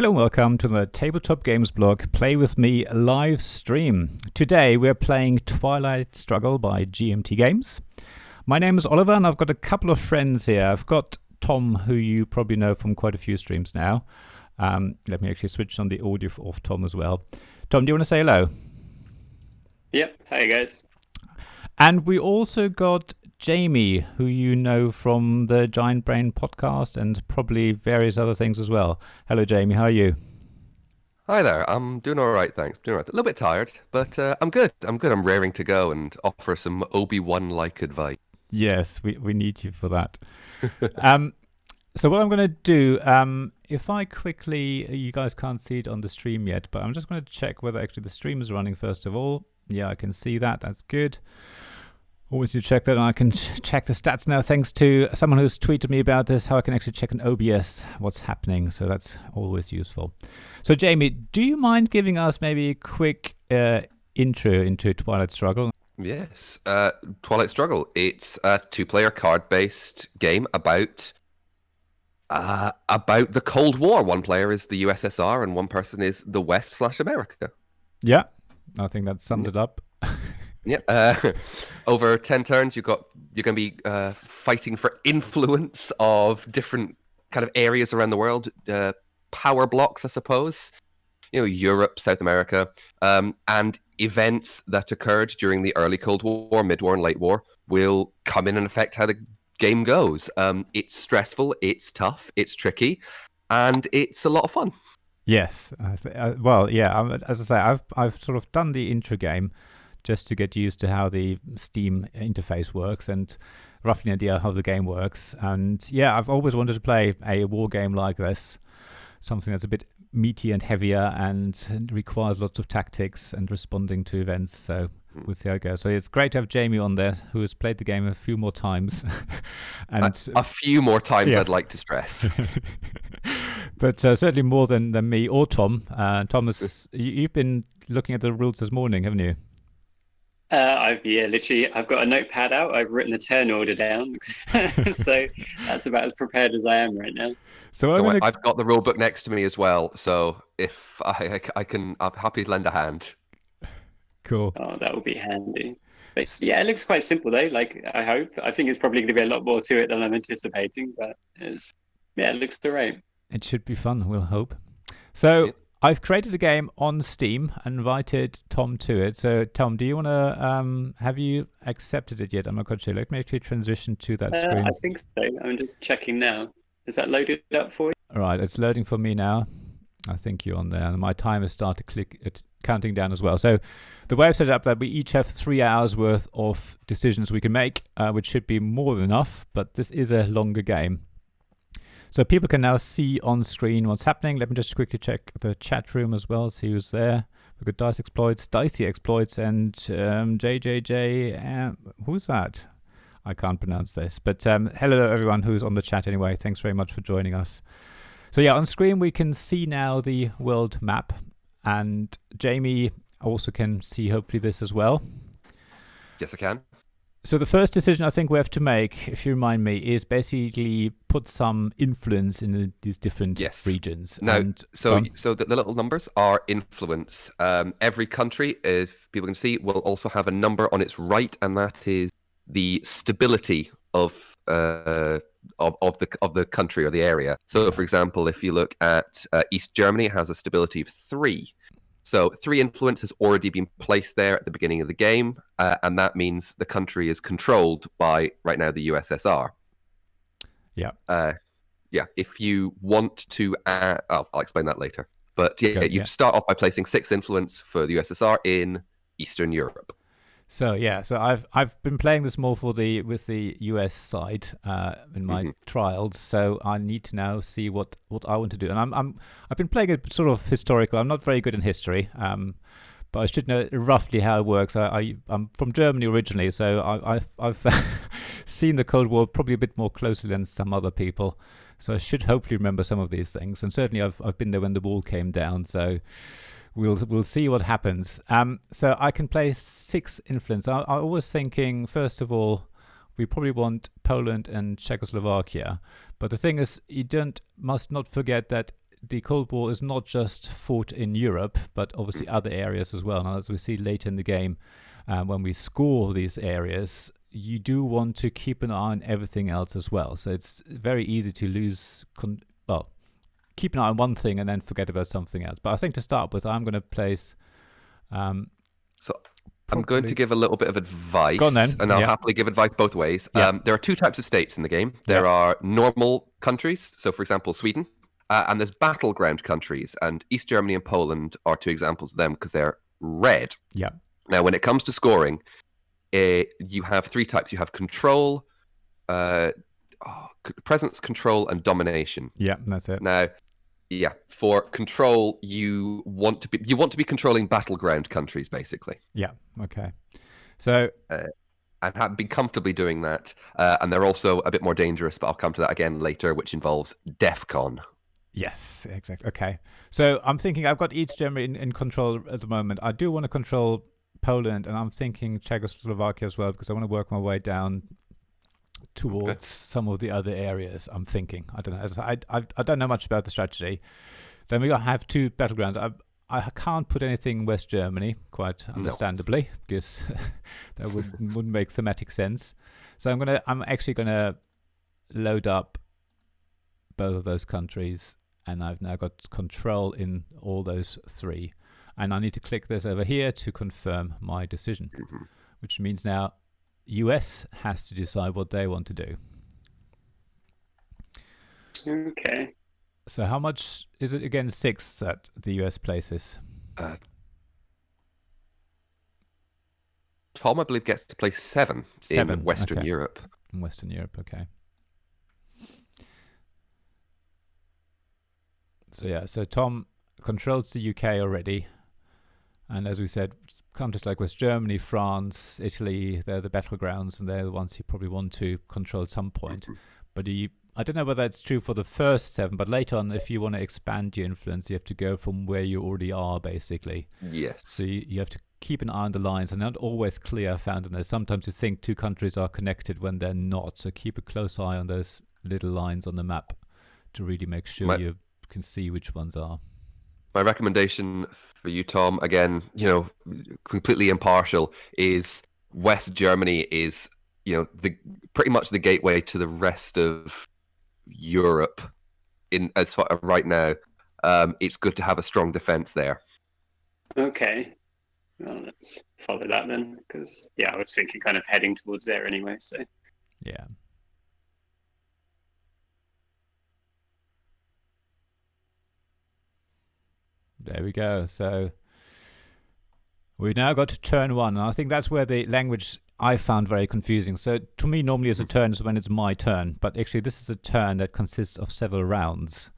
Hello and welcome to the Tabletop Games blog Play With Me live stream. Today we're playing Twilight Struggle by GMT Games. My name is Oliver and I've got a couple of friends here. I've got Tom, who you probably know from quite a few streams now. Let me actually switch on the audio of Tom as well. Tom, do you want to say hello? Yep. Hi, guys. And we also got Jamie, who you know from the Giant Brain podcast and probably various other things as well. Hello, Jamie. How are you? Hi there. I'm doing all right, thanks. Doing all right. A little bit tired, but I'm good. I'm raring to go and offer some Obi-Wan-like advice. Yes, we need you for that. So what I'm going to do, if I quickly, you guys can't see it on the stream yet, but I'm just going to check whether actually the stream is running first of all. Yeah, I can see that. That's good. Always do check that, and I can check the stats now thanks to someone who's tweeted me about this, how I can actually check an OBS what's happening, so that's always useful. So Jamie, do you mind giving us maybe a quick intro into Twilight Struggle? Yes, Twilight Struggle. It's a two-player card-based game about the Cold War. One player is the USSR and one person is the West/America. Yeah, I think that sums it up. Yeah. Over 10 turns, you're going to be fighting for influence of different kind of areas around the world, power blocks, I suppose. You know, Europe, South America, and events that occurred during the early Cold War, mid-war, and late war will come in and affect how the game goes. It's stressful, it's tough, it's tricky, and it's a lot of fun. Yes. Well, yeah. As I say, I've sort of done the intro game just to get used to how the Steam interface works and roughly an idea how the game works. And yeah, I've always wanted to play a war game like this, something that's a bit meaty and heavier and requires lots of tactics and responding to events. So we'll see how it goes. So it's great to have Jamie on there, who has played the game a few more times. And a few more times, yeah. I'd like to stress. But certainly more than me or Tom. Thomas, you've been looking at the rules this morning, haven't you? I've got a notepad out. I've written a turn order down, so that's about as prepared as I am right now. So I've got the rule book next to me as well. So if I'm happy to lend a hand. Cool. Oh, that would be handy. But yeah, it looks quite simple though. Like I think it's probably going to be a lot more to it than I'm anticipating. But it looks great. It should be fun. We'll hope. So. Yeah. I've created a game on Steam and invited Tom to it. So, Tom, do you want to, have you accepted it yet? I'm not quite sure. Let me actually transition to that screen. I think so. I'm just checking now. Is that loaded up for you? All right, it's loading for me now. I think you're on there. And my timer started counting down as well. So, the way I've set it up that we each have 3 hours worth of decisions we can make, which should be more than enough. But this is a longer game. So people can now see on screen what's happening. Let me just quickly check the chat room as well, see who's there. We've got Dicey Exploits, and JJJ. Who's that? I can't pronounce this. But hello everyone who's on the chat anyway. Thanks very much for joining us. So yeah, on screen we can see now the world map. And Jamie also can see hopefully this as well. Yes, I can. So the first decision I think we have to make, if you remind me, is basically put some influence in these different regions. No, so the little numbers are influence. Every country, if people can see, will also have a number on its right, and that is the stability of the country or the area. So, for example, if you look at East Germany, it has a stability of 3. So 3 influence has already been placed there at the beginning of the game, and that means the country is controlled by, right now, the USSR. Yeah. If you want to, I'll explain that later. But you start off by placing 6 influence for the USSR in Eastern Europe. So I've been playing this more with the US side in my trials. So I need to now see what I want to do. And I've been playing it sort of historical. I'm not very good in history, but I should know roughly how it works. I'm from Germany originally, so I've seen the Cold War probably a bit more closely than some other people. So I should hopefully remember some of these things. And certainly I've been there when the wall came down. So. We'll see what happens. So I can play 6 influence. I was thinking, first of all, we probably want Poland and Czechoslovakia. But the thing is, must not forget that the Cold War is not just fought in Europe, but obviously other areas as well. Now, as we see later in the game, when we score these areas, you do want to keep an eye on everything else as well. So it's very easy to lose. Keep an eye on one thing and then forget about something else. But I think to start with, I'm going to place. So I'm going to give a little bit of advice, Go on then. and I'll happily give advice both ways. Yeah. There are two types of states in the game. There are normal countries, so for example, Sweden, and there's battleground countries, and East Germany and Poland are two examples of them because they're red. Yeah. Now, when it comes to scoring, you have three types. You have control, presence, control, and domination. Yeah, that's it. Now, for control, you want to be controlling battleground countries, basically. Yeah. Okay. So. And have been comfortably doing that, and they're also a bit more dangerous. But I'll come to that again later, which involves DEFCON. Yes, exactly. Okay. So I'm thinking I've got East Germany in control at the moment. I do want to control Poland, and I'm thinking Czechoslovakia as well, because I want to work my way down towards some of the other areas. I'm thinking. I don't know. I don't know much about the strategy. Then we have two battlegrounds. I can't put anything in West Germany, quite understandably, because that wouldn't make thematic sense. So I'm actually gonna load up both of those countries, and I've now got control in all those three. And I need to click this over here to confirm my decision, which means now US has to decide what they want to do. Okay. So how much is it again? 6 that the US places. Tom, I believe, gets to play 7 in Western Europe. In Western Europe, okay. So Tom controls the UK already. And as we said, countries like West Germany, France, Italy, they're the battlegrounds, and they're the ones you probably want to control at some point. But I don't know whether that's true for the first 7, but later on, if you want to expand your influence, you have to go from where you already are, basically. Yes. So you have to keep an eye on the lines, and not always clear, I found in there. Sometimes you think two countries are connected when they're not. So keep a close eye on those little lines on the map to really make sure you can see which ones are. My recommendation for you, Tom, again, completely impartial, is West Germany is, pretty much the gateway to the rest of Europe. As far right now, it's good to have a strong defense there. Okay. Well, let's follow that then, because I was thinking kind of heading towards there anyway. So yeah. There we go. So we've now got to turn 1. And I think that's where the language I found very confusing. So to me, normally as a turn is when it's my turn. But actually, this is a turn that consists of several rounds.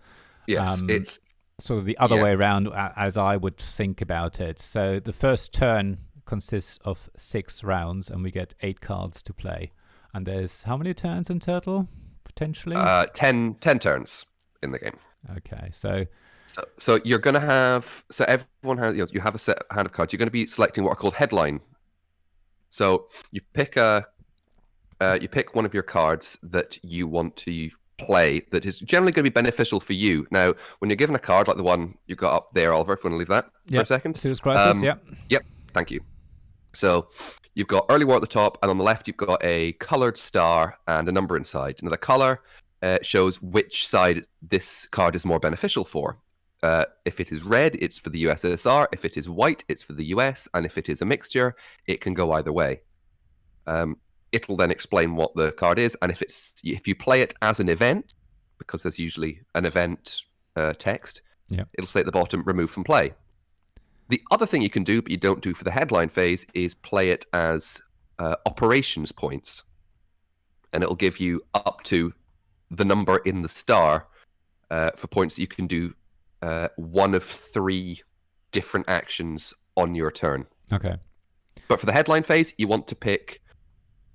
Yes, it's sort of the other way around as I would think about it. So the first turn consists of 6 rounds, and we get 8 cards to play. And there's how many turns in total, potentially? 10 turns in the game. Okay, So you're going to have, everyone has, you have a set hand of cards. You're going to be selecting what are called headline. So you pick one of your cards that you want to play that is generally going to be beneficial for you. Now, when you're given a card like the one you got up there, Oliver, if you want to leave that for a second. Serious Crisis, Yep, thank you. So you've got early war at the top, and on the left you've got a coloured star and a number inside. Now the colour shows which side this card is more beneficial for. If it is red, it's for the USSR. If it is white, it's for the US. And if it is a mixture, it can go either way. It'll then explain what the card is. And if you play it as an event, because there's usually an event text, it'll say at the bottom, remove from play. The other thing you can do, but you don't do for the headline phase, is play it as operations points. And it'll give you up to the number in the star for points that you can do one of 3 different actions on your turn. Okay. But for the headline phase, you want to pick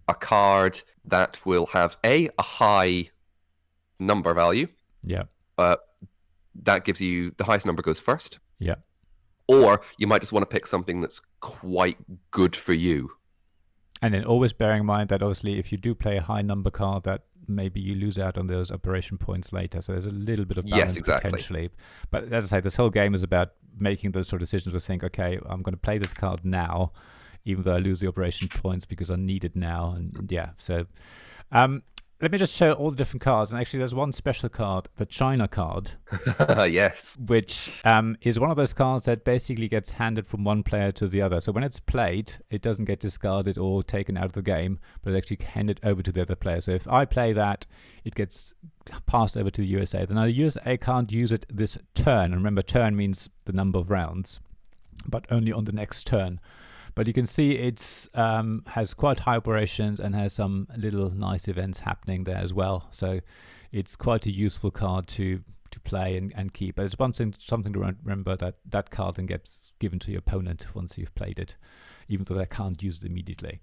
a card that will have a high number value. Yeah. That gives you the highest number goes first. Yeah. Or you might just want to pick something that's quite good for you. And then always bearing in mind that obviously if you do play a high number card, that maybe you lose out on those operation points later. So there's a little bit of balance potentially. But as I say, this whole game is about making those sort of decisions. We think, okay, I'm going to play this card now, even though I lose the operation points because I need it now. And yeah, so let me just show all the different cards. And actually, there's one special card, the China card. Yes. Which is one of those cards that basically gets handed from one player to the other. So when it's played, it doesn't get discarded or taken out of the game, but it's actually handed over to the other player. So if I play that, it gets passed over to the USA. Then the USA can't use it this turn. And remember, turn means the number of rounds, but only on the next turn. But you can see it's has quite high operations and has some little nice events happening there as well. So it's quite a useful card to play and keep. But it's something to remember that card then gets given to your opponent once you've played it, even though they can't use it immediately.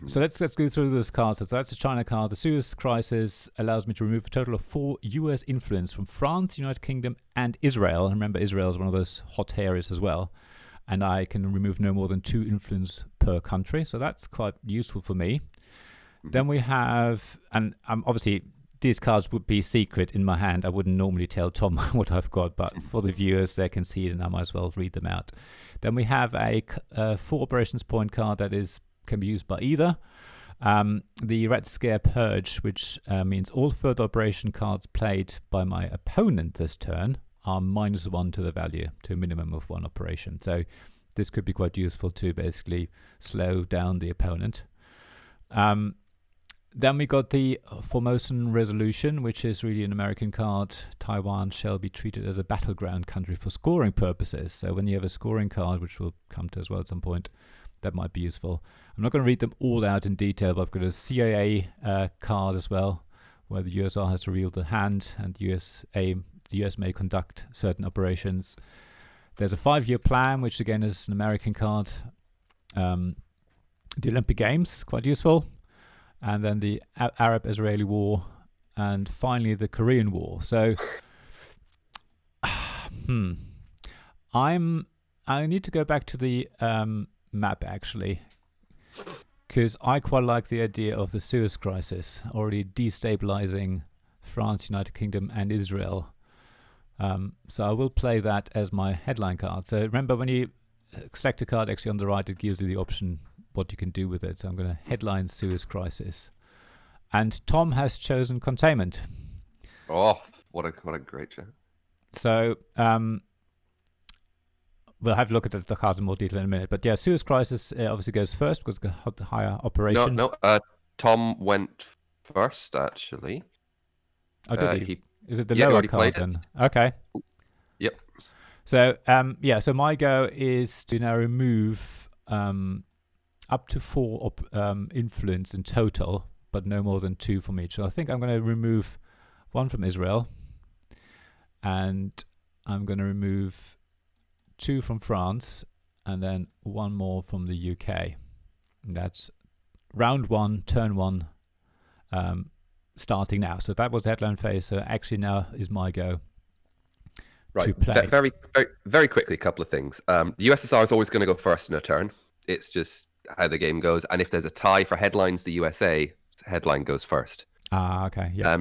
So let's go through those cards. So that's a China card. The Suez Crisis allows me to remove a total of 4 US influence from France, United Kingdom, and Israel. And remember, Israel is one of those hot areas as well. And I can remove no more than 2 influence per country. So that's quite useful for me. Then we have, and obviously these cards would be secret in my hand. I wouldn't normally tell Tom what I've got, but for the viewers, they can see it and I might as well read them out. Then we have a 4 operations point card that can be used by either. The Red Scare Purge, which means all further operation cards played by my opponent this turn are -1 to the value, to a minimum of 1 operation. So this could be quite useful to basically slow down the opponent. Then we got the Formosan Resolution, which is really an American card. Taiwan shall be treated as a battleground country for scoring purposes. So when you have a scoring card, which we'll come to as well at some point, that might be useful. I'm not going to read them all out in detail, but I've got a CIA card as well, where the USR has revealed the hand and the US may conduct certain operations. There's a 5-year plan, which again is an American card. The Olympic Games, quite useful. And then the Arab-Israeli War. And finally, the Korean War. So, I need to go back to the map, actually. Because I quite like the idea of the Suez Crisis, already destabilizing France, United Kingdom, and Israel. So I will play that as my headline card. So remember, when you select a card actually on the right, it gives you the option what you can do with it. So I'm going to headline Suez Crisis. And Tom has chosen Containment. Oh, what a great show. So we'll have a look at the card in more detail in a minute. But yeah, Suez Crisis obviously goes first because it's got the higher operation. No, Tom went first, actually. Oh, did he? Is it the lower card then? Okay. Yep. So so my go is to now remove up to 4 influence in total, but no more than 2 from each. So I think I'm going to remove 1 from Israel, and I'm going to remove 2 from France, and then 1 more from the UK. And that's round 1, turn 1. Starting now. So that was the headline phase. So actually now is my go to play. Very, very, very quickly, a couple of things. The USSR is always going to go first in a turn. It's just how the game goes. And if there's a tie for headlines, the USA headline goes first. Ah, okay. Yeah.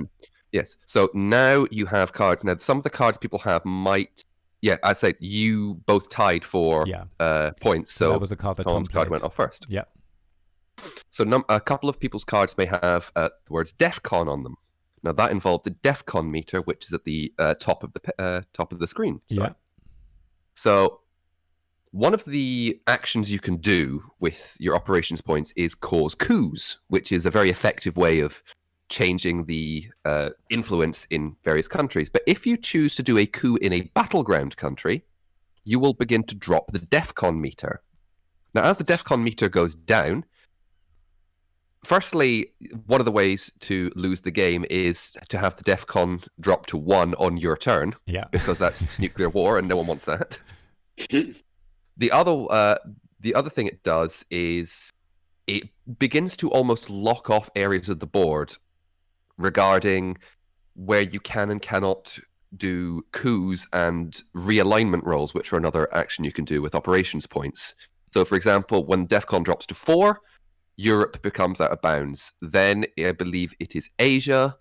Yes. So now you have cards. Now, some of the cards people have might... Yeah, I say you both tied for points. So that was a card that Tom's card went off first. Yeah. So a couple of people's cards may have the words DEFCON on them. Now that involved a DEFCON meter, which is at the top of the screen. Sorry. Yeah. So one of the actions you can do with your operations points is cause coups, which is a very effective way of changing the influence in various countries. But if you choose to do a coup in a battleground country, you will begin to drop the DEFCON meter. Now, as the DEFCON meter goes down, firstly, one of the ways to lose the game is to have the DEFCON drop to 1 on your turn. Yeah. Because that's nuclear war and no one wants that. The other thing it does is it begins to almost lock off areas of the board regarding where you can and cannot do coups and realignment rolls, which are another action you can do with operations points. So, for example, when DEFCON drops to 4, Europe becomes out of bounds. Then I believe it is Asia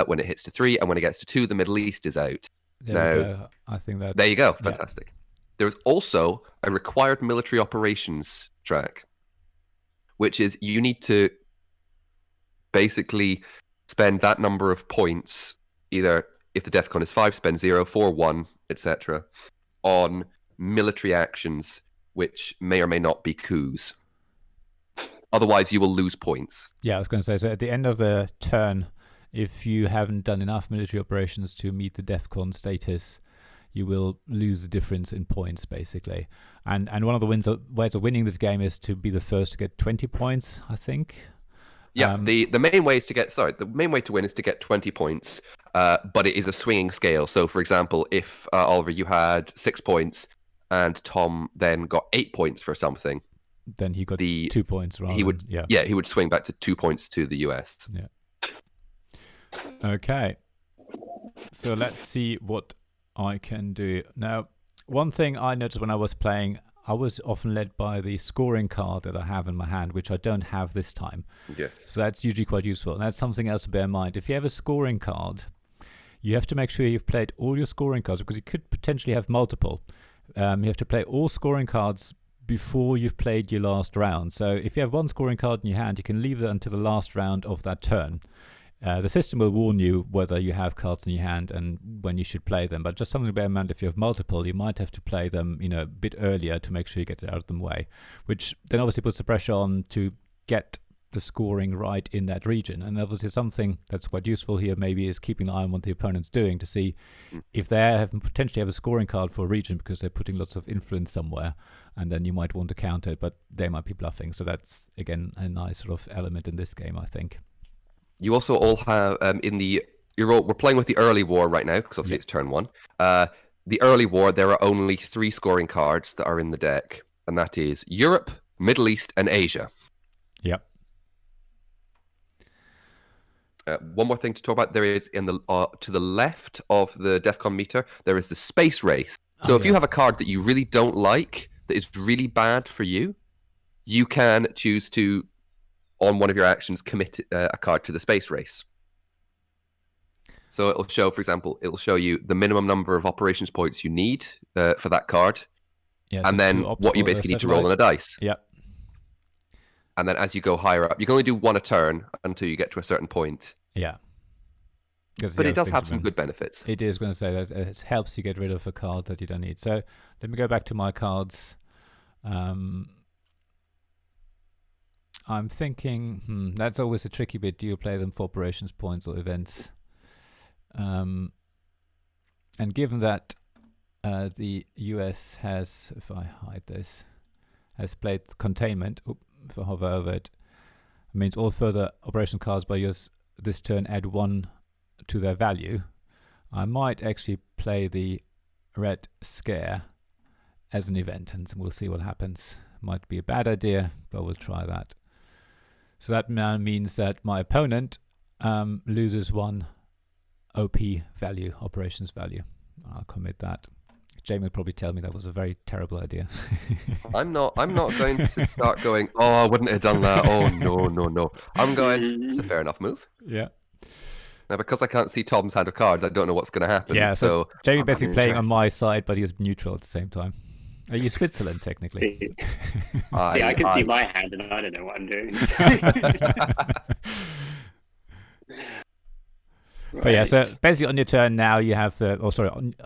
when it hits to 3, and when it gets to 2, the Middle East is out. There we go. I think that's... There you go. Fantastic. There's also a required military operations track, which is you need to basically spend that number of points, either if the DEFCON is 5, spend 0, 4, 1, etc., on military actions, which may or may not be coups. Otherwise, you will lose points. Yeah, I was going to say, so at the end of the turn, if you haven't done enough military operations to meet the DEFCON status, you will lose the difference in points, basically. And one of the ways of winning this game is to be the first to get 20 points, I think. Yeah, the main way to win is to get 20 points, but it is a swinging scale. So, for example, if Oliver, you had 6 points, and Tom then got 8 points for something, then he got 2 points, right? He would swing back to 2 points to the US. Yeah. Okay. So let's see what I can do. Now, one thing I noticed when I was playing, I was often led by the scoring card that I have in my hand, which I don't have this time. Yes. So that's usually quite useful. And that's something else to bear in mind. If you have a scoring card, you have to make sure you've played all your scoring cards, because you could potentially have multiple. You have to play all scoring cards before you've played your last round. So if you have one scoring card in your hand, you can leave that until the last round of that turn. The system will warn you whether you have cards in your hand and when you should play them, but just something to bear in mind, if you have multiple, you might have to play them, a bit earlier to make sure you get it out of the way, which then obviously puts the pressure on to get the scoring right in that region. And obviously something that's quite useful here maybe is keeping an eye on what the opponent's doing to see if they potentially have a scoring card for a region because they're putting lots of influence somewhere, and then you might want to counter it, but they might be bluffing. So that's, again, a nice sort of element in this game, I think. You also all have we're playing with the early war right now, because obviously it's turn 1. The early war, there are only 3 scoring cards that are in the deck, and that is Europe, Middle East, and Asia. Yep. One more thing to talk about: there is to the left of the DEFCON meter, there is the space race. So if you have a card that you really don't like, that is really bad for you, you can choose to, on one of your actions, commit a card to the space race. So it'll show, for example, it'll show you the minimum number of operations points you need for that card, and then what you basically need to roll on a dice. Yep. And then as you go higher up, you can only do 1 a turn until you get to a certain point. Yeah. But it does have some good benefits. It is going to say that it helps you get rid of a card that you don't need. So let me go back to my cards. I'm thinking, that's always a tricky bit. Do you play them for operations points or events? And given that the US has, if I hide this, has played containment, if I hover over it, means all further operation cards by US this turn add 1 to their value. I might actually play the Red Scare as an event, and we'll see what happens. Might be a bad idea, but we'll try that. So that now means that my opponent loses 1 OP value, operations value. I'll commit that. Jamie will probably tell me that was a very terrible idea. I'm not going to start going, oh, I wouldn't have done that. Oh, no. I'm going, it's a fair enough move. Yeah. Now, because I can't see Tom's hand of cards, I don't know what's going to happen. Yeah, so Jamie basically playing on my side, but he was neutral at the same time. Are you Switzerland, technically? I can see my hand, and I don't know what I'm doing. But yeah, so basically on your turn now, you have I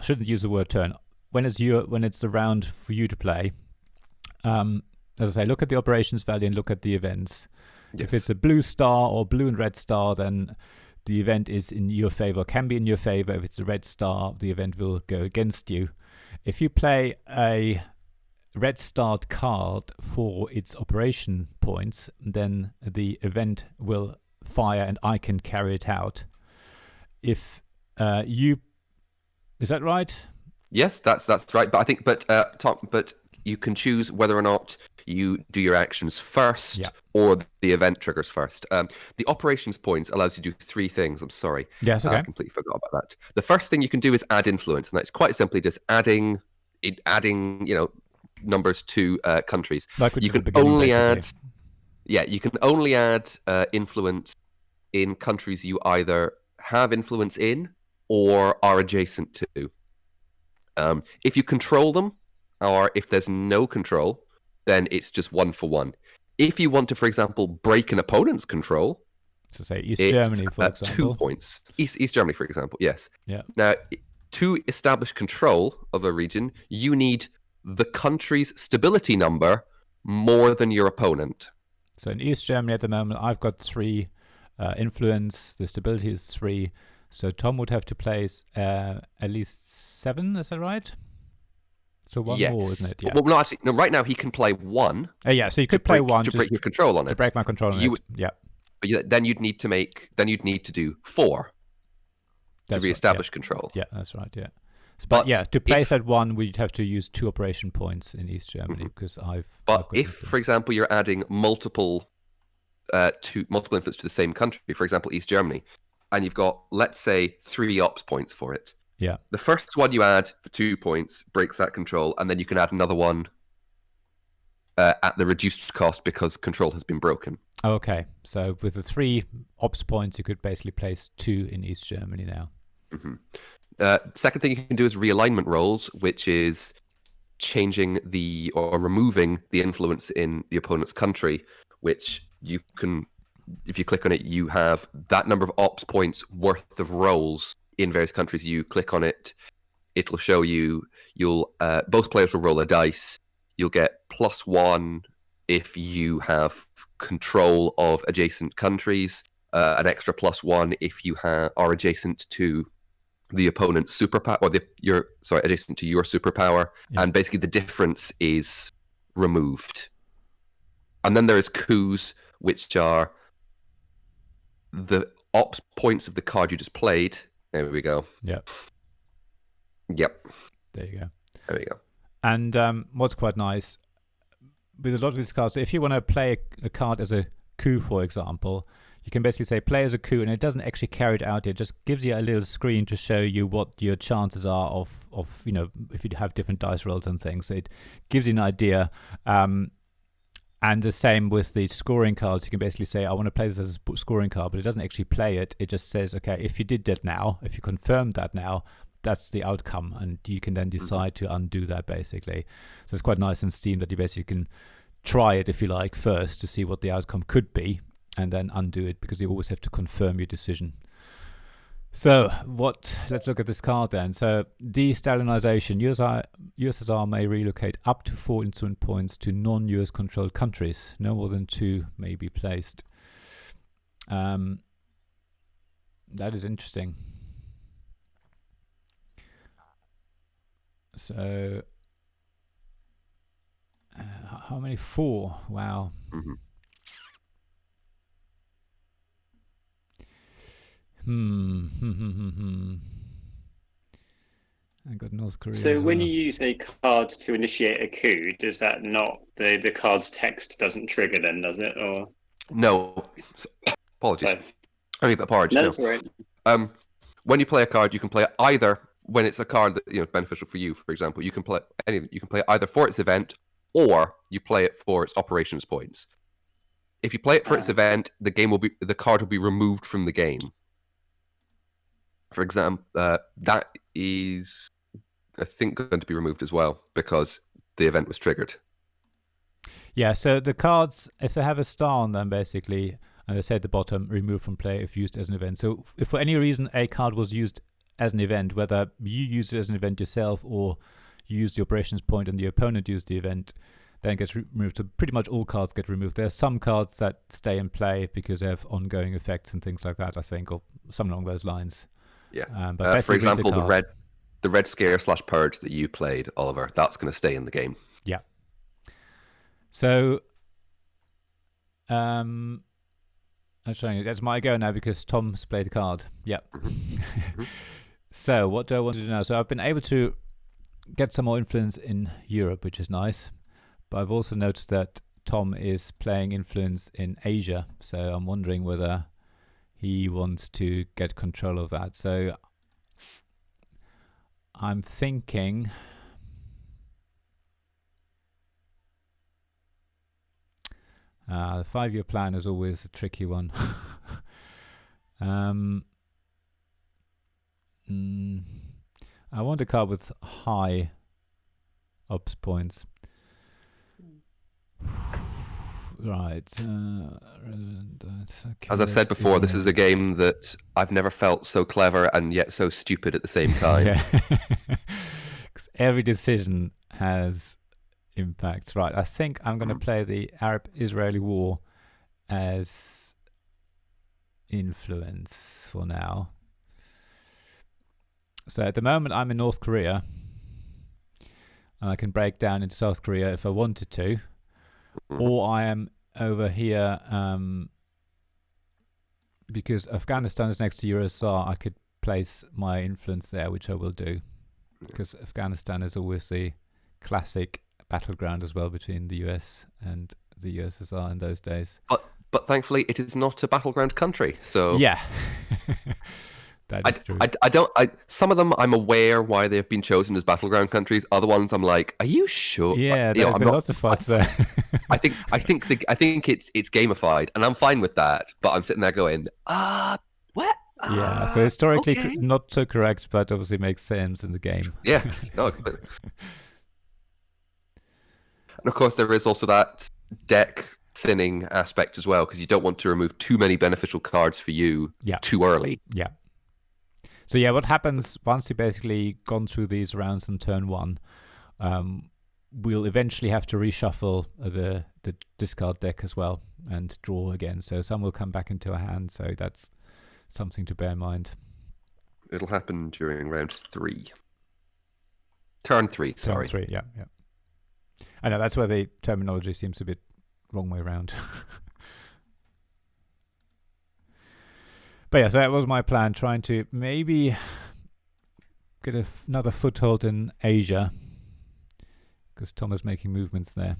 shouldn't use the word turn. When it's the round for you to play, as I say, look at the operations value and look at the events. Yes. If it's a blue star or blue and red star, then the event is in your favor, can be in your favor. If it's a red star, the event will go against you. If you play a red starred card for its operation points, then the event will fire and I can carry it out. If is that right? Yes, that's right. But I think, Tom, you can choose whether or not you do your actions first or the event triggers first. The operations points allows you to do 3 things. I'm sorry. Yes, okay. I completely forgot about that. The first thing you can do is add influence, and that's quite simply just adding numbers to countries. Like you can only add. Yeah, you can only add influence in countries you either have influence in or are adjacent to. If you control them, or if there's no control, then it's just 1 for 1. If you want to, for example, break an opponent's control, So say East it's Germany, for 2 example. points. East Germany, for example, yes. Yeah. Now, to establish control of a region, you need the country's stability number more than your opponent. So in East Germany at the moment, I've got 3 influence. The stability is 3. So Tom would have to place at least 7. Is that right? So 1 Yes. more, isn't it? Yeah. Well, no, actually, no. Right now, he can play 1. Yeah. So you could play 1 to just break your control on to it. break my control on it. Yeah. But then you'd need to do 4 to reestablish control. Yeah, that's right. Yeah. But yeah, to place at 1, we'd have to use 2 operation points in East Germany because I've. But if, for example, you're adding multiple influence to the same country, for example, East Germany, and you've got, let's say, 3 ops points for it. Yeah. The first one you add for 2 points breaks that control, and then you can add another one at the reduced cost because control has been broken. Okay, so with the 3 ops points, you could basically place 2 in East Germany now. Second thing you can do is realignment rolls, which is changing or removing the influence in the opponent's country, which you can, if you click on it, you have that number of ops points worth of rolls in various countries. You click on it, it'll show you, both players will roll a dice. You'll get +1 if you have control of adjacent countries, an extra +1 if you are adjacent to the opponent's superpower, or adjacent to your superpower, and basically the difference is removed. And then there is coups, which are the ops points of the card you just played. There we go. Yep. There you go. There we go. And what's quite nice with a lot of these cards, if you want to play a card as a coup, for example, you can basically say play as a coup, and it doesn't actually carry it out. It just gives you a little screen to show you what your chances are of if you have different dice rolls and things. So it gives you an idea. And the same with the scoring cards. You can basically say, I want to play this as a scoring card, but it doesn't actually play it. It just says, okay, if you did that now, if you confirmed that now, that's the outcome, and you can then decide to undo that, basically. So it's quite nice in Steam that you basically can try it, if you like, first to see what the outcome could be, and then undo it, because you always have to confirm your decision. So let's look at this card then. So de-Stalinization. USSR may relocate up to 4 influence points to non-US controlled countries. No more than 2 may be placed. That is interesting. So how many? 4? Wow. I got North Korea. So when you use a card to initiate a coup, does that not the card's text doesn't trigger then, does it? Or no? Apologies. I mean, apologies. No, that's all right. When you play a card, you can play it either when it's a card that is beneficial for you. For example, you can play it either for its event or you play it for its operations points. If you play it for its event, the card will be removed from the game. For example, that is, I think, going to be removed as well because the event was triggered. Yeah, so the cards, if they have a star on them, basically, and they say at the bottom, removed from play if used as an event. So if for any reason a card was used as an event, whether you use it as an event yourself or you use the operations point and the opponent used the event, then it gets removed. So pretty much all cards get removed. There are some cards that stay in play because they have ongoing effects and things like that, I think, or something along those lines. Yeah. But for example, the red scare / purge that you played, Oliver, that's going to stay in the game. Yeah. So, I'm showing you. That's my go now because Tom's played a card. Yeah. So what do I want to do now? So I've been able to get some more influence in Europe, which is nice. But I've also noticed that Tom is playing influence in Asia. So I'm wondering whether he wants to get control of that. So I'm thinking The 5-year plan is always a tricky one. I want a card with high ops points. Right. As I've said before, this is a game that I've never felt so clever and yet so stupid at the same time. Yeah. 'Cause every decision has impacts. Right. I think I'm going to play the Arab-Israeli war as influence for now. So at the moment I'm in North Korea, and I can break down into South Korea if I wanted to, or I am over here because Afghanistan is next to USSR. I could place my influence there, which I will do, because Afghanistan is always the classic battleground as well between the US and the USSR in those days. But thankfully, it is not a battleground country. So yeah, that is true. Some of them I'm aware why they've been chosen as battleground countries. Other ones I'm like, are you sure? Yeah, there have been lots of fights there. I think it's gamified, and I'm fine with that. But I'm sitting there going, what? Yeah, so historically okay. not so correct, but obviously makes sense in the game. Yes, no, completely. And of course, there is also that deck thinning aspect as well, because you don't want to remove too many beneficial cards for you too early. Yeah. So yeah, what happens once you basically gone through these rounds in turn 1, we'll eventually have to reshuffle the discard deck as well and draw again. So some will come back into our hand. So that's something to bear in mind. It'll happen during round 3. Turn 3, sorry. Turn 3, yeah. I know that's where the terminology seems a bit wrong way around. But yeah, so that was my plan, trying to maybe get another foothold in Asia, because Tom is making movements there.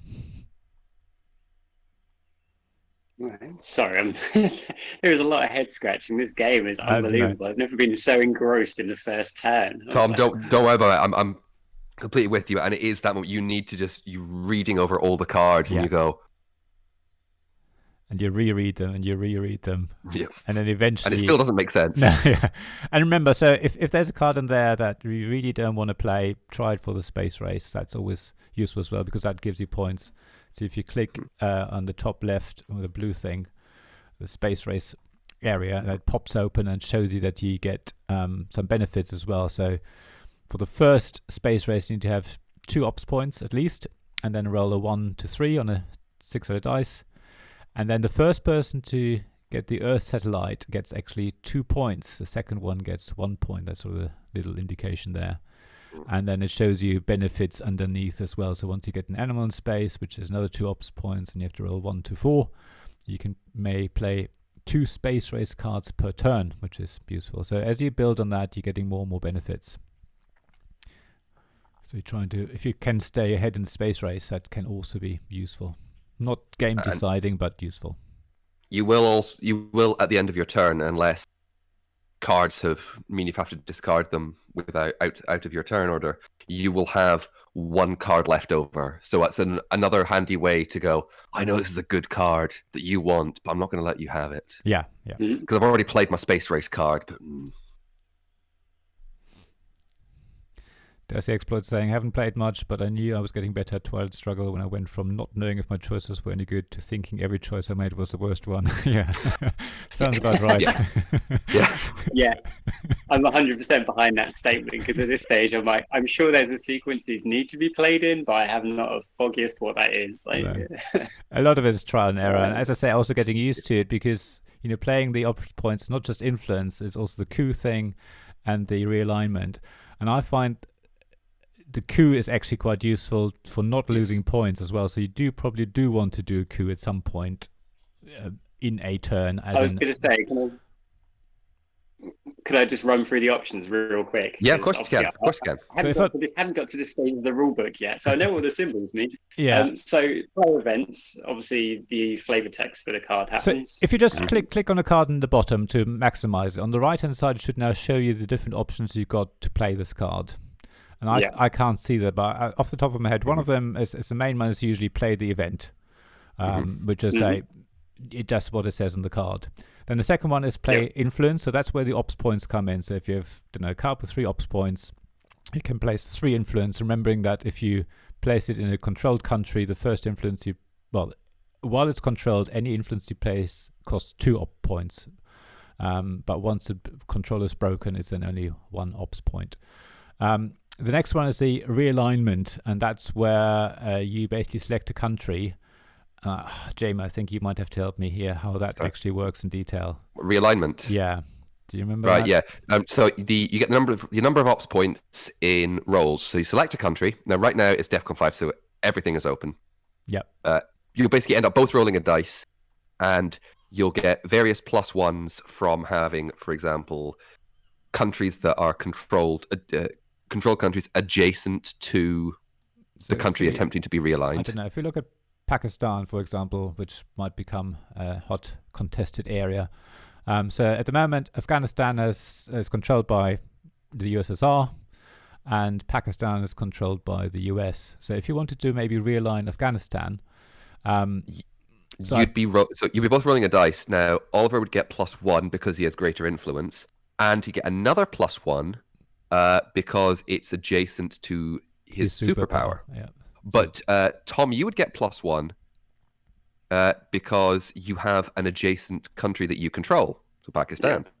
Right. Sorry, there was a lot of head scratching. This game is unbelievable. I've never been so engrossed in the first turn. Tom, don't worry about it. I'm completely with you, and it is that moment you need to you reading over all the cards, and you go. And you reread them, and you reread them. Yeah. And then eventually... And it still doesn't make sense. No, yeah. And remember, so if there's a card in there that you really don't want to play, try it for the space race. That's always useful as well, because that gives you points. So if you click on the top left with the blue thing, the space race area, that pops open and shows you that you get some benefits as well. So for the first space race, you need to have 2 ops points at least, and then roll a 1 to 3 on a 6-sided dice. And then the first person to get the Earth satellite gets actually 2 points. The second one gets 1 point. That's sort of a little indication there. And then it shows you benefits underneath as well. So once you get an animal in space, which is another 2 ops points, and you have to roll 1 to 4, you may play 2 space race cards per turn, which is useful. So as you build on that, you're getting more and more benefits. So you're trying to, if you can stay ahead in the space race, that can also be useful. Not game deciding, but useful. You will at the end of your turn, unless cards mean you have to discard them without out of your turn order, you will have 1 card left over. So that's another handy way to go, I know this is a good card that you want, but I'm not going to let you have it. Yeah. Because I've already played my space race card, but... There's the exploit saying, haven't played much, but I knew I was getting better at Twilight Struggle when I went from not knowing if my choices were any good to thinking every choice I made was the worst one. Yeah. Sounds about right. Yeah. I'm 100% behind that statement, because at this stage I'm like, I'm sure there's a sequence these need to be played in, but I have not a foggiest what that is. Like, no. A lot of it is trial and error. And as I say, also getting used to it, because playing the opposite points, not just influence, it's also the coup thing and the realignment. And I find the coup is actually quite useful for not losing points as well. So you probably want to do a coup at some point in a turn. I was going to say, could I just run through the options real quick? Yeah, of course you can. I haven't got to this stage of the rule book yet, so I know what the symbols mean. Yeah. So player events, obviously the flavor text for the card happens. So if you just click on a card in the bottom to maximize it, on the right hand side it should now show you the different options you've got to play this card. And I can't see that, but off the top of my head, one of them is the main one is usually play the event. which is it does what it says on the card. Then the second one is play influence. So that's where the ops points come in. So if you have a card with 3 ops points, you can place 3 influence, remembering that if you place it in a controlled country, the first influence while it's controlled, any influence you place costs 2 op points. But once the control is broken, it's then only 1 ops point. The next one is the realignment, and that's where you basically select a country. Jamie, I think you might have to help me here how that actually works in detail. Realignment. Yeah. Do you remember? Right. That? Yeah. So you get the number of ops points in rolls. So you select a country. Now, right now it's DEFCON 5, so everything is open. Yep. You basically end up both rolling a dice, and you'll get various +1s from having, for example, countries that are controlled countries adjacent to the country attempting to be realigned. I don't know. If you look at Pakistan, for example, which might become a hot contested area. So at the moment, Afghanistan is controlled by the USSR, and Pakistan is controlled by the US. So if you wanted to maybe realign Afghanistan, you'd be both rolling a dice. Now Oliver would get +1 because he has greater influence, and he'd get another +1 because it's adjacent to his superpower. Yeah. But Tom, you would get +1 because you have an adjacent country that you control, so Pakistan. Yeah.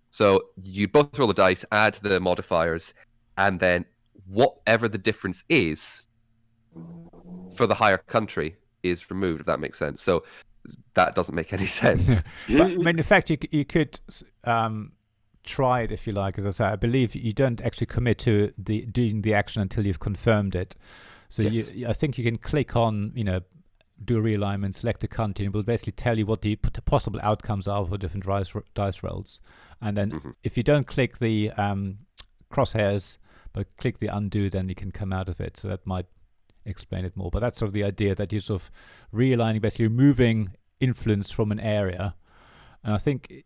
So you both roll the dice, add the modifiers, and then whatever the difference is for the higher country is removed, if that makes sense. So that doesn't make any sense. But I mean, in fact, you could try it if you like. As I say, I believe you don't actually commit to doing the action until you've confirmed it. So yes. I think you can click on, do a realignment, select a country, and it will basically tell you what the possible outcomes are for different dice rolls. And then if you don't click the crosshairs, but click the undo, then you can come out of it. So that might explain it more. But that's sort of the idea, that you're sort of realigning, basically removing influence from an area. And I think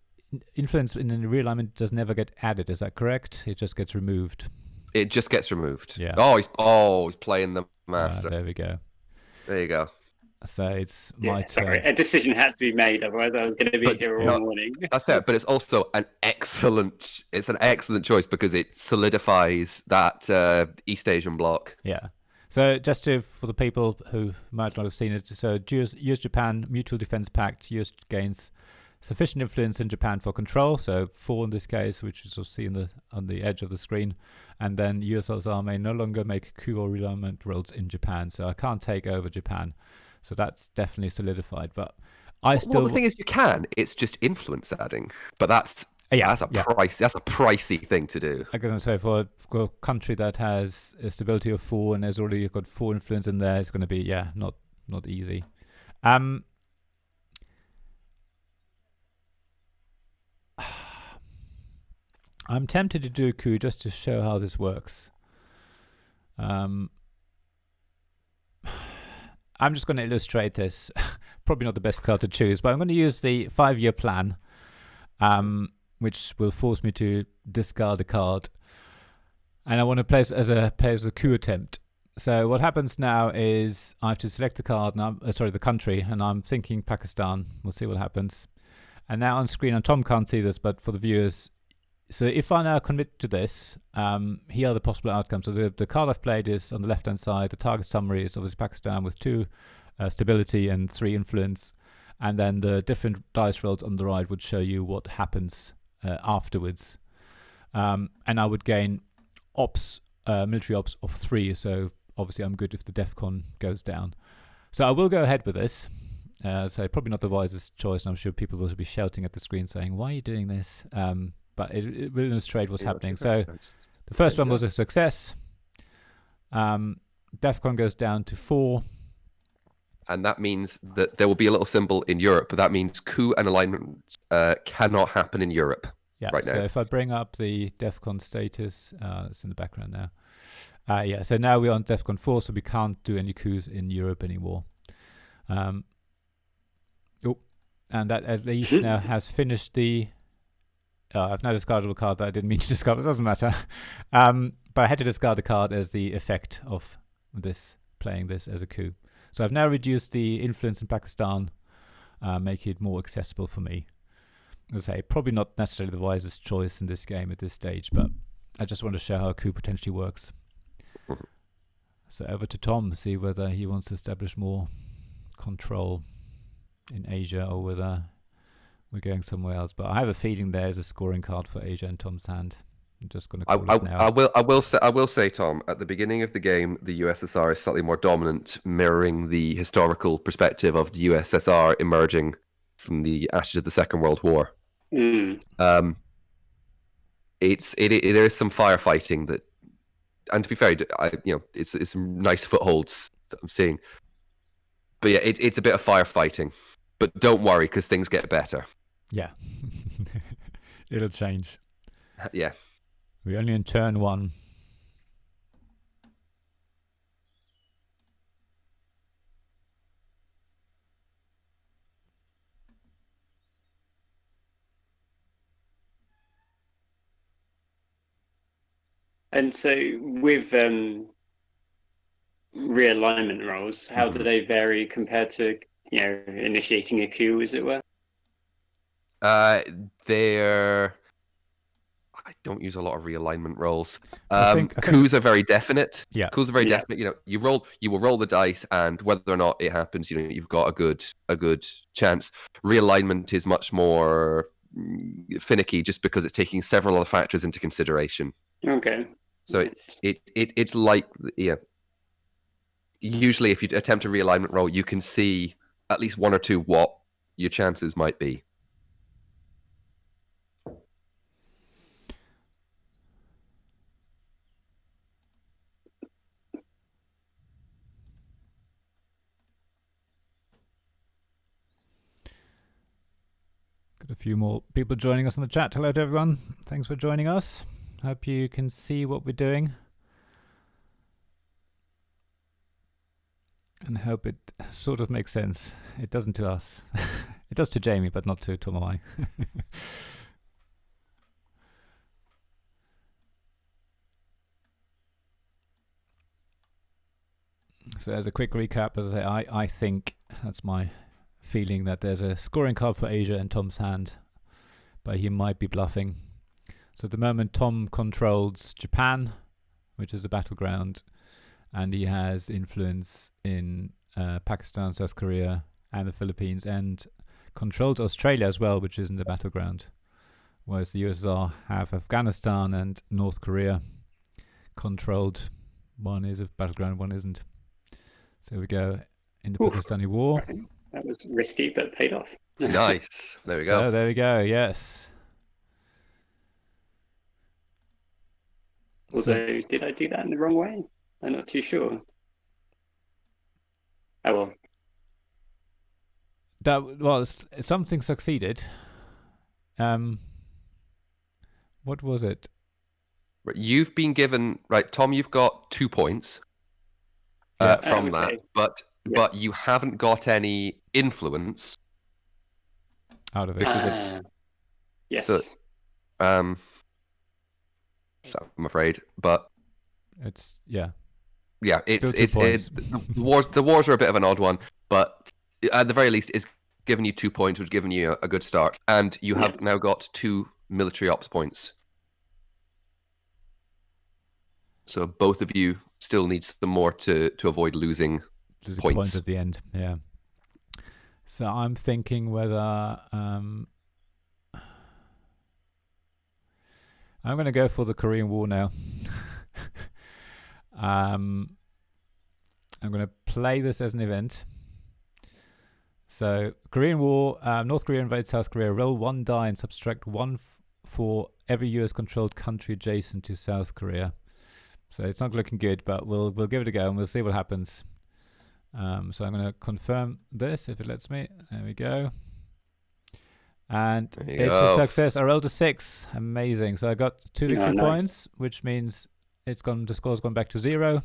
influence in a realignment does never get added. Is that correct? It just gets removed. It just gets removed. Yeah. He's playing the master. There we go. There you go. So it's a decision had to be made, otherwise I was going to be here all morning. That's fair, but it's also an excellent choice because it solidifies that East Asian bloc. Yeah. So just for the people who might not have seen it, so US-Japan Mutual Defense Pact, US gains sufficient influence in Japan for control, so 4 in this case, which you sort of see on the edge of the screen, and then USSR may no longer make coup or realignment rolls in Japan, so I can't take over Japan. So that's definitely solidified. But the thing is, you can. It's just influence adding, but that's a pricey thing to do. I guess so. For a country that has a stability of 4 and has already got 4 influence in there, it's going to be not easy. I'm tempted to do a coup just to show how this works. I'm just going to illustrate this. Probably not the best card to choose, but I'm going to use the 5-year plan, which will force me to discard a card. And I want to play it as a coup attempt. So what happens now is I have to select the card, and the country, and I'm thinking Pakistan. We'll see what happens. And now on screen, and Tom can't see this, but for the viewers, so if I now commit to this, here are the possible outcomes. So the card I've played is on the left-hand side. The target summary is obviously Pakistan with 2 stability and 3 influence. And then the different dice rolls on the right would show you what happens afterwards. And I would gain military ops of 3. So obviously I'm good if the DEFCON goes down. So I will go ahead with this. So probably not the wisest choice. I'm sure people will be shouting at the screen saying, why are you doing this? But it will illustrate what's happening. So the first one was a success. DEFCON goes down to 4. And that means that there will be a little symbol in Europe, but that means coup and alignment cannot happen in Europe right now. So if I bring up the DEFCON status, it's in the background now. So now we're on DEFCON 4, so we can't do any coups in Europe anymore. And that at least now has finished the... I've now discarded a card that I didn't mean to discard. It doesn't matter. But I had to discard a card as the effect of playing this as a coup. So I've now reduced the influence in Pakistan, making it more accessible for me. As I say, probably not necessarily the wisest choice in this game at this stage, but I just want to show how a coup potentially works. So over to Tom, see whether he wants to establish more control in Asia or whether we're going somewhere else. But I have a feeling there's a scoring card for Asia in Tom's hand. I'm just going to call it now. I will say, Tom, at the beginning of the game, the USSR is slightly more dominant, mirroring the historical perspective of the USSR emerging from the ashes of the Second World War. Mm. There is some firefighting that, and to be fair, it's some nice footholds that I'm seeing. But yeah, it's a bit of firefighting. But don't worry, because things get better. Yeah, it'll change. Yeah. We're only in turn 1. And so with realignment rolls, how do they vary compared to initiating a coup, as it were? I don't use a lot of realignment rolls. I think coups are very definite. Yeah, coups are very definite. You will roll the dice, and whether or not it happens, you've got a good chance. Realignment is much more finicky, just because it's taking several other factors into consideration. Okay. So it's like usually if you attempt a realignment roll, you can see at least one or two what your chances might be. Got a few more people joining us on the chat. Hello to everyone. Thanks for joining us. Hope you can see what we're doing. And hope it sort of makes sense. It doesn't to us. It does to Jamie, but not to Tom or I. So as a quick recap, as I say, I think that's my feeling that there's a scoring card for Asia in Tom's hand, but he might be bluffing. So at the moment, Tom controls Japan, which is a battleground, and he has influence in Pakistan, South Korea, and the Philippines, and controls Australia as well, which isn't a battleground. Whereas the USSR have Afghanistan and North Korea controlled. One is a battleground, one isn't. So we go into Pakistani war. That was risky, but paid off. Nice. There we go. So there we go. Yes. Although, did I do that in the wrong way? I'm not too sure. Oh well. Something succeeded. What was it? You've been given, right, Tom, you've got 2 points from that, but you haven't got any influence out of it. Yes. So, I'm afraid, but it's the wars are a bit of an odd one, but at the very least, it's given you 2 points, which has given you a good start, and you have now got 2 military ops points. So both of you still need some more to avoid losing points at the end. Yeah. So I'm thinking whether I'm going to go for the Korean War now. I'm going to play this as an event. So Korean War, North Korea invades South Korea. Roll 1 die and subtract 1 for every US-controlled country adjacent to South Korea. So it's not looking good, but we'll give it a go and we'll see what happens. So I'm going to confirm this if it lets me. There we go. And it's a success. I rolled a 6. Amazing. So I got 2 victory points, which means the score's gone back to 0.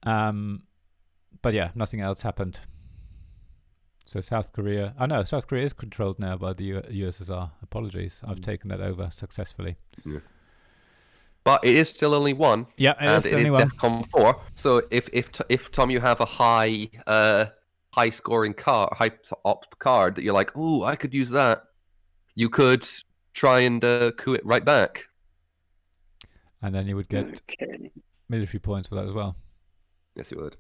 But yeah, nothing else happened. So South Korea is controlled now by the USSR. Apologies. I've taken that over successfully. Yeah. But it is still only one. Yeah, it is and only one. DEFCON 4. So if Tom, you have a high scoring card, high op card that you're like, oh, I could use that. You could try and coup it right back. And then you would get military points for that as well. Yes, you would.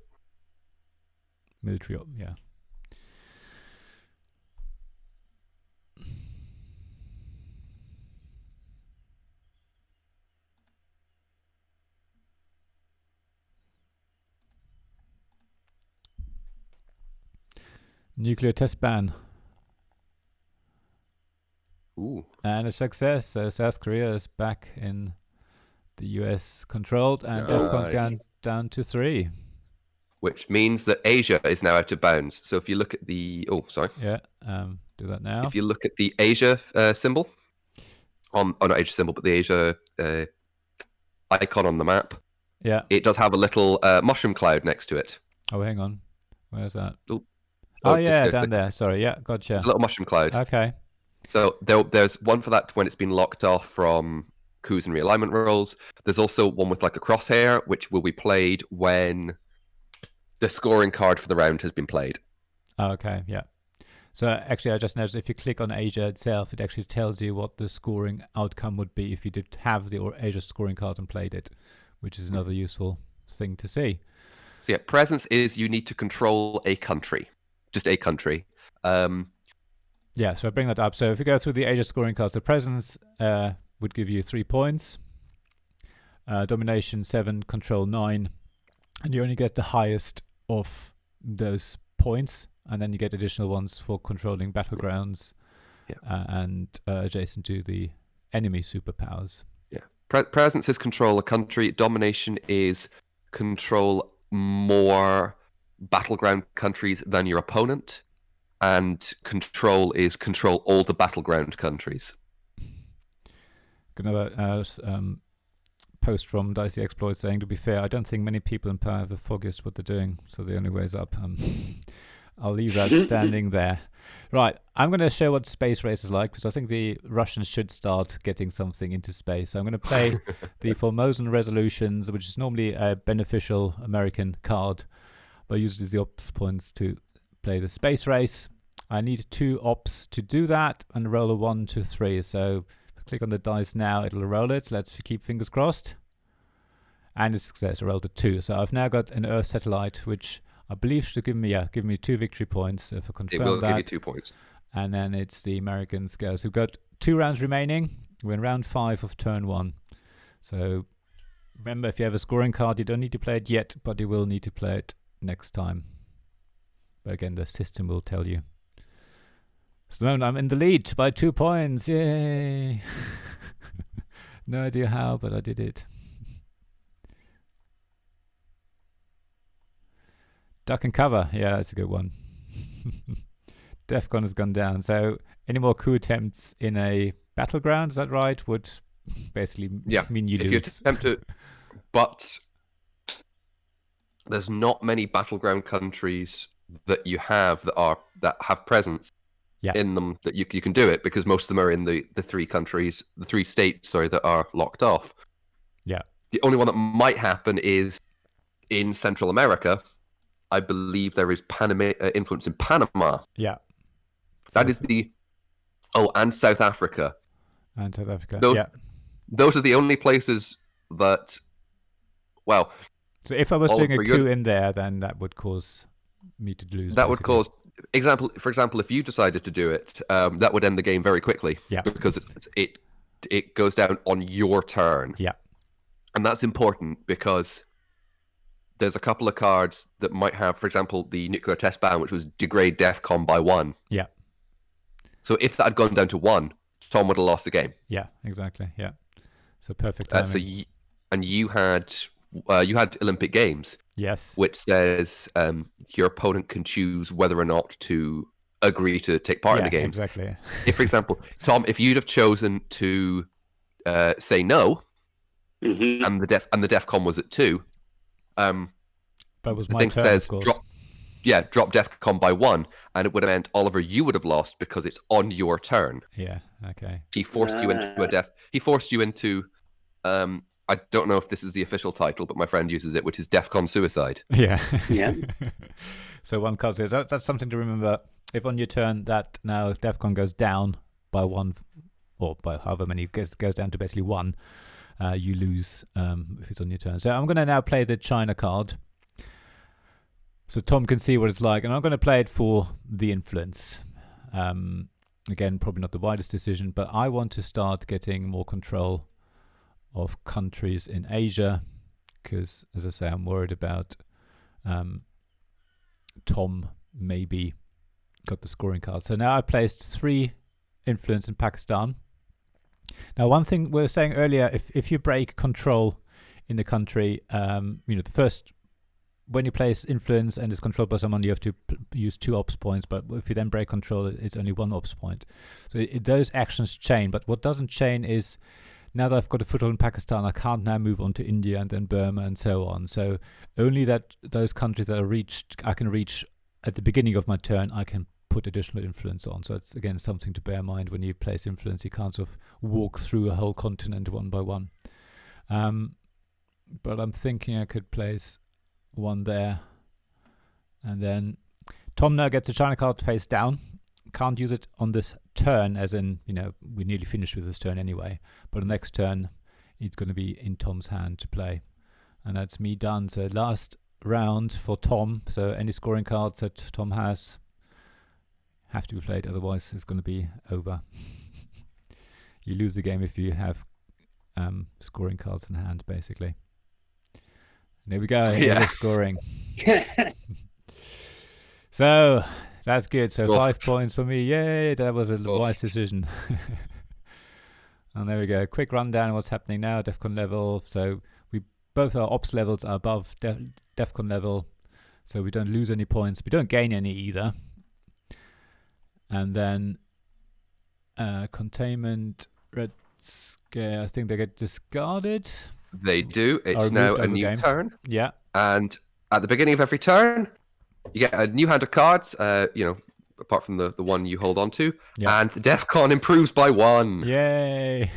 Military, yeah. Nuclear test ban. Ooh. And a success. So South Korea is back in the US controlled, and DEFCON's gone down to 3. Which means that Asia is now out of bounds. So if you look at the... Oh, sorry. Yeah, do that now. If you look at the Asia symbol, not Asia symbol, but the Asia icon on the map, yeah, it does have a little mushroom cloud next to it. Oh, hang on. Where's that? Oh, yeah, down there. Sorry, yeah, gotcha. It's a little mushroom cloud. Okay. So there's one for that when it's been locked off from coups and realignment rolls. There's also one with like a crosshair, which will be played when the scoring card for the round has been played. Okay, yeah. So actually, I just noticed if you click on Asia itself, it actually tells you what the scoring outcome would be if you did have the Asia scoring card and played it, which is another useful thing to see. So yeah, presence is you need to control a country. Just a country. Yeah, so I bring that up. So if you go through the Asia scoring cards, the presence would give you 3 points. Domination 7, control 9. And you only get the highest of those points. And then you get additional ones for controlling battlegrounds and adjacent to the enemy superpowers. Yeah. Presence is control a country. Domination is control more battleground countries than your opponent. And control is control all the battleground countries. Another post from Dicey Exploits saying, to be fair, I don't think many people in power have the foggiest what they're doing, so the only way is up. I'll leave that standing there. Right, I'm going to show what space race is like, because I think the Russians should start getting something into space. So I'm going to play the Formosan Resolutions, which is normally a beneficial American card, but usually the ops points to play the space race. I need 2 ops to do that and roll a 1, 2, 3. So if I click on the dice now, it'll roll it. Let's keep fingers crossed. And it's success. I rolled a 2. So I've now got an Earth satellite, which I believe should give me 2 victory points if I confirm that. It will give you 2 points. And then it's the Americans go. So we've got 2 rounds remaining. We're in round 5 of turn 1. So remember, if you have a scoring card, you don't need to play it yet, but you will need to play it next time. But again, the system will tell you. So at the moment, I'm in the lead by 2 points. Yay! No idea how, but I did it. Duck and cover. Yeah, that's a good one. DEFCON has gone down. So any more coup attempts in a battleground, is that right, would basically mean you lose. If you attempt to... But there's not many battleground countries that you have that have presence in them that you can do it, because most of them are in the 3 states that are locked off. Yeah. The only one that might happen is in Central America. I believe there is influence in Panama. Yeah. That is and South Africa. And South Africa. Those are the only places that, well. So if I was doing a coup in there, then that would cause me to lose. That would cause, for example, if you decided to do it, that would end the game very quickly. Yeah. Because it goes down on your turn. Yeah. And that's important because there's a couple of cards that might have, for example, the nuclear test ban, which was degrade DEFCON by 1. Yeah. So if that had gone down to 1, Tom would have lost the game. Yeah, exactly. Yeah. So perfect timing. You had Olympic Games. Yes. Which says your opponent can choose whether or not to agree to take part in the games. Exactly. If, for example, Tom, if you'd have chosen to say no, and the DEFCON was at 2, but it was the my thing turn, says of course. drop DEFCON by 1, and it would have meant, Oliver, you would have lost because it's on your turn. Yeah. Okay. He forced you into He forced you into I don't know if this is the official title, but my friend uses it, which is DEFCON Suicide. Yeah. Yeah. So 1 card. That's something to remember. If on your turn that now DEFCON goes down by 1, or by however many goes down to basically 1, you lose if it's on your turn. So I'm going to now play the China card, so Tom can see what it's like, and I'm going to play it for the influence. Again, probably not the widest decision, but I want to start getting more control of countries in Asia, because, as I say, I'm worried about Tom maybe got the scoring card. So now I placed 3 influence in Pakistan. Now, one thing we were saying earlier, if you break control in the country, the first, when you place influence and it's controlled by someone, you have to use 2 ops points, but if you then break control, it's only 1 ops point. So those actions chain, but what doesn't chain is, now that I've got a foothold in Pakistan, I can't now move on to India and then Burma and so on. So only that those countries that I can reach at the beginning of my turn, I can put additional influence on. So it's, again, something to bear in mind when you place influence. You can't sort of walk through a whole continent one by one. But I'm thinking I could place 1 there. And then Tom now gets a China card face down. Can't use it on this turn, as in, we're nearly finished with this turn anyway. But the next turn, it's going to be in Tom's hand to play. And that's me done. So last round for Tom. So any scoring cards that Tom has have to be played, otherwise it's going to be over. You lose the game if you have scoring cards in hand, basically. There we go. Yeah. Scoring. So that's good. So 5 points for me. Yay! That was a wise decision. And there we go. Quick rundown of what's happening now. DEFCON level. So both our ops levels are above DEFCON level, so we don't lose any points. We don't gain any either. And then containment, red scare, I think they get discarded. They do. It's now a new turn. Yeah. And at the beginning of every turn, you get a new hand of cards, apart from the one you hold on to. Yeah. And DEFCON improves by 1. Yay!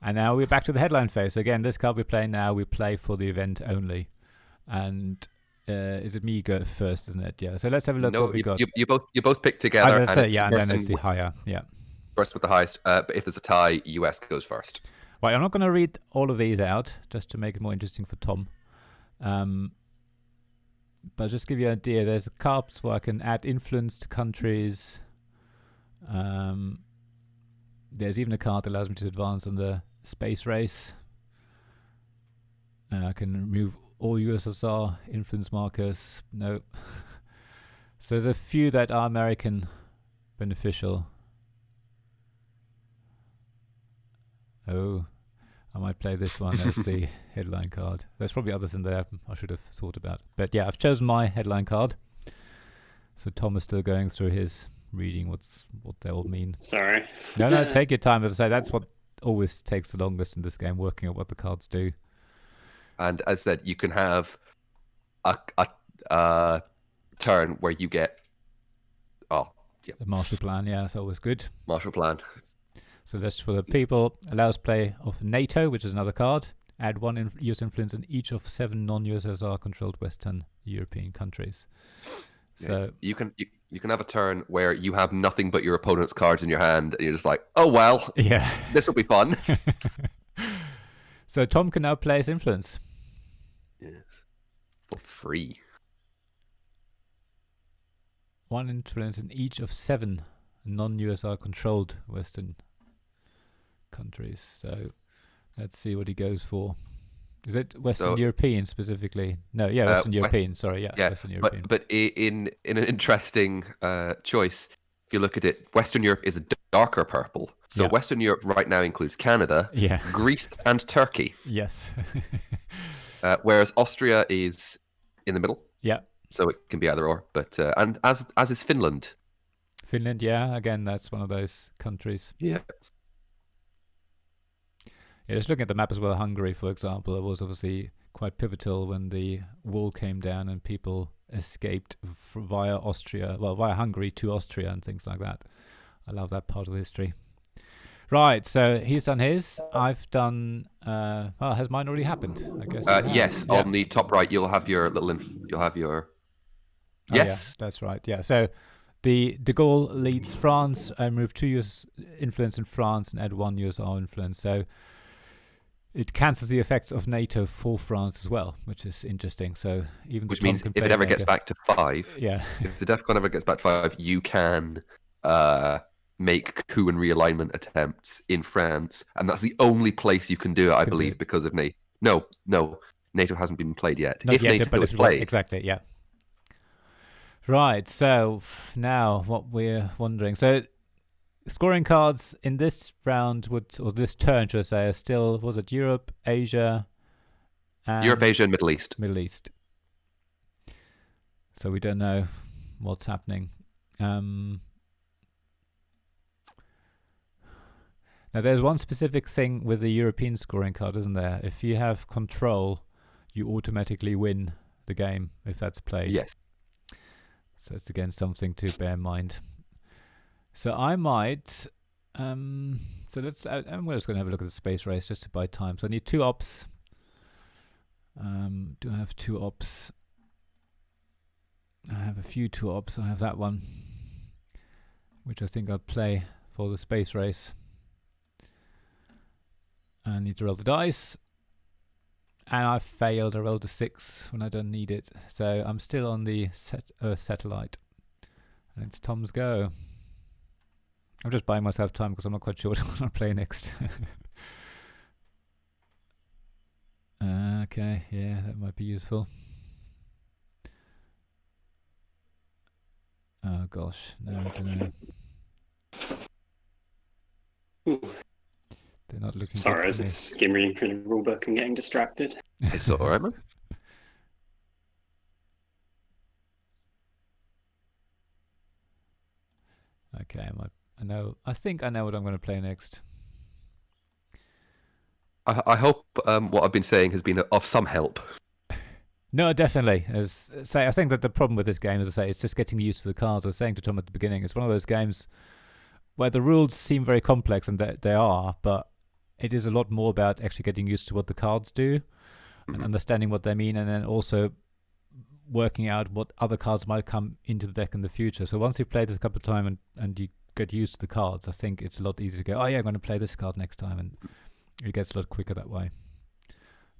And now we're back to the headline phase. So again, this card we're playing now, we play for the event only. And is it me go first, isn't it? Yeah. So let's have a look what we got. You both pick together. And then it's the higher. Yeah. First with the highest. But if there's a tie, US goes first. Right. I'm not going to read all of these out just to make it more interesting for Tom. But just give you an idea. There's cards where I can add influence to countries. There's even a card that allows me to advance on the space race. I can remove all USSR influence markers. No. So there's a few that are American beneficial. Oh, I might play this one as the headline card. There's probably others in there I should have thought about. But yeah, I've chosen my headline card. So Tom is still going through his reading what they all mean. Sorry. No, take your time. As I say, that's what always takes the longest in this game, working out what the cards do. And as I said, you can have a turn where you get the Marshall Plan. Yeah, it's always good. Marshall Plan. So that's for the people. Allows play of NATO, which is another card. Add 1 US influence in each of 7 non-USSR controlled Western European countries. So you can have a turn where you have nothing but your opponent's cards in your hand, and you're just like, oh well, yeah, this will be fun. So Tom can now play his influence. Yes, for free. 1 influence in each of 7 non-USSR controlled Western countries. So let's see what he goes for. Is it Western European specifically? No, yeah, Western European. Sorry, yeah, Western European. But in an interesting choice, if you look at it, Western Europe is a darker purple. So Western Europe right now includes Canada, Greece, and Turkey. Yes. Whereas Austria is in the middle. Yeah. So it can be either or. But and as is Finland. Finland, yeah. Again, that's one of those countries. Yeah. Yeah, just looking at the map as well, Hungary, for example, it was obviously quite pivotal when the wall came down and people escaped via Hungary to Austria and things like that. I love that part of the history. Right, so he's done his. I've done. Well, has mine already happened? I guess. It has. Yes, Yeah. on the top right, you'll have your little. You'll have your. Oh, yeah, Yes. that's right. Yeah. So, the De Gaulle leads France. I moved 2 years influence in France and add 1 USR influence. So it cancels the effects of NATO for France as well, which is interesting. So even Which Tom means can if play it ever NATO. gets back to 5, Yeah. if the DEFCON ever gets back to 5, you can make coup and realignment attempts in France, and that's the only place you can do it, I believe, because of NATO. No, NATO hasn't been played yet. Not if yet, NATO but is it's played, exactly, yeah. Right, so now what we're wondering. So scoring cards in this round or this turn, should I say, are still, was it Europe, Asia, and Europe, Asia, and Middle East. Middle East. So we don't know what's happening. Now there's one specific thing with the European scoring card, isn't there? If you have control, you automatically win the game if that's played. Yes. So it's again something to bear in mind. So I might. So let's. I'm just going to have a look at the space race just to buy time. So I need 2 ops. Do I have 2 ops? I have a few 2 ops. I have that one, which I think I'll play for the space race. I need to roll the dice. And I failed. I rolled a 6 when I don't need it. So I'm still on the Earth satellite. And it's Tom's go. I'm just buying myself time because I'm not quite sure what I'll play next. Okay, yeah, that might be useful. Oh gosh, no, I don't know. Ooh. They're not looking Sorry, I good was for me. just skimming through the rulebook and getting distracted. It's all right, man. Okay, I think I know what I'm going to play next. I hope what I've been saying has been of some help. No, definitely. I think that the problem with this game, as I say, it's just getting used to the cards. I was saying to Tom at the beginning, it's one of those games where the rules seem very complex, and they are, but it is a lot more about actually getting used to what the cards do and understanding what they mean, and then also working out what other cards might come into the deck in the future. So once you've played this a couple of times and you get used to the cards, I think it's a lot easier to go, oh yeah, I'm going to play this card next time, and it gets a lot quicker that way.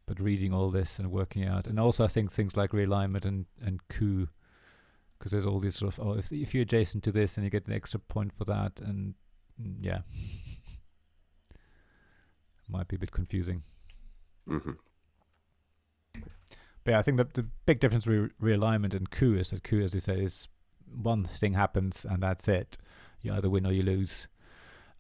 But reading all this and working out, and also I think things like realignment and coup, because there's all these sort of, if you're adjacent to this and you get an extra point for that, and yeah, might be a bit confusing. Mm-hmm. But yeah, I think that the big difference with realignment and coup is that coup, as you say, is one thing happens and that's it. You either win or you lose.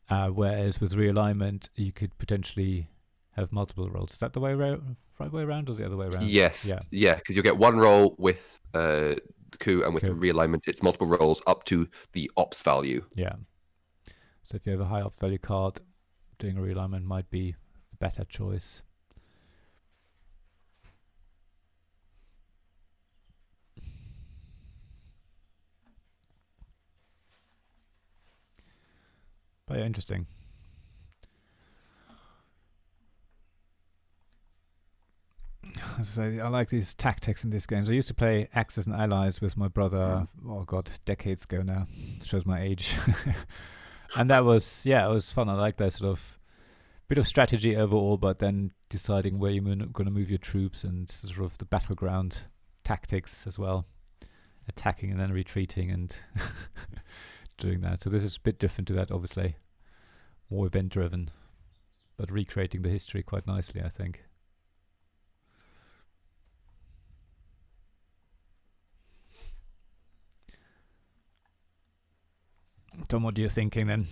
Whereas with realignment, you could potentially have multiple rolls. Is that the right way around or the other way around? Yes. Yeah, because you'll get one roll with coup, and with realignment, it's multiple rolls up to the ops value. Yeah. So if you have a high ops value card, doing a realignment might be the better choice. But yeah, interesting. As I say, I like these tactics in these games. I used to play Axis and Allies with my brother, oh god, decades ago now. Shows my age. And that was, it was fun. I like that sort of bit of strategy overall, but then deciding where you're going to move your troops and sort of the battleground tactics as well. Attacking and then retreating and doing that. So this is a bit different to that, obviously. More event driven, but recreating the history quite nicely, I think. Tom, what are you thinking then?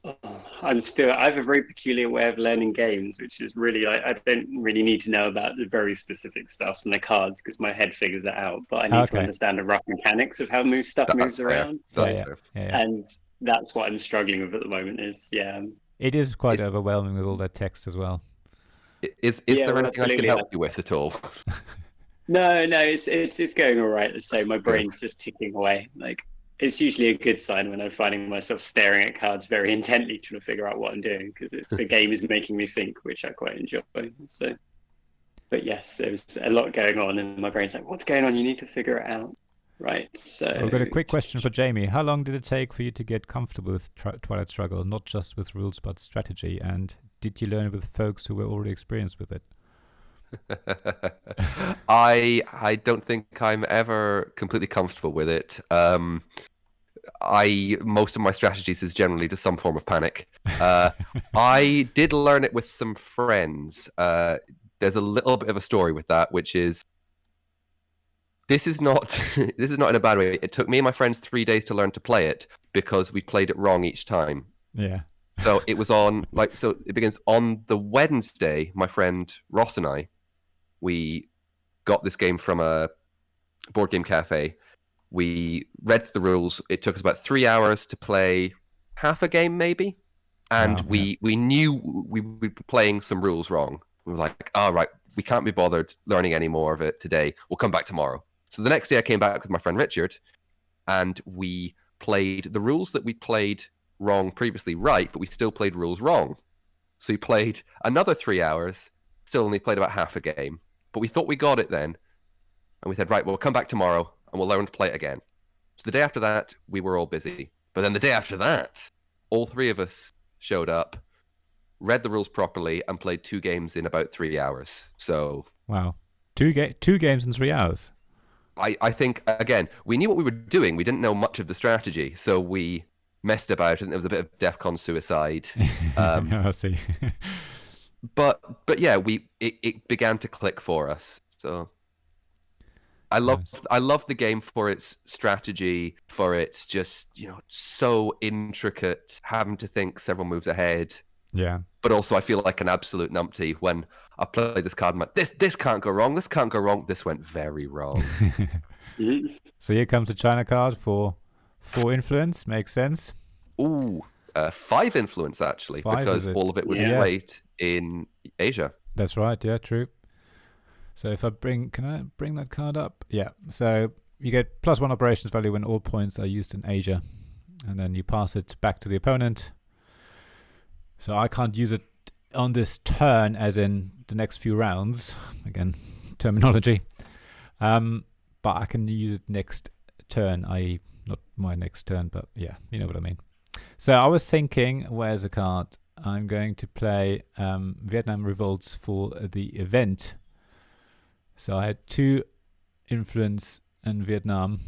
I have a very peculiar way of learning games, which is really, I don't really need to know about the very specific stuffs and the cards because my head figures it out, but I need to understand the rough mechanics of how stuff moves around. Yeah. And that's what I'm struggling with at the moment It is quite overwhelming with all that text as well. Is there anything I can help you with at all? No, it's going all right. So my brain's just ticking away. Like it's usually a good sign when I'm finding myself staring at cards very intently, trying to figure out what I'm doing, because it's the game is making me think, which I quite enjoy. So, but yes, there was a lot going on, and my brain's like, "What's going on? You need to figure it out." Right. So I've got a quick question for Jamie. How long did it take for you to get comfortable with Twilight Struggle, not just with rules but strategy? And did you learn it with folks who were already experienced with it? I don't think I'm ever completely comfortable with it. Most of my strategies is generally just some form of panic. I did learn it with some friends. There's a little bit of a story with that, which is this is not in a bad way. It took me and my friends 3 days to learn to play it because we played it wrong each time. Yeah. So it was so it begins on the Wednesday. My friend Ross and I, we got this game from a board game cafe. We read the rules. It took us about 3 hours to play half a game, maybe. And Wow, we knew we were playing some rules wrong. We were like, all right, we can't be bothered learning any more of it today. We'll come back tomorrow. So the next day I came back with my friend Richard, and we played the rules that we played wrong previously right, but we still played rules wrong. So we played another 3 hours, still only played about half a game. But we thought we got it then. And we said, right, we'll come back tomorrow and we'll learn to play it again. So the day after that, we were all busy. But then the day after that, all three of us showed up, read the rules properly, and played 2 games in about 3 hours. So wow, two games in 3 hours. I think, again, we knew what we were doing. We didn't know much of the strategy, so we messed about, and there was a bit of DEFCON suicide. I see. but yeah, it began to click for us. So I love the game for its strategy, for its just, so intricate, having to think several moves ahead. Yeah. But also I feel like an absolute numpty when I play this card and I'm like, this can't go wrong, this can't go wrong, this went very wrong. So here comes the China card for 4 influence, makes sense. Ooh, 5 influence actually, 5, because all of it was played in Asia. That's right, yeah, true. So if can I bring that card up? Yeah, so you get +1 operations value when all points are used in Asia, and then you pass it back to the opponent. So I can't use it on this turn, as in the next few rounds. Again, terminology. But I can use it next turn, i.e. not my next turn, but yeah, you know what I mean. So I was thinking, where's the card? I'm going to play Vietnam Revolts for the event. So I had 2 influence in Vietnam,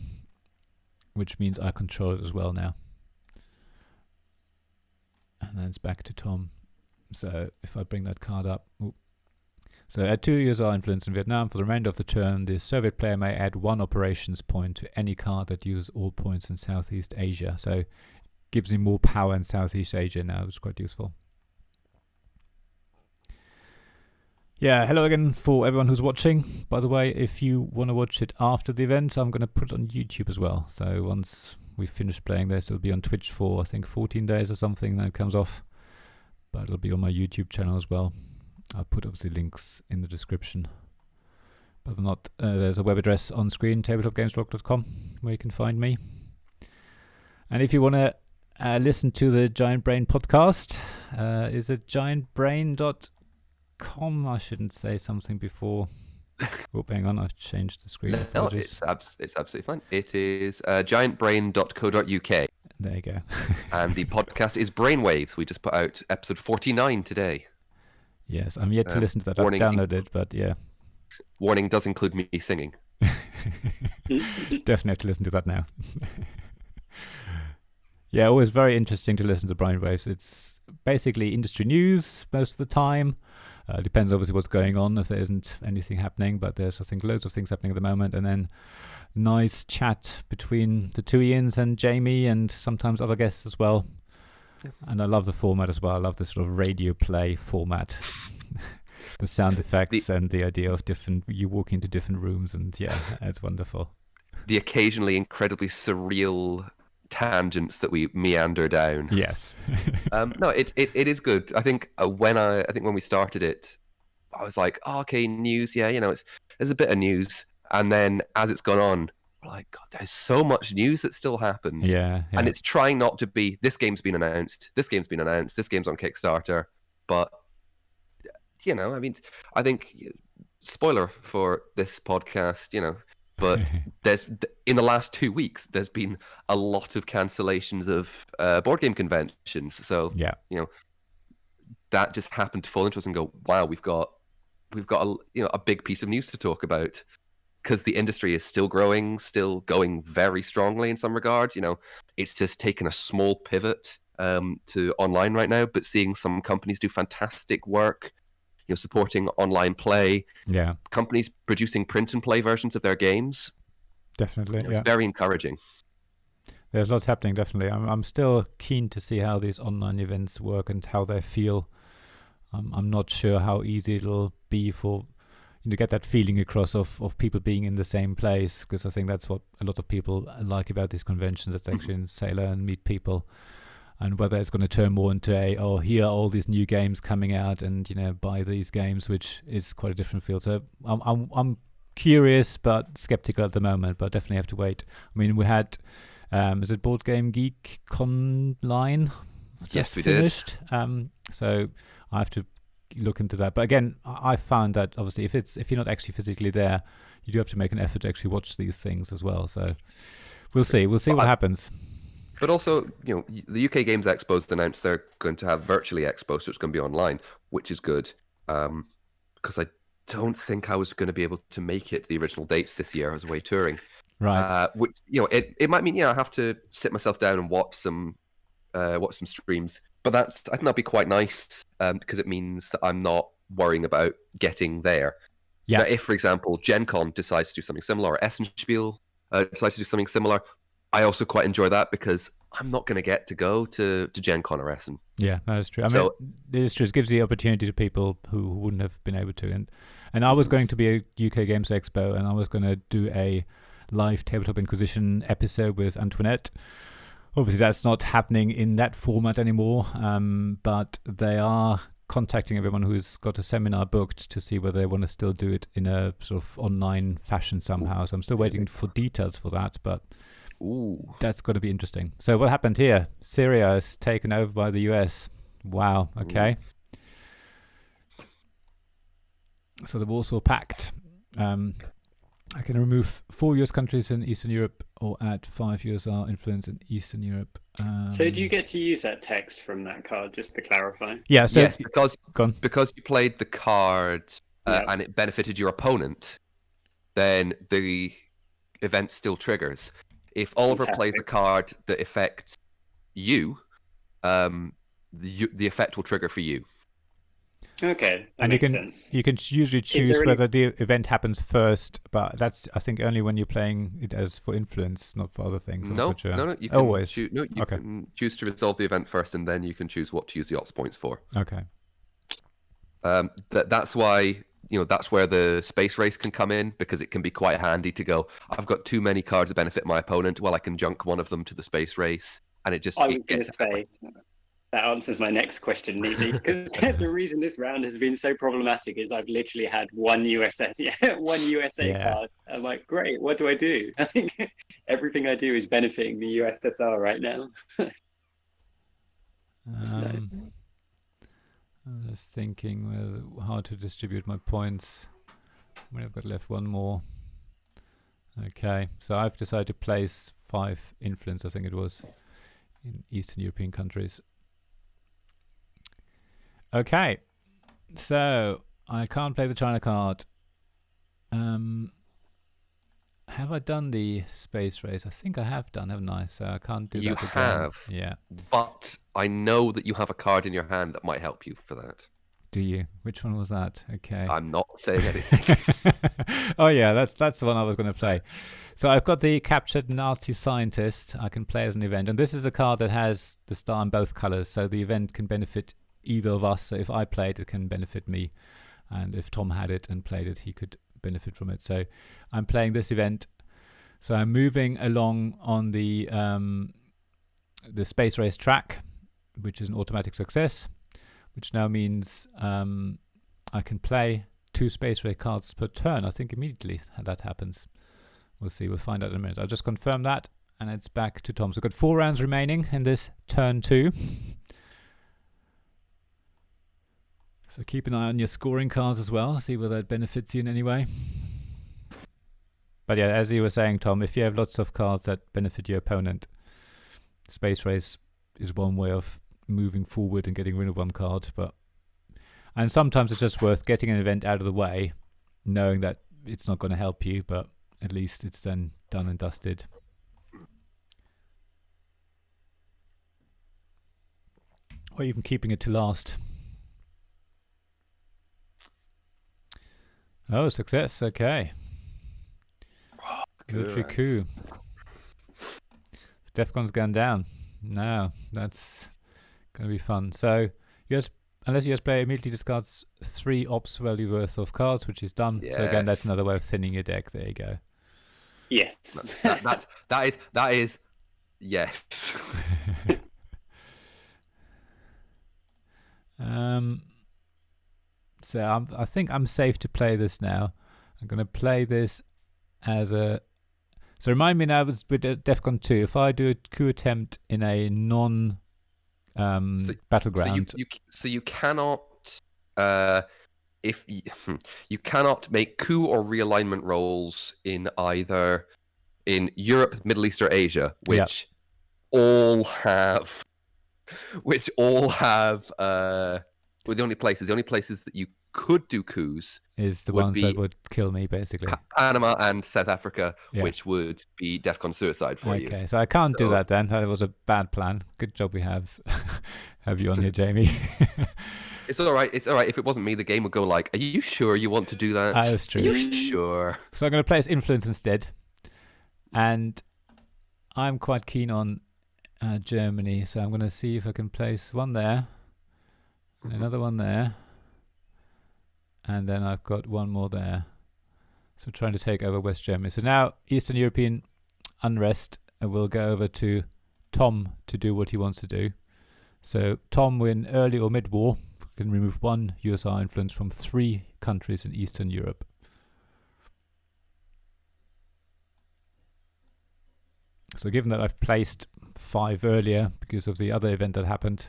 which means I control it as well now. And then it's back to Tom. So if I bring that card up. So add 2 USR influence in Vietnam. For the remainder of the turn, the Soviet player may add 1 operations point to any card that uses all points in Southeast Asia. So it gives him more power in Southeast Asia now, which is quite useful. Yeah, hello again for everyone who's watching. By the way, if you want to watch it after the event, I'm going to put it on YouTube as well. So once we finish playing this, it'll be on Twitch for, I think, 14 days or something, then it comes off. But it'll be on my YouTube channel as well. I'll put obviously links in the description. But not, there's a web address on screen, tabletopgamesblog.com, where you can find me. And if you want to listen to the Giant Brain podcast, is it giantbrain.com? I shouldn't say something before. Oh, hang on, I've changed the screen. No, it's absolutely fine. It is giantbrain.co.uk. There you go. And the podcast is Brainwaves. We just put out episode 49 today. Yes, I'm yet to listen to that. Warning, I've downloaded it, but yeah. Warning does include me singing. Definitely have to listen to that now. Yeah, always very interesting to listen to Brainwaves. It's basically industry news most of the time. Depends obviously what's going on, if there isn't anything happening, but there's, I think, loads of things happening at the moment. And then nice chat between the 2 Ians and Jamie, and sometimes other guests as well. Yeah. And I love the format as well. I love the sort of radio play format. The sound effects and the idea of you walk into different rooms, and yeah, it's wonderful. The occasionally incredibly surreal tangents that we meander down. Yes. No, it is good. I think when we started it, I was like, oh, okay, news, yeah, there's a bit of news, and then as it's gone on, like, God, there's so much news that still happens. Yeah. And it's trying not to be, this game's been announced, this game's been announced, this game's on Kickstarter. But, you know, I mean, I think, spoiler for this podcast, you know, but there's, in the last 2 weeks, there's been a lot of cancellations of board game conventions. So, yeah. you know, that just happened to fall into us and go, wow, we've got a big piece of news to talk about, because the industry is still growing, still going very strongly in some regards. You know, it's just taken a small pivot to online right now, but seeing some companies do fantastic work, you know, supporting online play. Yeah. Companies producing print and play versions of their games. Definitely. It's very encouraging. There's lots happening, definitely. I'm still keen to see how these online events work and how they feel. I'm not sure how easy it'll be for you to get that feeling across of people being in the same place, because I think that's what a lot of people like about these conventions, that they actually sailor and meet people, and whether it's going to turn more into here are all these new games coming out, and you know, buy these games, which is quite a different feel. So I'm curious but skeptical at the moment, but definitely have to wait. I mean, we had is it Board Game Geek Online? Yes, we finished. So I have to look into that. But again, I found that obviously if you're not actually physically there, you do have to make an effort to actually watch these things as well. So we'll see what happens. But also, you know, the UK Games Expo's announced they're going to have virtually Expo, so it's going to be online, which is good. Because I don't think I was going to be able to make it the original dates this year. I was away touring. Right. Which, you know, it might mean, I have to sit myself down and watch some streams. But I think that'd be quite nice, because it means that I'm not worrying about getting there. Yeah. Now, if, for example, Gen Con decides to do something similar, or Essenspiel decides to do something similar, I also quite enjoy that, because I'm not going to get to go to Gen Con or Essen. Yeah, that is true. I mean, it is true. It gives the opportunity to people who wouldn't have been able to. And I was going to be a UK Games Expo, and I was going to do a live Tabletop Inquisition episode with Antoinette. Obviously, that's not happening in that format anymore, but they are contacting everyone who's got a seminar booked to see whether they want to still do it in a sort of online fashion somehow. So I'm still waiting for details for that, but that's going to be interesting. So what happened here? Syria is taken over by the US. Wow, okay. So the Warsaw Pact. I can remove 4 US countries in Eastern Europe or add 5 USR influence in Eastern Europe. So do you get to use that text from that card, just to clarify? Yeah, so yes, because you played the card and it benefited your opponent, then the event still triggers. If Oliver plays a card that affects you, the effect will trigger for you. Okay, that and makes sense. You can usually choose whether the event happens first, but that's, I think, only when you're playing it as for influence, not for other things. No. You can always. Can choose to resolve the event first, and then you can choose what to use the ops points for. Okay. That's why, you know, that's where the space race can come in, because it can be quite handy to go, I've got too many cards that benefit my opponent. Well, I can junk one of them to the space race, and it just. I was going to say. That answers my next question neatly, because the reason this round has been so problematic is I've literally had one USA card. I'm like, great, what do I do? I think everything I do is benefiting the USSR right now. I'm just thinking how to distribute my points. I've got left one more. Okay, so I've decided to place 5 influence, I think it was, in Eastern European countries. Okay, so I can't play the China card. Have I done the space race? I think I have done, haven't I? So I can't do that again. You have. Yeah. But I know that you have a card in your hand that might help you for that. Do you? Which one was that? Okay. I'm not saying anything. Oh yeah, that's the one I was going to play. So I've got the Captured Nazi Scientist. I can play as an event, and this is a card that has the star in both colors, so the event can benefit either of us. So if I played, it can benefit me, and if Tom had it and played it, he could benefit from it. So I'm playing this event. So I'm moving along on the space race track, which is an automatic success, which now means I can play 2 space race cards per turn. I think immediately that happens. we'll see. We'll find out in a minute. I'll just confirm that, and it's back to Tom. So we've got 4 rounds remaining in this turn 2. So keep an eye on your scoring cards as well. See whether it benefits you in any way. But yeah, as you were saying, Tom, if you have lots of cards that benefit your opponent, Space Race is one way of moving forward and getting rid of one card. And sometimes it's just worth getting an event out of the way, knowing that it's not going to help you, but at least it's then done and dusted. Or even keeping it to last. Oh, success. Okay. Military coup. DEFCON's gone down. No, that's going to be fun. So, unless US player immediately discards 3 ops value worth of cards, which is done. Yes. So again, that's another way of thinning your deck. There you go. Yes. That is yes. So I think I'm safe to play this now. I'm going to play this as a... So remind me now, with DEFCON 2, if I do a coup attempt in a battleground... So you cannot... you cannot make coup or realignment rolls in either in Europe, Middle East, or Asia, which all have... Well, the only places that you could do coups is the ones that would kill me, basically. Panama and South Africa, which would be DEFCON suicide for you. Okay, so I can't do that then. That was a bad plan. Good job we have you on here, Jamie. It's all right. It's all right. If it wasn't me, the game would go like, "Are you sure you want to do that? That's true. Are you sure?" So I'm going to play as Influence instead, and I'm quite keen on Germany. So I'm going to see if I can place one there, and another one there, and then I've got one more there. So trying to take over West Germany. So now Eastern European unrest, and we'll go over to Tom to do what he wants to do. So Tom, in early or mid-war, can remove 1 USR influence from 3 countries in Eastern Europe. So given that I've placed 5 earlier because of the other event that happened,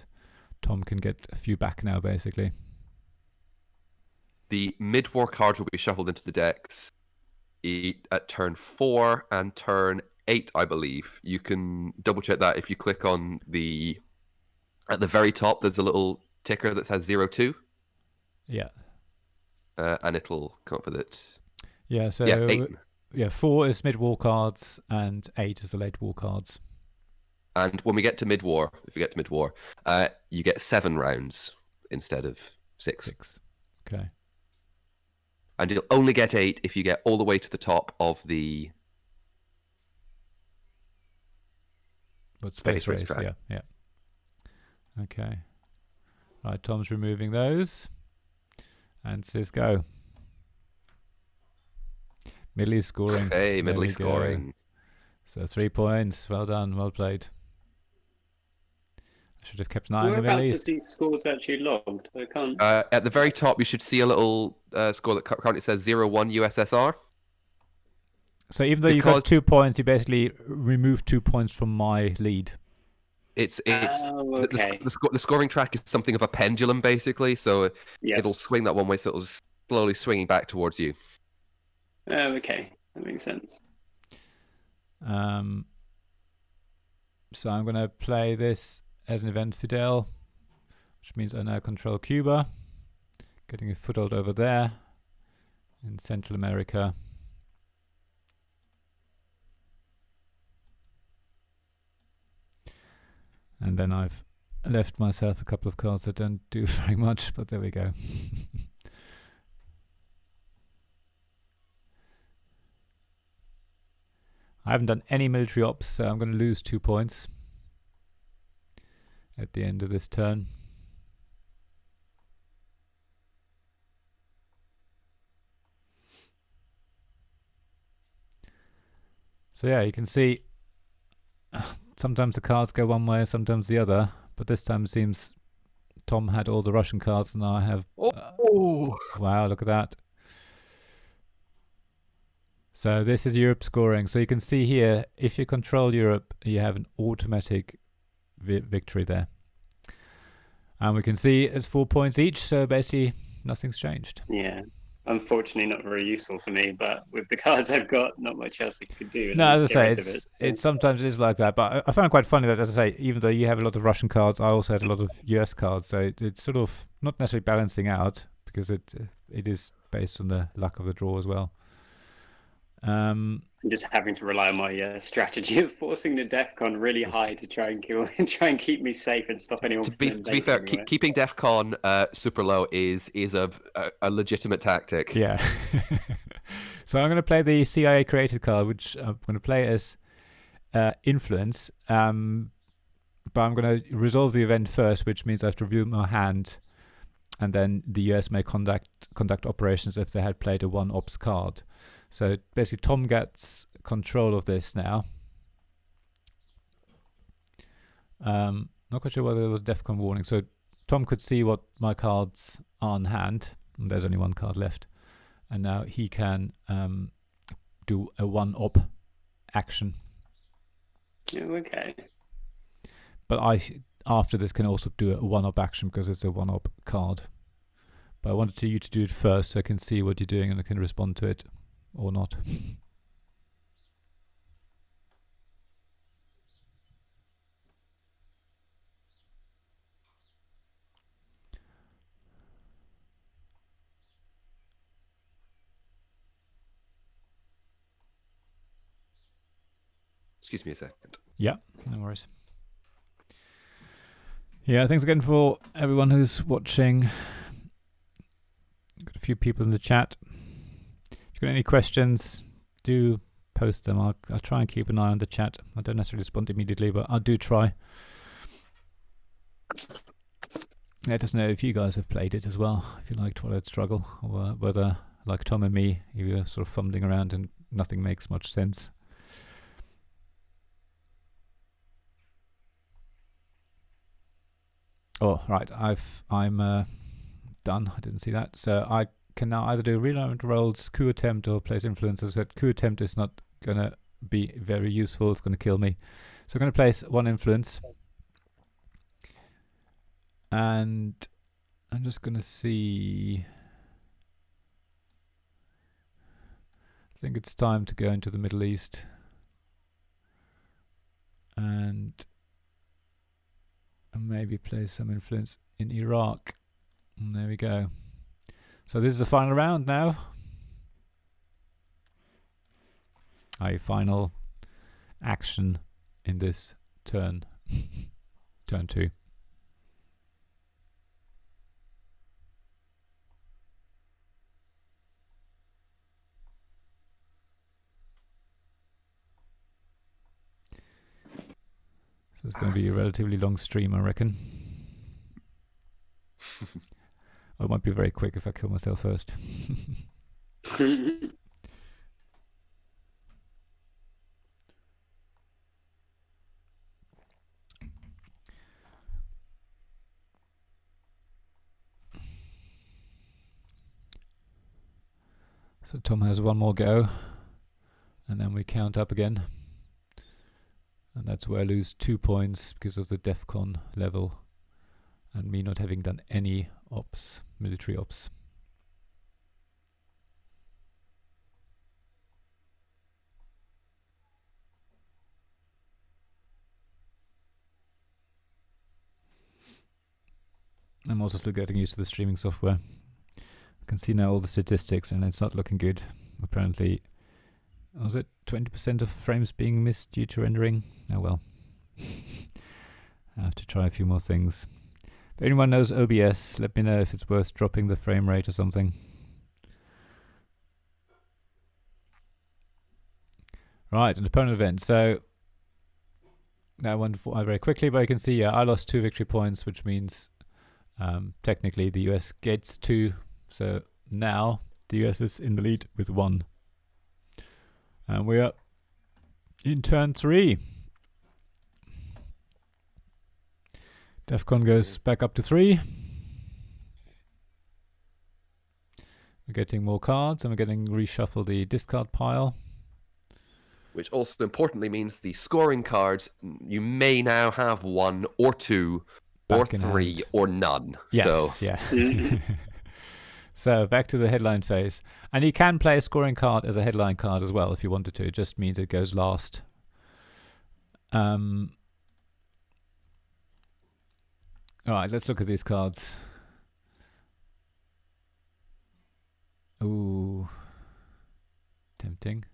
Tom can get a few back now, basically. The mid-war cards will be shuffled into the decks at turn 4 and turn 8, I believe. You can double-check that if you click on the... At the very top, there's a little ticker that says 02. Yeah. And it'll come up with it. Yeah, so... Yeah, 8. Yeah, 4 is mid-war cards, and 8 is the late-war cards. And when we get to mid-war, if you get to mid-war, you get 7 rounds instead of 6. 6. Okay. And you'll only get 8 if you get all the way to the top of the... But Space Race, yeah. Okay. Right, Tom's removing those. And says go. Middle East scoring. Hey, Middle East scoring. So 3 points. Well done. Well played. I should have kept an eye on the Middle East. Whereabouts are these scores actually logged? I can't... At the very top, you should see a little score that currently says 01 USSR. So even though you got 2 points, you basically removed 2 points from my lead. It's okay. the scoring track is something of a pendulum, basically. So it'll swing that one way, so it'll just slowly swinging back towards you. Okay, that makes sense. So I'm going to play this as an event Fidel, which means I now control Cuba, getting a foothold over there in Central America. And then I've left myself a couple of cards that don't do very much, but there we go. I haven't done any military ops, so I'm going to lose 2 points at the end of this turn. So yeah, you can see sometimes the cards go one way, sometimes the other, but this time it seems Tom had all the Russian cards and I have... wow, look at that. So this is Europe scoring. So you can see here, if you control Europe, you have an automatic victory there. And we can see it's 4 points each, so basically nothing's changed. Yeah. Unfortunately, not very useful for me, but with the cards I've got, not much else I could do. No, as I say, it's sometimes it is like that. But I find it quite funny that, as I say, even though you have a lot of Russian cards, I also had a lot of US cards. So it's sort of not necessarily balancing out, because it is based on the luck of the draw as well. I'm just having to rely on my strategy of forcing the DEFCON really high to try and kill and try and keep me safe and stop anyone. To be fair, keeping DEFCON super low is a legitimate tactic. Yeah. So I'm going to play the CIA created card, which I'm going to play as influence. But I'm going to resolve the event first, which means I have to review my hand, and then the US may conduct operations if they had played a 1 ops card. So basically, Tom gets control of this now. Not quite sure whether there was DEFCON warning. So Tom could see what my cards are on hand, and there's only 1 card left. And now he can do a 1 op action. Oh, okay. But I, after this, can also do a 1 op action because it's a 1 op card. But I wanted you to do it first so I can see what you're doing and I can respond to it or not. Excuse me a second. Yeah, no worries. Yeah, thanks again for everyone who's watching. Got a few people in the chat. If you've got any questions, do post them. I'll try and keep an eye on the chat. I don't necessarily respond immediately, but I do try. Let us know if you guys have played it as well, if you like Twilight Struggle, or whether, like Tom and me, you're sort of fumbling around and nothing makes much sense. Oh, right. I'm done. I didn't see that. So I can now either do reround rolls, coup attempt, or place influence. As I said, coup attempt is not going to be very useful. It's going to kill me. So I'm going to place 1 influence. And I'm just going to see. I think it's time to go into the Middle East. And maybe place some influence in Iraq. And there we go. So this is the final round now. A final action in this turn. Turn 2. So it's going to be a relatively long stream, I reckon. It might be very quick if I kill myself first. So Tom has 1 more go, and then we count up again. And that's where I lose 2 points because of the DEFCON level and me not having done any ops, military ops. I'm also still getting used to the streaming software. I can see now all the statistics and it's not looking good. Apparently, was it 20% of frames being missed due to rendering? Oh well. I have to try a few more things. If anyone knows OBS, let me know if it's worth dropping the frame rate or something. Right, an opponent event. So that one very quickly, but you can see I lost 2 victory points, which means technically the US gets 2. So now the US is in the lead with 1. And we are in turn 3. DEFCON goes back up to 3. We're getting more cards and we're getting reshuffle the discard pile. which also importantly means the scoring cards, you may now have 1 or 2 or Back in 3 hand. or none. Yes, So yeah. So back to the headline phase. And you can play a scoring card as a headline card as well if you wanted to. It just means it goes last. All right, let's look at these cards. Ooh. Tempting.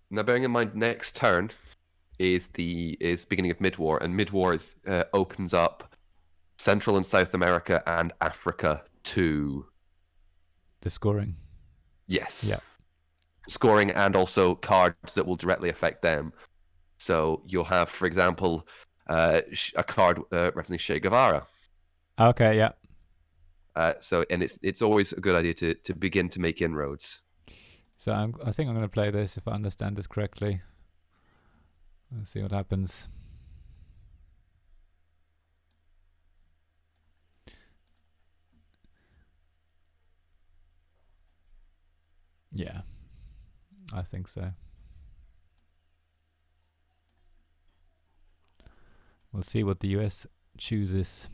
now, bearing in mind, next turn is beginning of mid-war, and mid-war opens up Central and South America and Africa to The scoring. yes, Yeah. scoring and also cards that will directly affect them. So you'll have, for example, a card referencing Che Guevara. Okay, yeah. And it's always a good idea to begin to make inroads. So I think I'm going to play this if I understand this correctly. Let's see what happens. Yeah, I think so. We'll see what the US chooses.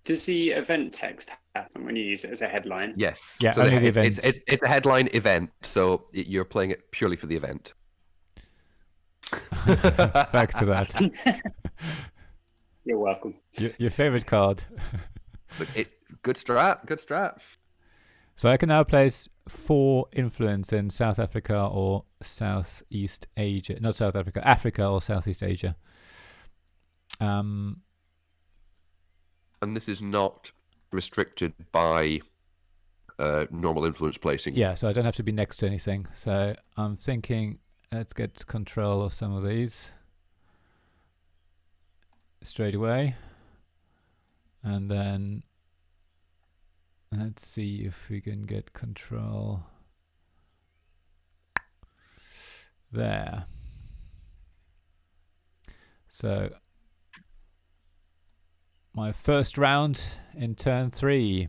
Does the event text happen when you use it as a headline? Yes. Yeah, so only the event. It's a headline event, so you're playing it purely for the event. Back to that. You're welcome. Your favorite card. Good strat. So I can now place 4 influence in South Africa or Southeast Asia. Not South Africa, Africa or Southeast Asia. And this is not restricted by normal influence placing. Yeah, so I don't have to be next to anything. So I'm thinking, let's get control of some of these straight away. And then let's see if we can get control there. So my first round in turn 3.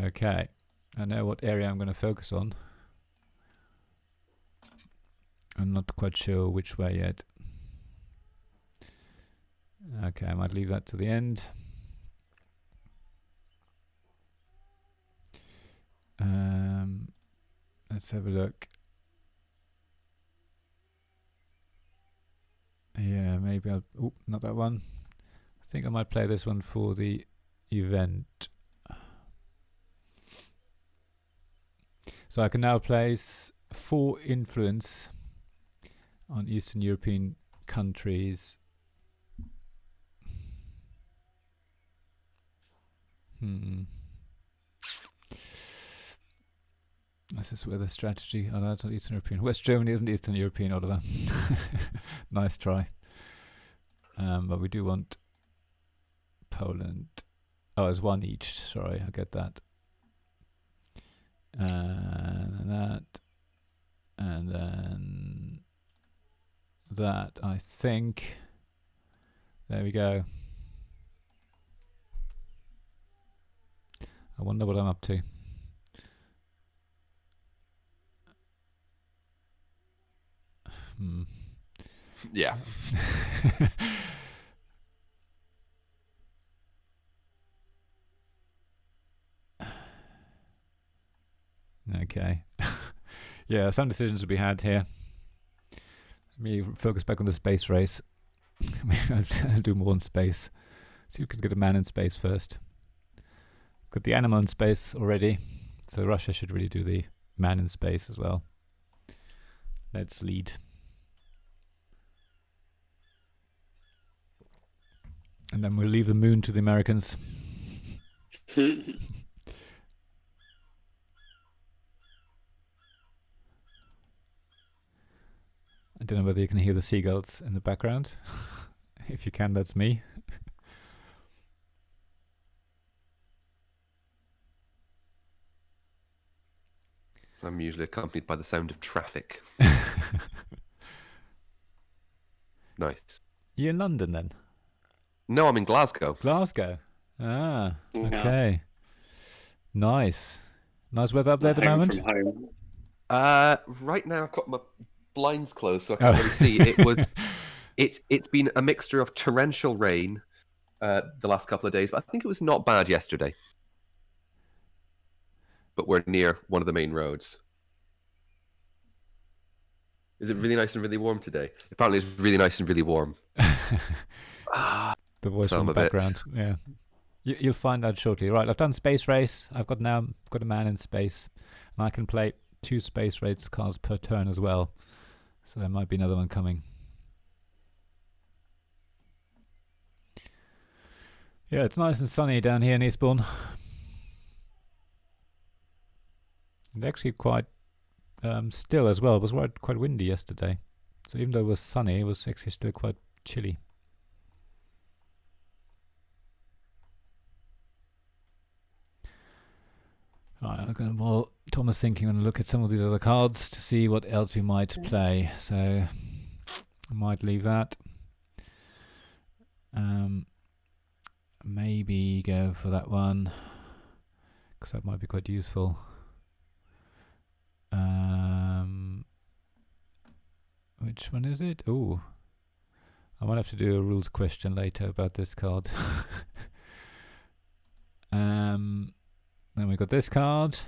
Okay, I know what area I'm going to focus on. I'm not quite sure which way yet. Okay, I might leave that to the end. Let's have a look. Yeah, maybe I'll... Oh, not that one. I think I might play this one for the event. So I can now place 4 influence on Eastern European countries. This is where the strategy... Oh, no, that's not Eastern European. West Germany isn't Eastern European, Oliver. Nice try. But we do want Poland. Oh, it's 1 each. Sorry, I get that. And that. And then that, I think. There we go. I wonder what I'm up to. Yeah. Okay. Yeah, some decisions to be had here. Let me focus back on the space race. Maybe I'll do more in space. See who can get a man in space first. Got the animal in space already, so Russia should really do the man in space as well. Let's lead. And then we'll leave the moon to the Americans. I don't know whether you can hear the seagulls in the background. If you can, that's me. So I'm usually accompanied by the sound of traffic. Nice. You in London then? No, I'm in Glasgow. Glasgow. Ah, Yeah. okay. Nice. Nice weather up there at the Home moment? from home. Right now I've got my blinds closed, so I can't really see. It's been a mixture of torrential rain the last couple of days, but I think it was not bad yesterday. But we're near one of the main roads. Is it really nice and really warm today? Apparently it's really nice and really warm. The voice So from I'm the a bit- background. Yeah. You'll find out shortly. Right, I've done Space Race. I've got a man in space. And I can play 2 Space Race cards per turn as well. So there might be another one coming. Yeah, it's nice and sunny down here in Eastbourne. And actually quite still as well. It was quite windy yesterday. So even though it was sunny, it was actually still quite chilly. Right, while Tom is thinking, I'm going to look at some of these other cards to see what else we might play. So I might leave that. Maybe go for that one, because that might be quite useful. Which one is it? Oh, I might have to do a rules question later about this card. Then we got this card,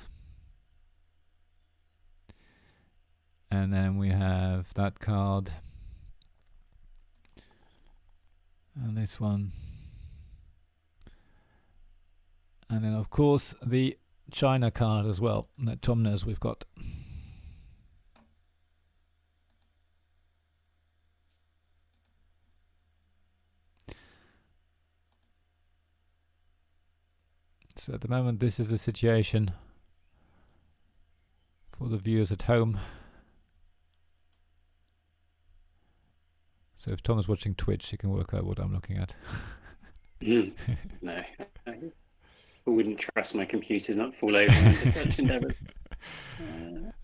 and then we have that card, and this one, and then of course the China card as well that Tom knows we've got. So at the moment this is the situation for the viewers at home. So if Tom is watching Twitch, he can work out what I'm looking at. No, I wouldn't trust my computer not fall over under such endeavours.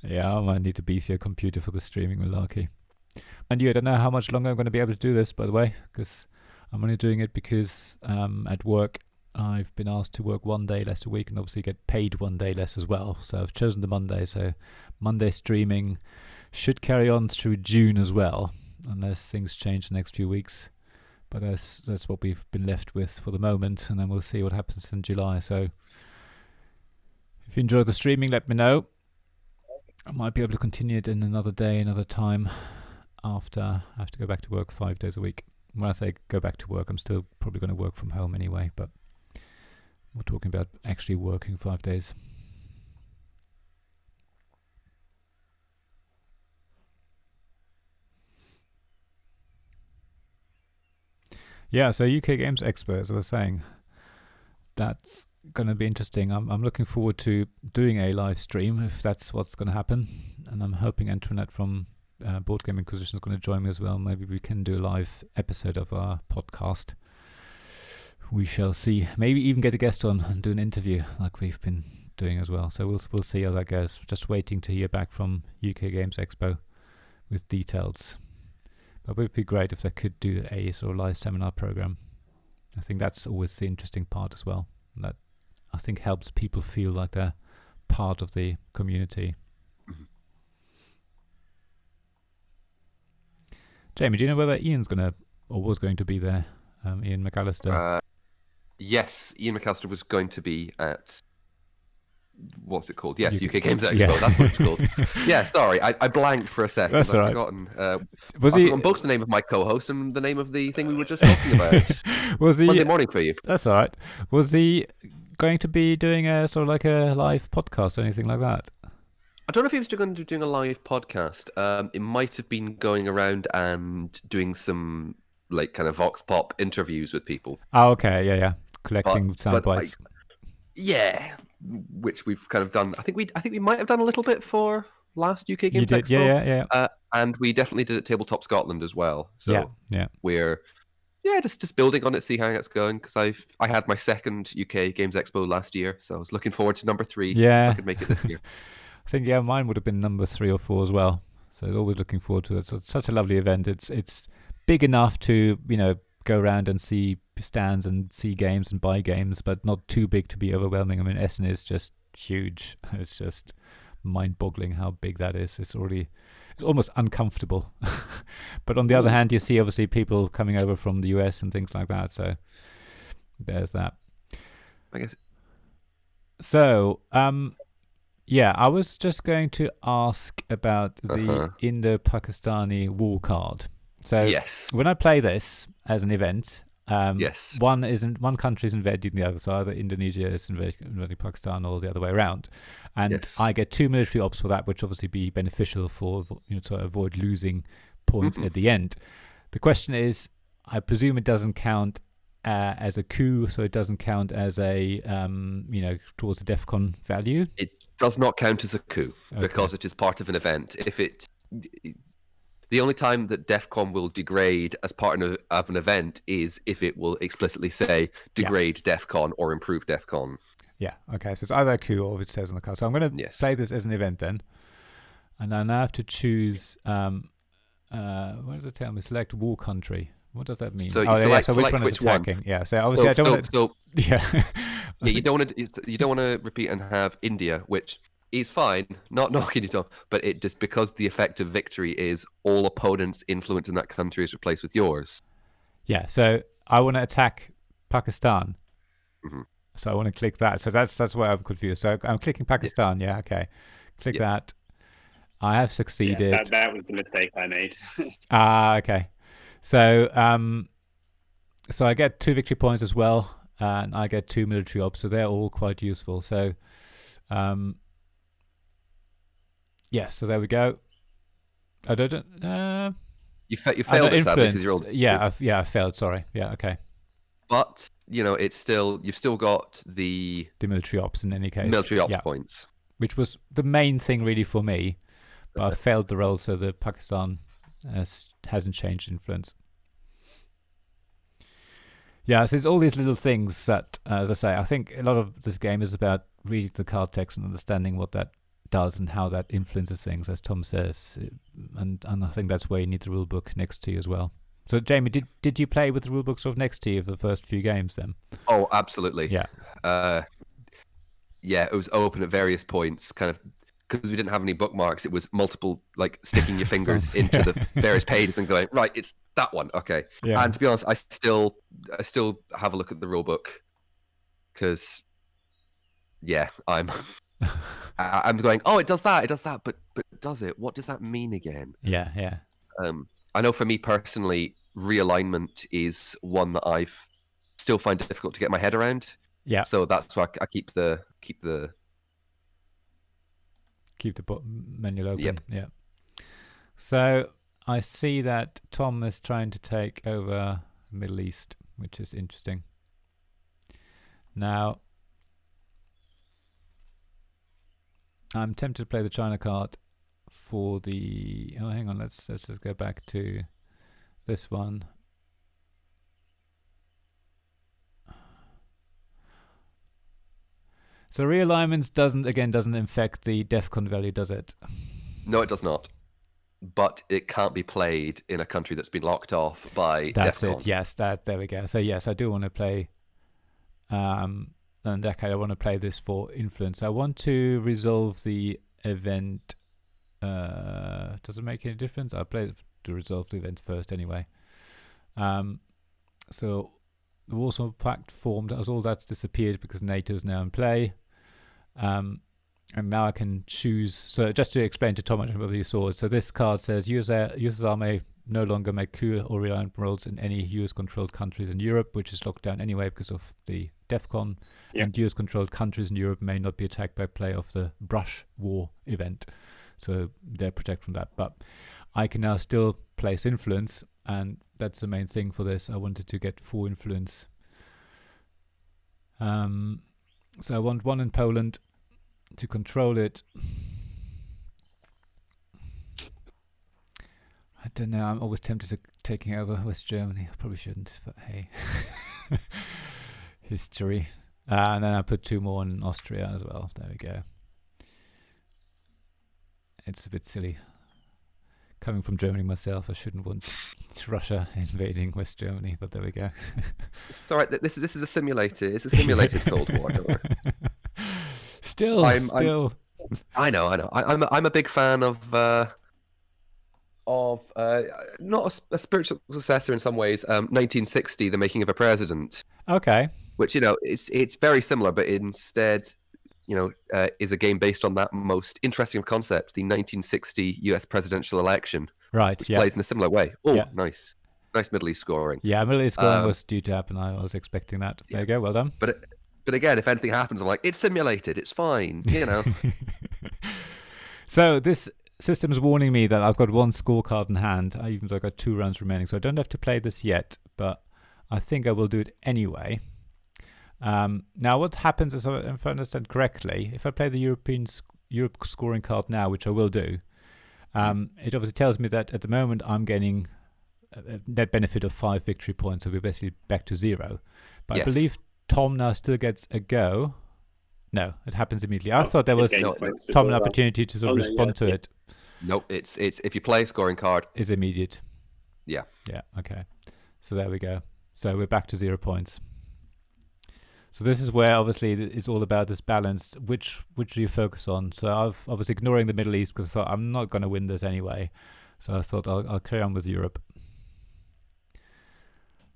Yeah, I might need to beef your computer for the streaming malarkey. And I don't know how much longer I'm going to be able to do this, by the way, because I'm only doing it because at work I've been asked to work 1 day less a week and obviously get paid 1 day less as well. So I've chosen the Monday. So Monday streaming should carry on through June as well, unless things change the next few weeks. But that's what we've been left with for the moment, and then we'll see what happens in July. So if you enjoy the streaming, let me know. I might be able to continue it in another day, another time, after I have to go back to work 5 days a week. When I say go back to work, I'm still probably going to work from home anyway, but we're talking about actually working 5 days. Yeah, so UK Games Expo, as I was saying, that's going to be interesting. I'm looking forward to doing a live stream if that's what's going to happen, and I'm hoping Antoinette from Board Game Inquisition is going to join me as well. Maybe we can do a live episode of our podcast. We shall see. Maybe even get a guest on and do an interview like we've been doing as well. So we'll see how that goes. Just waiting to hear back from UK Games Expo with details. But it would be great if they could do a sort of live seminar program. I think that's always the interesting part as well. That I think helps people feel like they're part of the community. Mm-hmm. Jamie, do you know whether Ian's going to or was going to be there? Ian McAllister. Yes, Ian McAllister was going to be at. What's it called? Yes, UK Games Expo. Yeah. That's what it's called. Yeah, sorry, I blanked for a second. That's I've all right. forgotten. Was I've he forgotten both the name of my co-host and the name of the thing we were just talking about. Was he Monday morning for you? That's all right. Was he going to be doing a sort of like a live podcast or anything like that? I don't know if he was going to be doing a live podcast. It might have been going around and doing some like kind of vox pop interviews with people. Oh, okay, yeah, collecting sound bites. Yeah, which we've kind of done. I think we might have done a little bit for last UK Games You did, Expo. yeah. And we definitely did at Tabletop Scotland as well. So yeah. We're just building on it, see how it's going. Because I had my second UK Games Expo last year, so I was looking forward to number 3. Yeah, if I could make it this year. I think mine would have been number 3 or 4 as well. So always looking forward to it. So it's such a lovely event. It's big enough to, go around and see stands and see games and buy games, but not too big to be overwhelming. I mean, Essen is just huge. It's just mind-boggling how big that is. It's almost uncomfortable. But on the other hand, you see obviously people coming over from the US and things like that. So there's that. I guess. So, I was just going to ask about the Indo-Pakistani war card. So yes, when I play this as an event, yes, one country is invading the other, so either Indonesia is invading Pakistan or the other way around, and I get 2 military ops for that, which obviously be beneficial for to avoid losing points at the end. The question is, I presume it doesn't count as a coup, so it doesn't count as a towards the DEFCON value. It does not count as a coup because it is part of an event. The only time that DEFCON will degrade as part of an event is if it will explicitly say degrade DEFCON or improve DEFCON. Yeah, okay, so it's either a coup or it says on the card. So I'm going to play this as an event then. And I now have to choose, what does it tell me? Select war country. What does that mean? So you select which one is attacking? Yeah, so obviously I don't want to... you don't want to repeat and have India, which... is fine, not knocking it off, but it just because the effect of victory is all opponents' influence in that country is replaced with yours. Yeah, so I want to attack Pakistan. So I want to click that. So that's why I'm confused. So I'm clicking Pakistan. Yes. Yeah, okay. Click that. I have succeeded. Yeah, that was the mistake I made. Okay. So so I get 2 victory points as well, and I get 2 military ops. So they're all quite useful. So. Yes, so there we go. I don't. You failed at that because you're old. I failed. Sorry. Yeah. Okay. But it's still you've still got the military ops in any case. Military ops points, which was the main thing really for me. But I failed the roll, so the Pakistan hasn't changed influence. Yeah, so there's all these little things that, as I say, I think a lot of this game is about reading the card text and understanding what that does and how that influences things, as Tom says, and I think that's where you need the rule book next to you as well. So Jamie, did you play with the rule book sort of next to you for the first few games then? Oh, absolutely. Yeah. It was open at various points, kind of because we didn't have any bookmarks. It was multiple, like sticking your fingers into the various pages and going, right, it's that one, okay. Yeah. And to be honest, I still have a look at the rule book because, I'm going, oh, it does that, but does it? What does that mean again? Yeah. I know for me personally, realignment is one that I've still find difficult to get my head around. Yeah. So that's why I keep the menu open. Yep. Yeah. So I see that Tom is trying to take over Middle East, which is interesting. Now, I'm tempted to play the China card for the... Oh, hang on. Let's just go back to this one. So realignments doesn't affect the DEFCON value, does it? No, it does not. But it can't be played in a country that's been locked off by That's DEFCON. It. Yes, there we go. So yes, I do want to play... and okay, I want to play this for influence. I want to resolve the event. Does it make any difference? I'll play it to resolve the event first anyway. So the Warsaw Pact formed. All that's disappeared because NATO is now in play. And now I can choose. So just to explain to Tom, I don't know whether you saw it. So this card says USSR may no longer make coup or realignment rolls in any US-controlled countries in Europe, which is locked down anyway because of the DEFCON. Yeah. And US-controlled countries in Europe may not be attacked by play of the Brush War event. So they're protected from that. But I can now still place influence, and that's the main thing for this. I wanted to get 4 influence. So I want 1 in Poland to control it. I don't know. I'm always tempted to taking over West Germany. I probably shouldn't, but hey, history. And then I put 2 more in Austria as well. There we go. It's a bit silly. coming from Germany myself, I shouldn't want Russia invading West Germany, but there we go. It's all right. This is a simulated. It's a simulated Cold War. Don't worry. Still. I know. I'm a big fan of not a spiritual successor in some ways. 1960, The Making of a President. Okay. Which it's very similar, but instead, is a game based on that most interesting of concepts, the 1960 U.S. presidential election. Right. Which plays in a similar way. Oh, yeah. Nice Middle East scoring. Yeah, Middle East scoring was due to happen. I was expecting that. There you go. Well done. But again, if anything happens, I'm like, it's simulated. It's fine. So this system's warning me that I've got one scorecard in hand, even though I've got 2 rounds remaining. So I don't have to play this yet, but I think I will do it anyway. Now, what happens is, if I understand correctly, if I play the Europe scoring card now, which I will do, it obviously tells me that at the moment I'm gaining a net benefit of 5 victory points, so we're basically back to 0. But yes. I believe Tom now still gets a go. No, it happens immediately. I thought there was Tom an opportunity to sort of respond to it. Nope, it's if you play a scoring card, it's immediate. Yeah. Yeah. Okay. So there we go. So we're back to 0 points. So this is where obviously it's all about this balance. Which do you focus on? So I was ignoring the Middle East because I thought I'm not going to win this anyway. So I thought I'll carry on with Europe.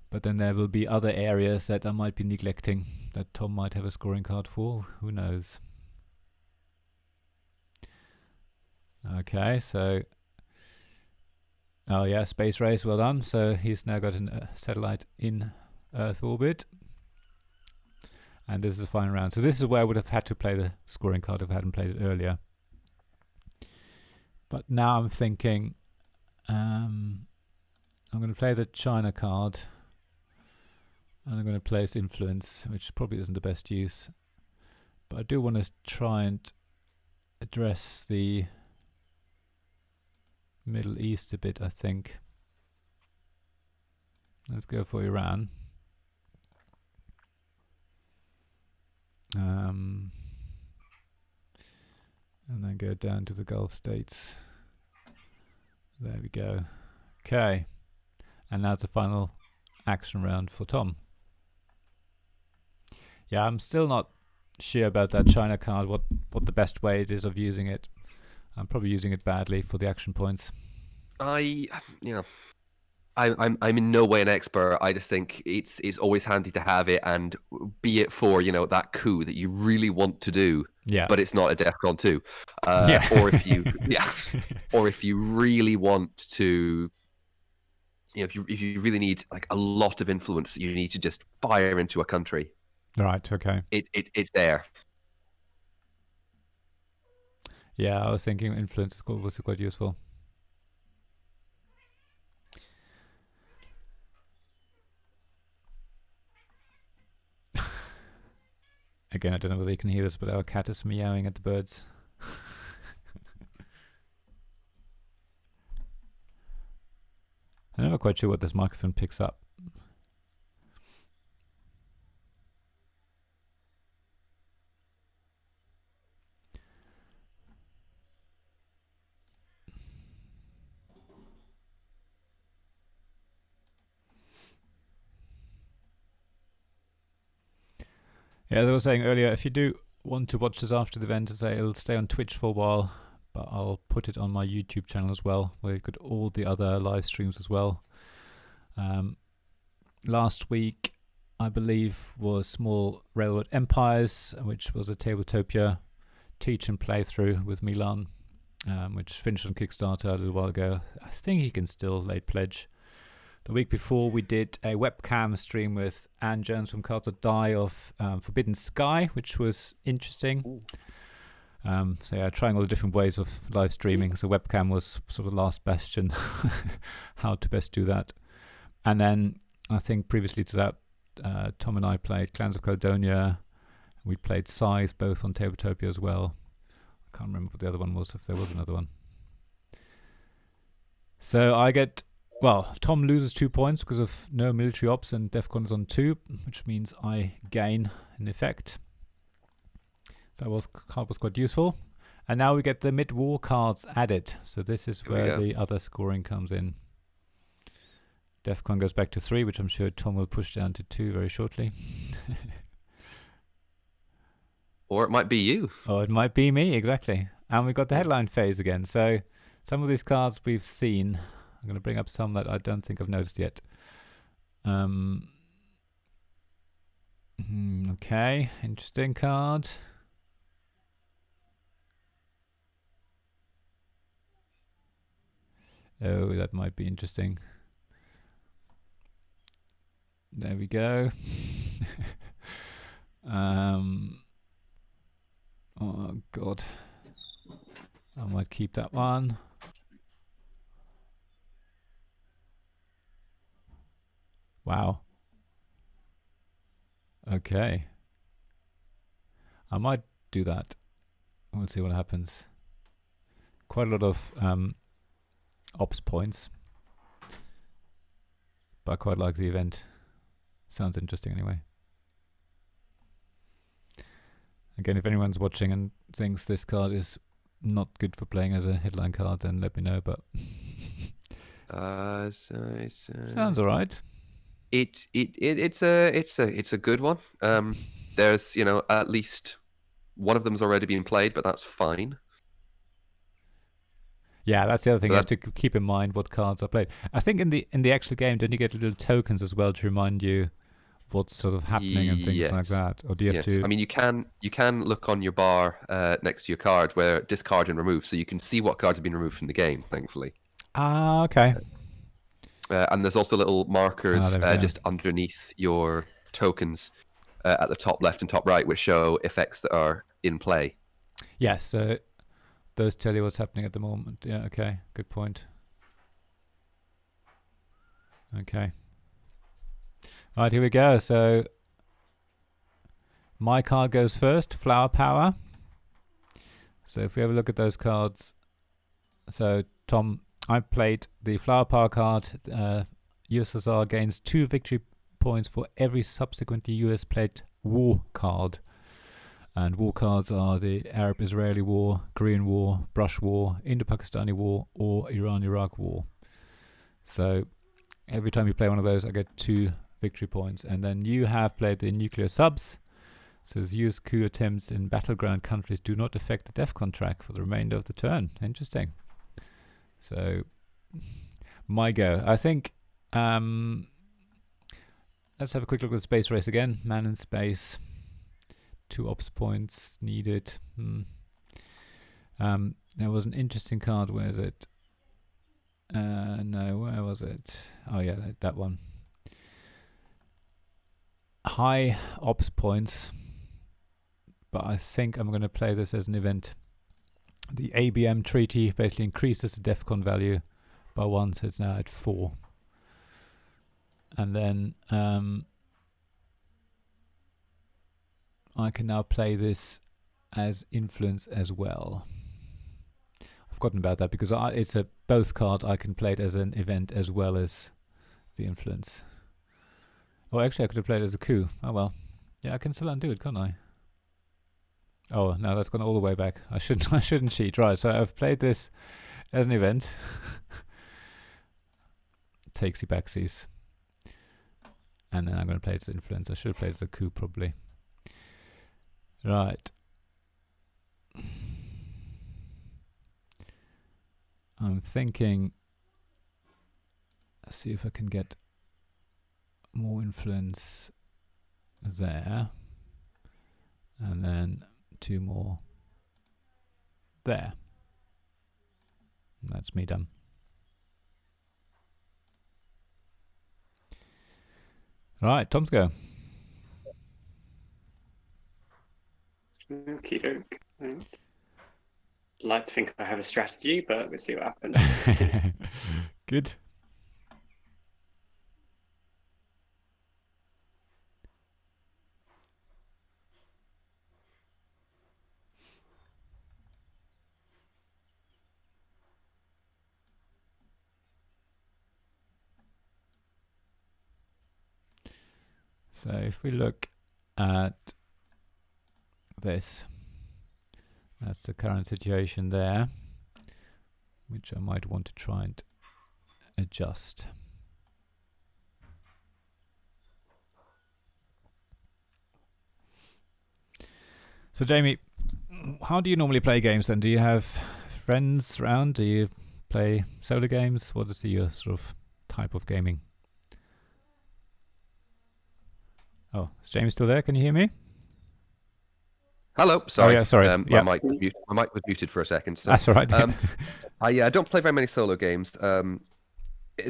But then there will be other areas that I might be neglecting that Tom might have a scoring card for. Who knows? Okay, so... Oh yeah, space race, well done. So he's now got a satellite in Earth orbit. And this is the final round. So this is where I would have had to play the scoring card if I hadn't played it earlier. But now I'm thinking... I'm going to play the China card. And I'm going to place influence, which probably isn't the best use. But I do want to try and address the Middle East a bit, I think. Let's go for Iran. And then go down to the Gulf states. There we go. Okay. And now it's the final action round for Tom. Yeah, I'm still not sure about that China card, what the best way it is of using it. I'm probably using it badly for the action points. I'm in no way an expert. I just think it's always handy to have it, and be it for that coup that you really want to do, but it's not a DEFCON 2, or if you really want to, if you really need like a lot of influence, you need to just fire into a country. Right. Okay. It's there. Yeah, I was thinking influence was quite useful. Again, I don't know whether you can hear this, but our cat is meowing at the birds. I'm never quite sure what this microphone picks up. Yeah, as I was saying earlier, if you do want to watch this after the event, it'll stay on Twitch for a while, but I'll put it on my YouTube channel as well, where you've got all the other live streams as well. Last week, I believe, was Small Railroad Empires, which was a Tabletopia teach and playthrough with Milan, which finished on Kickstarter a little while ago. I think you can still late pledge. The week before, we did a webcam stream with Anne Jones from Cards That Die of Forbidden Sky, which was interesting. So yeah, trying all the different ways of live streaming. So webcam was sort of the last bastion, how to best do that. And then I think previously to that, Tom and I played Clans of Caledonia. We played Scythe, both on Tabletopia as well. I can't remember what the other one was, if there was another one. So I get... Well, Tom loses 2 points because of no military ops, and DEFCON is on 2, which means I gain in effect. So that card was quite useful. And now we get the mid-war cards added. So this is where the other scoring comes in. DEFCON goes back to 3, which I'm sure Tom will push down to 2 very shortly. Or it might be you. Or it might be me, exactly. And we got the headline phase again. So some of these cards we've seen. I'm going to bring up some that I don't think I've noticed yet. Okay, interesting card. Oh, that might be interesting. There we go. Oh god, I might keep that one. Wow. Okay, I might do that. We'll see what happens. Quite a lot of ops points, but I quite like the event. Sounds interesting anyway. Again, if anyone's watching and thinks this card is not good for playing as a headline card, then let me know. But sounds alright. It's a good one. There's at least one of them's already been played, but that's fine. Yeah, that's the other thing. You have to keep in mind what cards are played. I think in the actual game, don't you get little tokens as well to remind you what's sort of happening and things like that? Or do you have to? I mean, you can look on your bar next to your card where discard and remove, so you can see what cards have been removed from the game. Thankfully. Ah, okay. And there's also little markers just underneath your tokens at the top left and top right, which show effects that are in play. Yes, so those tell you what's happening at the moment. Yeah, okay, good point. Okay. All right, here we go. So my card goes first, Flower Power. So if we have a look at those cards. So Tom, I played the Flower Power card. USSR gains 2 victory points for every subsequently US played war card. And war cards are the Arab-Israeli War, Korean War, Brush War, Indo-Pakistani War, or Iran-Iraq War. So every time you play one of those, I get 2 victory points. And then you have played the nuclear subs. So US coup attempts in battleground countries do not affect the DEFCON track for the remainder of the turn. Interesting. So my go. I think let's have a quick look at the space race again. Man in space. 2 ops points needed. There was an interesting card. Where is it? No, where was it? Oh yeah, that one. High ops points, but I think I'm going to play this as an event. The ABM treaty basically increases the DEFCON value by 1, so it's now at 4. And then I can now play this as influence as well. I've forgotten about that because it's a both card. I can play it as an event as well as the influence. Oh, actually, I could have played it as a coup. Oh well. Yeah, I can still undo it, can't I? Oh no, that's gone all the way back. I shouldn't cheat. Right, so I've played this as an event. Takesy backsies. And then I'm going to play it as influence. I should have played it as a coup probably. Right. I'm thinking, let's see if I can get more influence there. And then 2 more there. And that's me done. Right, Tom's go. Okie doke. I'd like to think I have a strategy, but we'll see what happens. Good. So if we look at this, That's the current situation there, which I might want to try and adjust. So Jamie, how do you normally play games then? Do you have friends around? Do you play solo games? What is your sort of type of gaming? Oh, is Jamie still there? Can you hear me? Hello, sorry. Oh, yeah, sorry. My mic was muted for a second. So, that's all right. I don't play very many solo games. In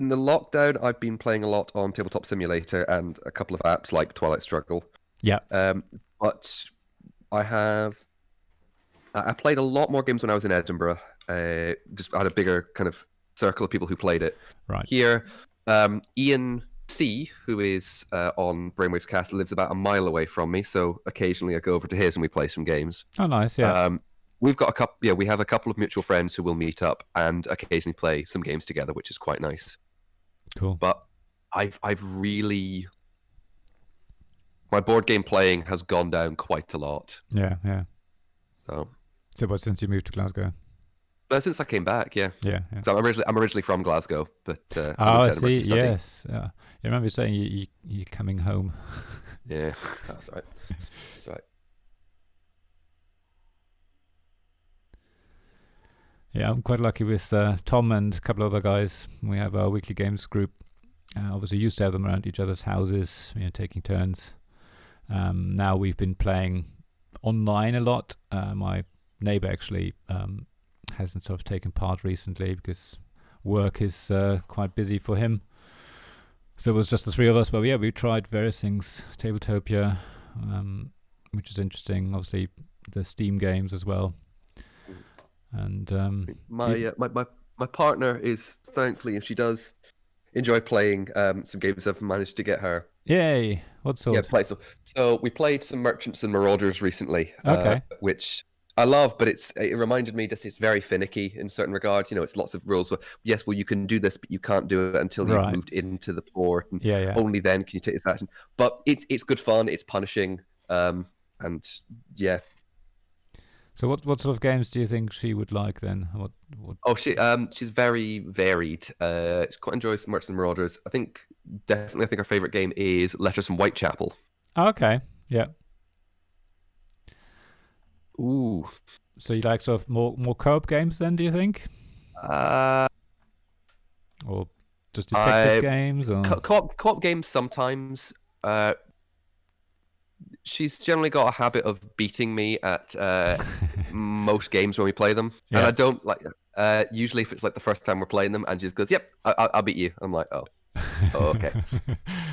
the lockdown, I've been playing a lot on Tabletop Simulator and a couple of apps like Twilight Struggle. Yeah. But I played a lot more games when I was in Edinburgh. Just had a bigger kind of circle of people who played it. Right. Here, Ian C, who is on Brainwaves Cast, lives about a mile away from me, so occasionally I go over to his and we play some games. Oh, nice, yeah. We've got a couple. Yeah, we have a couple of mutual friends who will meet up and occasionally play some games together, which is quite nice. Cool. But I've really, my board game playing has gone down quite a lot. Yeah. So what, since you moved to Glasgow? Since I came back, yeah. Yeah. So I'm originally from Glasgow, but I see. Yes. Yeah. I remember saying you're coming home. Yeah, that's right. That's right. Yeah, I'm quite lucky with Tom and a couple of other guys. We have our weekly games group. Obviously, used to have them around each other's houses, taking turns. Now we've been playing online a lot. My neighbor actually hasn't sort of taken part recently because work is quite busy for him. So it was just the three of us. But yeah, we tried various things. Tabletopia, which is interesting. Obviously, the Steam games as well. And my partner is, thankfully, if she does enjoy playing some games, I've managed to get her. Yay! What sort? Yeah, play some. So we played some Merchants and Marauders recently. Okay. Which I love, but it reminded me that it's very finicky in certain regards. It's lots of rules. Yes, well, you can do this, but you can't do it until you've moved into the port. And only then can you take this action. But it's good fun. It's punishing. And yeah. So what sort of games do you think she would like then? What? Oh, she's very varied. She quite enjoys Merchants and Marauders. I think her favorite game is Letters from Whitechapel. Oh, okay. Yeah. Ooh. So you like sort of more co-op games then? Do you think? Or just detective games? Or co-op games sometimes. She's generally got a habit of beating me at most games when we play them, and I don't like. Usually, if it's like the first time we're playing them, and she just goes, "Yep, I'll beat you." I'm like, "Oh, okay."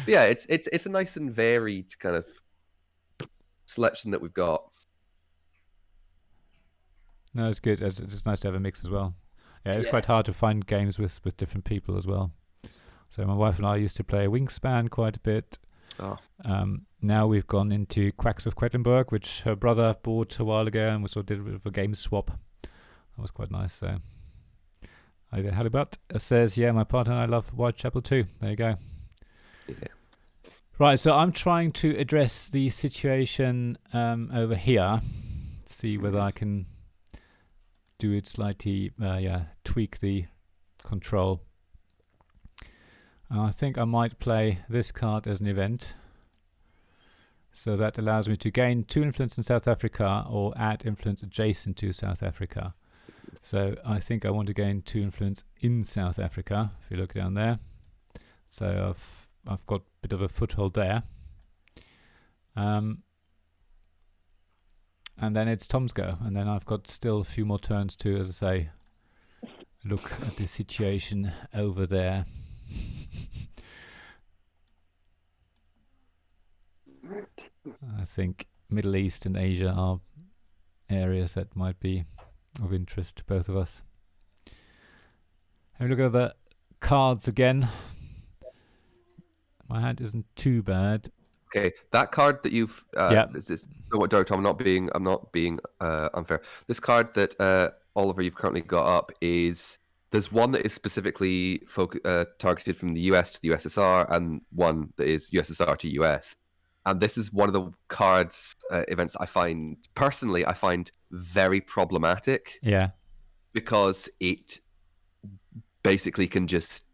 Yeah, it's a nice and varied kind of selection that we've got. No, it's good. It's nice to have a mix as well. Yeah, it's quite hard to find games with different people as well. So my wife and I used to play Wingspan quite a bit. Oh. Now we've gone into Quacks of Quedlinburg, which her brother bought a while ago, and we sort of did a bit of a game swap. That was quite nice. So, Halibut says, "Yeah, my partner and I love Whitechapel too." There you go. Yeah. Right, so I'm trying to address the situation over here. See whether I can do it slightly. Tweak the control. I think I might play this card as an event. So that allows me to gain 2 influence in South Africa or add influence adjacent to South Africa. So I think I want to gain 2 influence in South Africa, if you look down there. So I've got a bit of a foothold there. And then it's Tom's go. And then I've got still a few more turns to, as I say, look at the situation over there. I think Middle East and Asia are areas that might be of interest to both of us. Have a look at the cards again. My hand isn't too bad. Okay, that card that you've Tom, I'm not being unfair. This card that Oliver, you've currently got up is, there's one that is specifically targeted from the US to the USSR, and one that is USSR to US. And this is one of the cards events I find very problematic. Yeah. Because it basically can just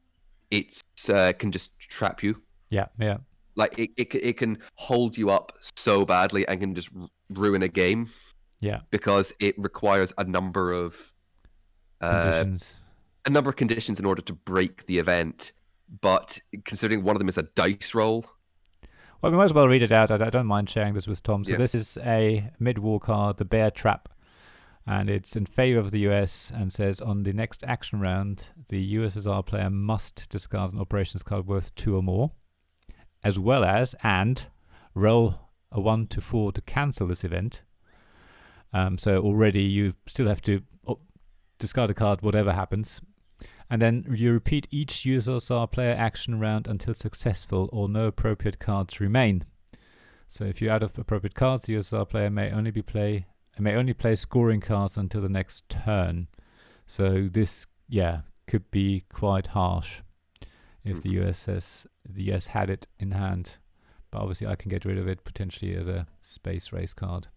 trap you. Yeah. Yeah. Like it can hold you up so badly and can just ruin a game. Yeah. Because it requires a number of conditions. In order to break the event. But considering one of them is a dice roll. Well, we might as well read it out. I don't mind sharing this with Tom. So Yeah. this is a mid-war card, the Bear Trap. And it's in favor of the US and says on the next action round, the USSR player must discard an operations card worth 2 or more, as well as, and roll a 1 to 4 to cancel this event. So already you still have to discard a card whatever happens. And then you repeat each USSR player action round until successful or no appropriate cards remain. So if you're out of appropriate cards, the USSR player may only play scoring cards until the next turn. So this, could be quite harsh if the US had it in hand. But obviously I can get rid of it potentially as a space race card.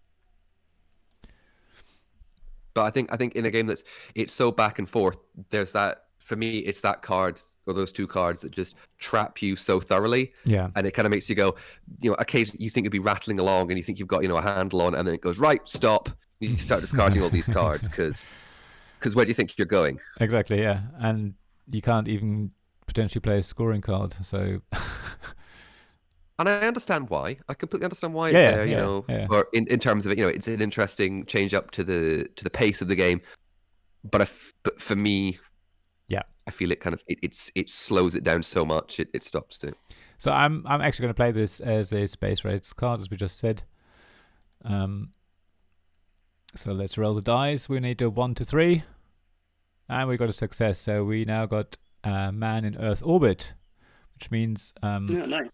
But I think in a game it's so back and forth, there's that, for me, it's that card or those 2 cards that just trap you so thoroughly. Yeah. And it kind of makes you go, occasionally you think you'd be rattling along and you think you've got, a handle on, and then it goes, right, stop. You start discarding all these cards because where do you think you're going? Exactly, yeah. And you can't even potentially play a scoring card, so... And I understand why. I completely understand why it's there, Yeah. Or in terms of it, it's an interesting change up to the pace of the game. But for me, I feel it kind of it slows it down so much it stops it. So I'm actually going to play this as a space race card, as we just said. So let's roll the dice. We need a 1 to 3, and we got a success. So we now got man in Earth orbit, which means nice.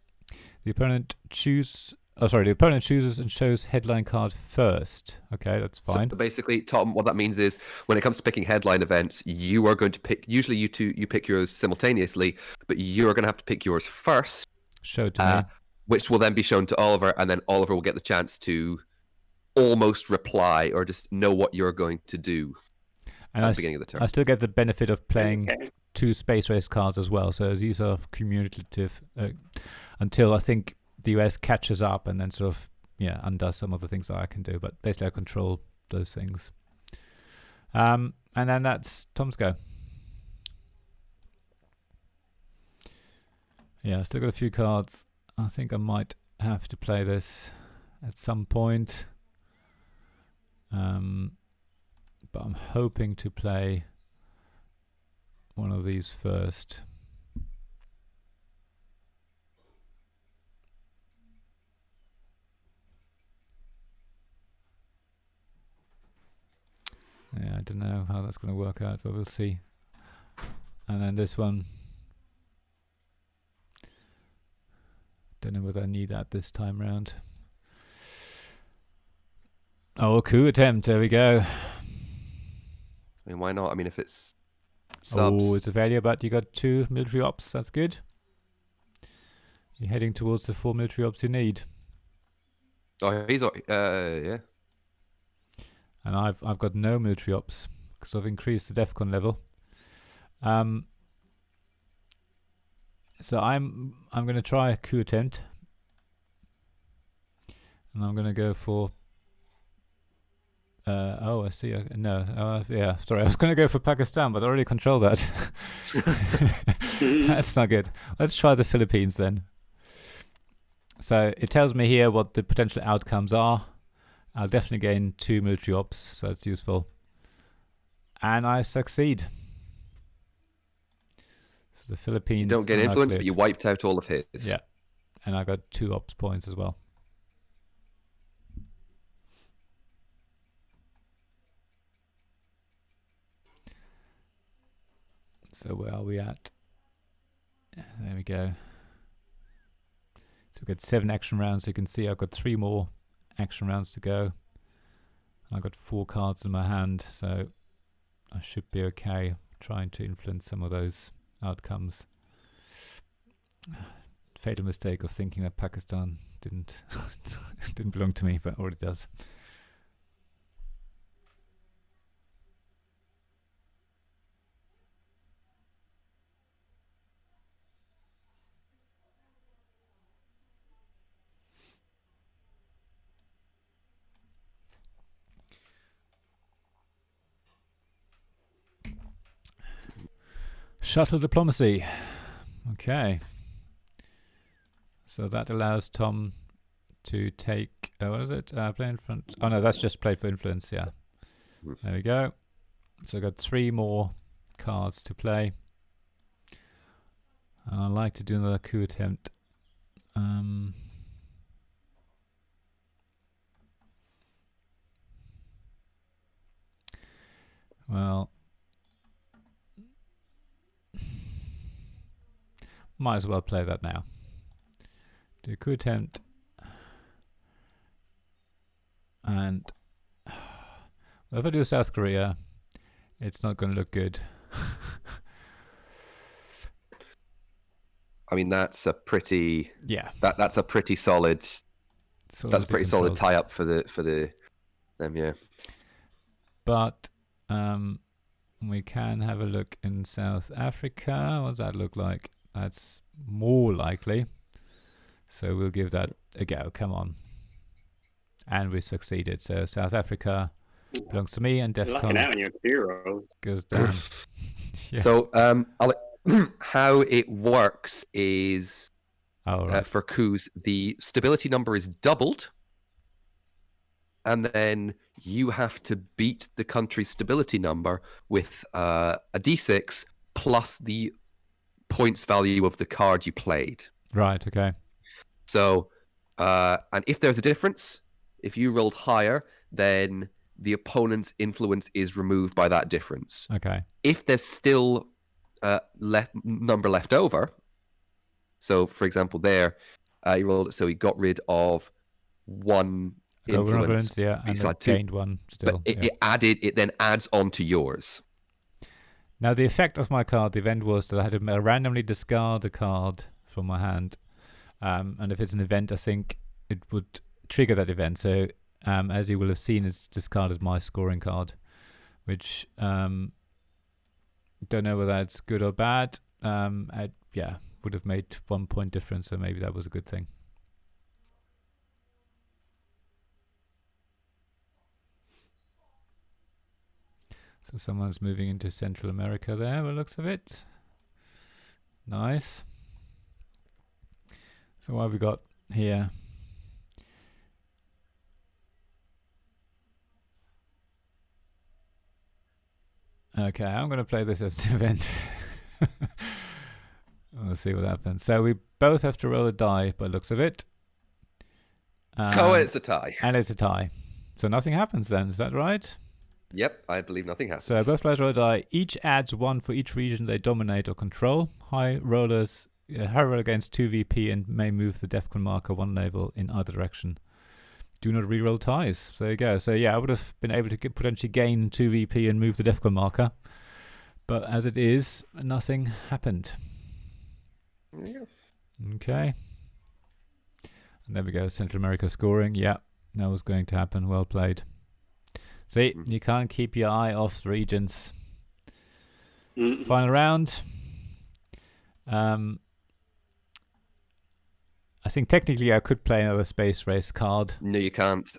the opponent chooses and shows headline card first. Okay, that's fine. So basically, Tom, what that means is when it comes to picking headline events, you are going to pick. Usually, you pick yours simultaneously, but you are going to have to pick yours first. Show to me, which will then be shown to Oliver, and then Oliver will get the chance to almost reply or just know what you're going to do and at the beginning of the turn. I still get the benefit of playing 2 space race cards as well. So these are cumulative until I think the US catches up and then sort of undoes some of the things that I can do. But basically I control those things. And then that's Tom's go. Yeah, I still got a few cards. I think I might have to play this at some point. But I'm hoping to play one of these first. Yeah, I don't know how that's going to work out, but we'll see. And then this one. Don't know whether I need that this time round. Oh, coup attempt. There we go. I mean, why not? I mean, if it's subs. Oh, it's a value, but you got 2 military ops. That's good. You're heading towards the 4 military ops you need. Oh, he's yeah. And I've got no military ops because I've increased the DEFCON level. So I'm going to try a coup attempt, and I'm going to go for. I see. No, yeah. Sorry, I was going to go for Pakistan, but I already control that. That's not good. Let's try the Philippines then. So it tells me here what the potential outcomes are. I'll definitely gain 2 military ops, so it's useful. And I succeed. So the Philippines. You don't get influence, but you wiped out all of his. Yeah, and I got 2 ops points as well. So where are we at? There we go. So we've got 7 action rounds. So you can see I've got 3 more action rounds to go. I've got 4 cards in my hand, so I should be okay trying to influence some of those outcomes. Fatal mistake of thinking that Pakistan didn't belong to me, but already does. Shuttle diplomacy. Okay. So that allows Tom to take, what is it? Play in front. Oh no, that's just played for influence, yeah. There we go. So I've got 3 more cards to play. I'd like to do another coup attempt. Well, might as well play that now. Do a coup attempt. And well, if I do South Korea, it's not going to look good. I mean, that's a pretty that's a pretty solid that's a pretty solid tie up for them, yeah. But we can have a look in South Africa. What does that look like? That's more likely. So we'll give that a go. Come on. And we succeeded. So South Africa belongs to me, and DEFCON Looking out on your hero goes down. Yeah. So how it works is for coups, the stability number is doubled, and then you have to beat the country's stability number with a d6 plus the points value of the card you played. Right, okay. So, and if there's a difference, if you rolled higher, then the opponent's influence is removed by that difference. Okay. If there's still number left over, so for example there, you rolled, so he got rid of 1 influence, yeah, and then gained 1 still. But it then adds on to yours. Now the effect of my card, the event was that I had to randomly discard a card from my hand, and if it's an event, I think it would trigger that event. So as you will have seen, it's discarded my scoring card, which don't know whether that's good or bad. Would have made 1 point difference, so maybe that was a good thing. So someone's moving into Central America there, by the looks of it. Nice. So what have we got here? Okay, I'm going to play this as an event. Let's see what happens. So we both have to roll a die by the looks of it. It's a tie. And it's a tie. So nothing happens then, is that right? Yep, I believe nothing happens. So both players roll a die. Each adds 1 for each region they dominate or control. High rollers roll against 2 VP and may move the DEFCON marker 1 level in either direction. Do not reroll ties. So there you go. So yeah, I would have been able to potentially gain 2 VP and move the DEFCON marker. But as it is, nothing happened. Yeah. Okay. And there we go. Central America scoring. Yeah, that was going to happen. Well played. See, you can't keep your eye off the regions. Final round. I think technically I could play another space race card. No, you can't,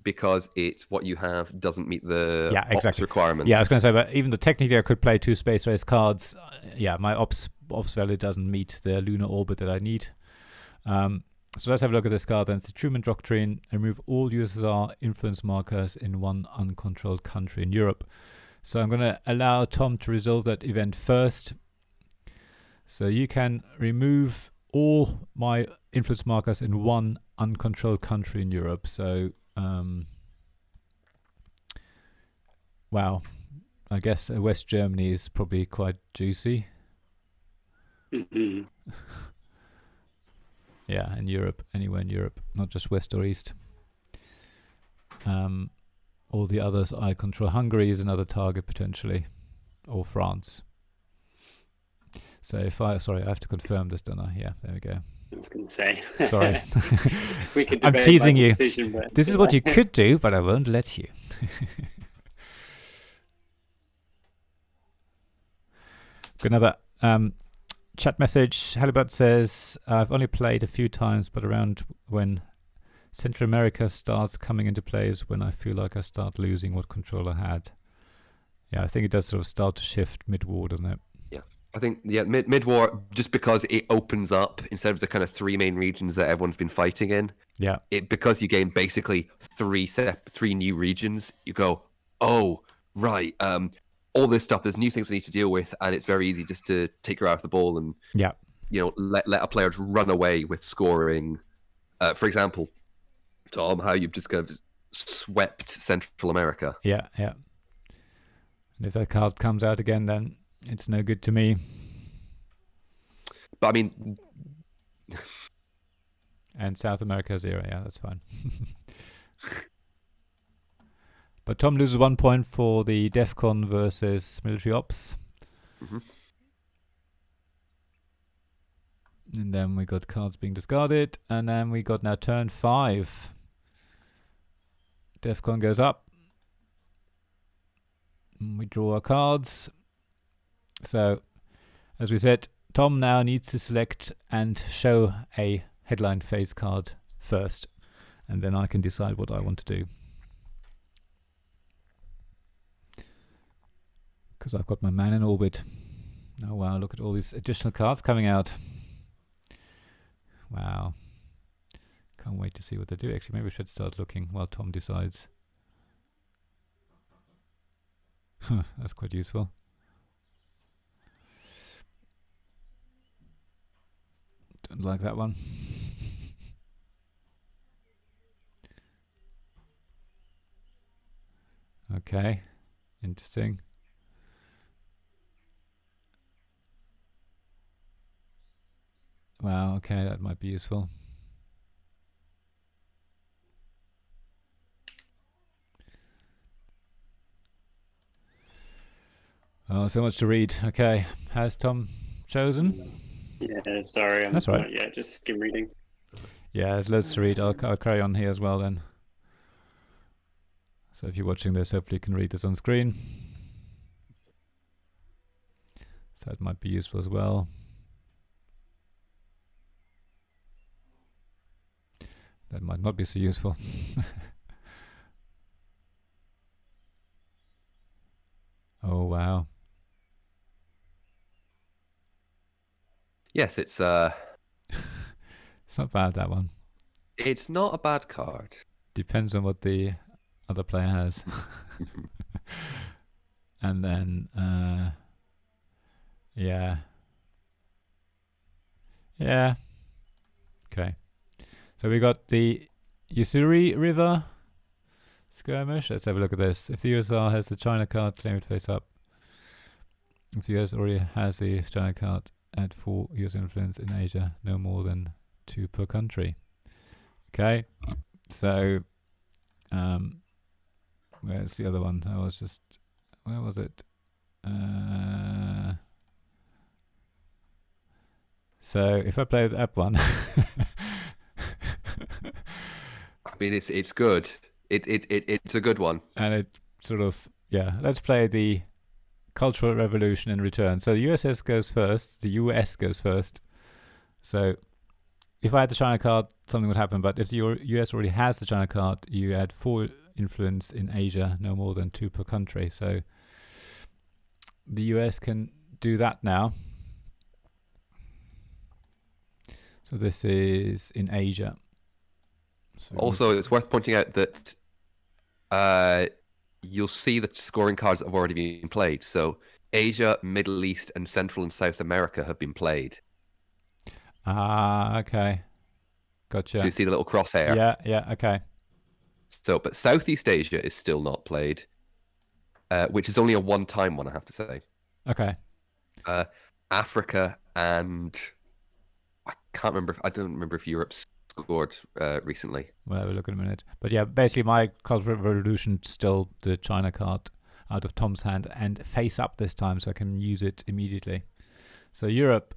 because it's what you have doesn't meet the ops requirement. Yeah, I was going to say, but even though technically I could play 2 space race cards, my ops value doesn't meet the lunar orbit that I need. So let's have a look at this card then. It's the Truman Doctrine. Remove all USSR influence markers in 1 uncontrolled country in Europe. So I'm going to allow Tom to resolve that event first. So you can remove all my influence markers in 1 uncontrolled country in Europe. So, wow. I guess West Germany is probably quite juicy. Yeah, in Europe, anywhere in Europe, not just West or East. All the others I control. Hungary is another target potentially, or France. So I have to confirm this, don't I? Yeah, there we go. I was going to say. Sorry. We could I'm teasing you. Decision, this is what you could do, but I won't let you. Got another chat message. Halibut says, I've only played a few times, but around when Central America starts coming into play is when I feel like I start losing what control I had. Yeah, I think it does sort of start to shift mid-war, doesn't it? Yeah. I think mid-war, just because it opens up instead of the kind of 3 main regions that everyone's been fighting in. Yeah. Because you gain basically 3 new regions, you go, oh right, all this stuff. There's new things I need to deal with, and it's very easy just to take your eye off the ball and let a player just run away with scoring. For example, Tom, how you've just kind of swept Central America. Yeah. And if that card comes out again, then it's no good to me. But I mean, and South America 0. Yeah, that's fine. But Tom loses 1 point for the DEFCON versus military ops. Mm-hmm. And then we got cards being discarded, and then we got now turn 5. DEFCON goes up. And we draw our cards. So, as we said, Tom now needs to select and show a headline phase card first, and then I can decide what I want to do. Because I've got my man in orbit. Oh wow, look at all these additional cards coming out. Wow. Can't wait to see what they do. Actually, maybe we should start looking while Tom decides. That's quite useful. Don't like that one. Okay, interesting. Wow, okay, that might be useful. Oh, so much to read. Okay, has Tom chosen? Yeah, sorry, That's right. Yeah, just skim reading. Yeah, there's loads to read. I'll carry on here as well then. So if you're watching this, hopefully you can read this on screen. So that might be useful as well. That might not be so useful. Oh wow. Yes, it's It's not bad, that one. It's not a bad card. Depends on what the other player has. And then yeah. Okay. So we got the Usuri River skirmish. Let's have a look at this. If the USR has the China card, claim it face up. If the US already has the China card, add 4 US influence in Asia, no more than 2 per country. Okay. So where's the other one? Where was it? So if I play the app one, I mean, it's good. It's a good one. And it sort of let's play the Cultural Revolution in return. So the USS goes first. The US goes first. So if I had the China card, something would happen. But if the US already has the China card, you add 4 influence in Asia, no more than 2 per country. So the US can do that now. So this is in Asia. So also, it's worth pointing out that you'll see that scoring cards have already been played. So Asia, Middle East, and Central and South America have been played. Ah, okay. Gotcha. Do you see the little crosshair? Yeah, okay. So, but Southeast Asia is still not played, which is only a one-time one, I have to say. Okay. Africa and I don't remember if Europe scored recently. We'll have a look in a minute. But yeah, basically my Cultural Revolution stole the China card out of Tom's hand and face up this time, so I can use it immediately. So Europe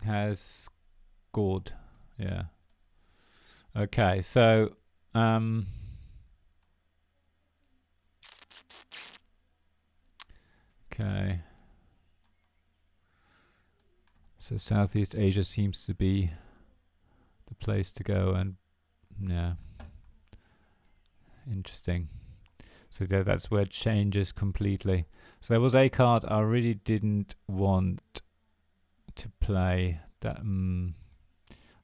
has scored. Yeah. Okay, so okay. So Southeast Asia seems to be the place to go, and yeah, interesting. So yeah, that's where it changes completely. So there was a card I really didn't want to play. That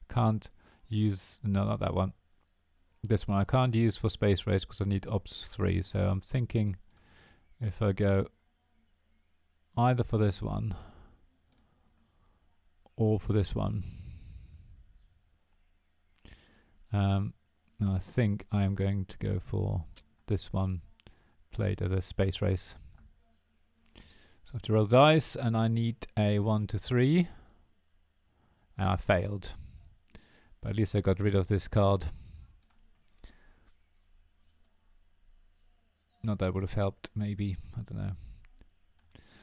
can't use. No, not that one. This one I can't use for Space Race because I need Ops 3. So I'm thinking if I go either for this one or for this one. No, I think I am going to go for this one, played at a Space Race. So I have to roll dice, and I need a 1 to 3, and I failed. But at least I got rid of this card. Not that would have helped, maybe. I don't know.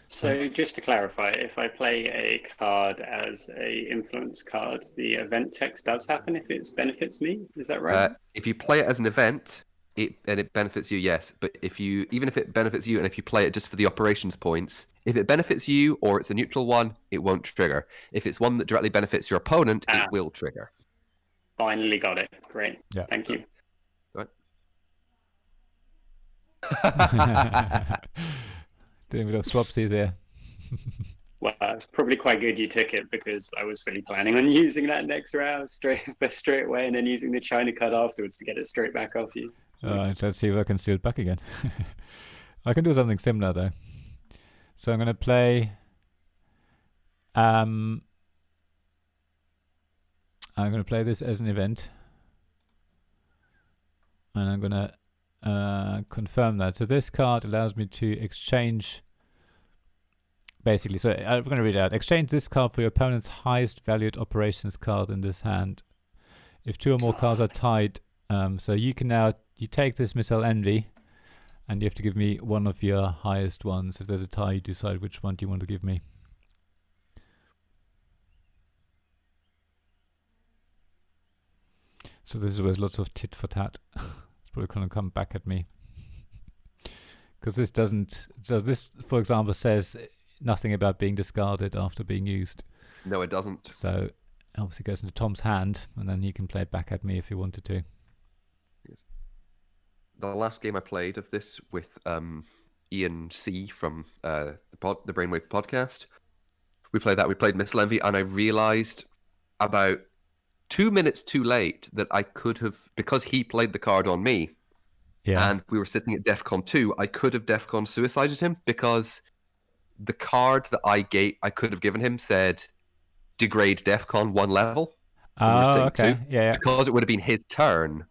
So just to clarify, if I play a card as a influence card, the event text does happen if it benefits me. Is that right? If you play it as an event, it benefits you, yes. But even if it benefits you, and if you play it just for the operations points, if it benefits you or it's a neutral one, it won't trigger. If it's one that directly benefits your opponent, it will trigger. Finally got it. Great. Yeah. Thank you. Right. Doing a bit of swapsies here. Well, it's probably quite good you took it because I was fully planning on using that next round straight away and then using the China card afterwards to get it straight back off you. Alright, let's see if I can steal it back again. I can do something similar though. So I'm going to play. I'm going to play this as an event, and I'm going to confirm that. So this card allows me to exchange. Basically, so I'm going to read it out. Exchange this card for your opponent's highest valued operations card in this hand. If 2 or more cards are tied, so you take this Missile Envy, and you have to give me one of your highest ones. If there's a tie, you decide which one do you want to give me. So this is where there's lots of tit for tat. It's probably going to come back at me. Because this doesn't... So this, for example, says nothing about being discarded after being used. No, it doesn't. So it obviously goes into Tom's hand, and then he can play it back at me if he wanted to. Yes. The last game I played of this with Ian C. from the Brainwave podcast, we played Missile Envy, and I realised about 2 minutes too late that I could have, because he played the card on me, and we were sitting at DEFCON 2, I could have DEFCON suicided him, because the card that I could have given him said degrade DEFCON 1 level. Oh, okay. 2. Yeah. Because it would have been his turn,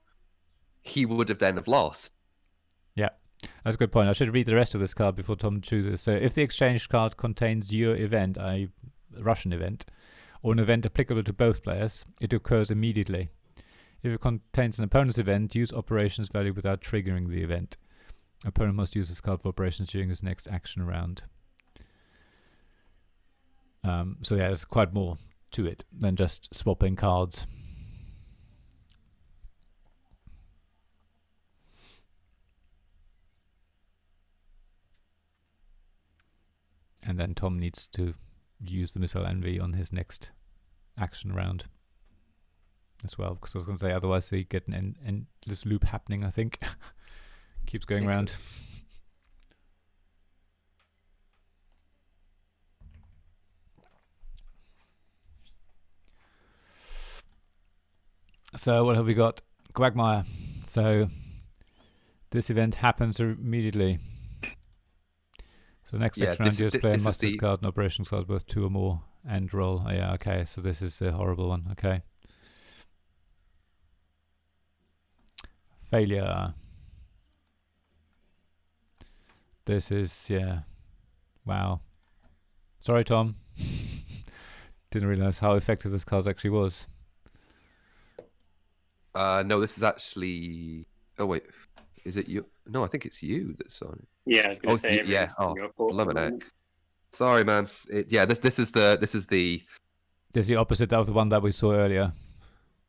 he would have then lost. Yeah, that's a good point. I should read the rest of this card before Tom chooses. So if the exchange card contains your event, a Russian event, or an event applicable to both players, it occurs immediately. If it contains an opponent's event, use operations value without triggering the event. Opponent must use this card for operations during his next action round. So yeah, there's quite more to it than just swapping cards. And then Tom needs to use the Missile Envy on his next action round as well, because I was going to say otherwise they get an endless loop happening, I think. Keeps going round. So what have we got? Quagmire. So this event happens immediately. So next action round, just player must discard an operations card worth 2 or more and roll. Oh, yeah, okay. So this is the horrible one. Okay. Failure. This is, yeah. Wow. Sorry, Tom. Didn't realize how effective this card actually was. No, this is actually... Oh, wait. Is it you? No, I think it's you that's on it. Yeah, I was going to say. Yeah. Oh, Lemonek. Sorry, man. This is the. This is the opposite of the one that we saw earlier.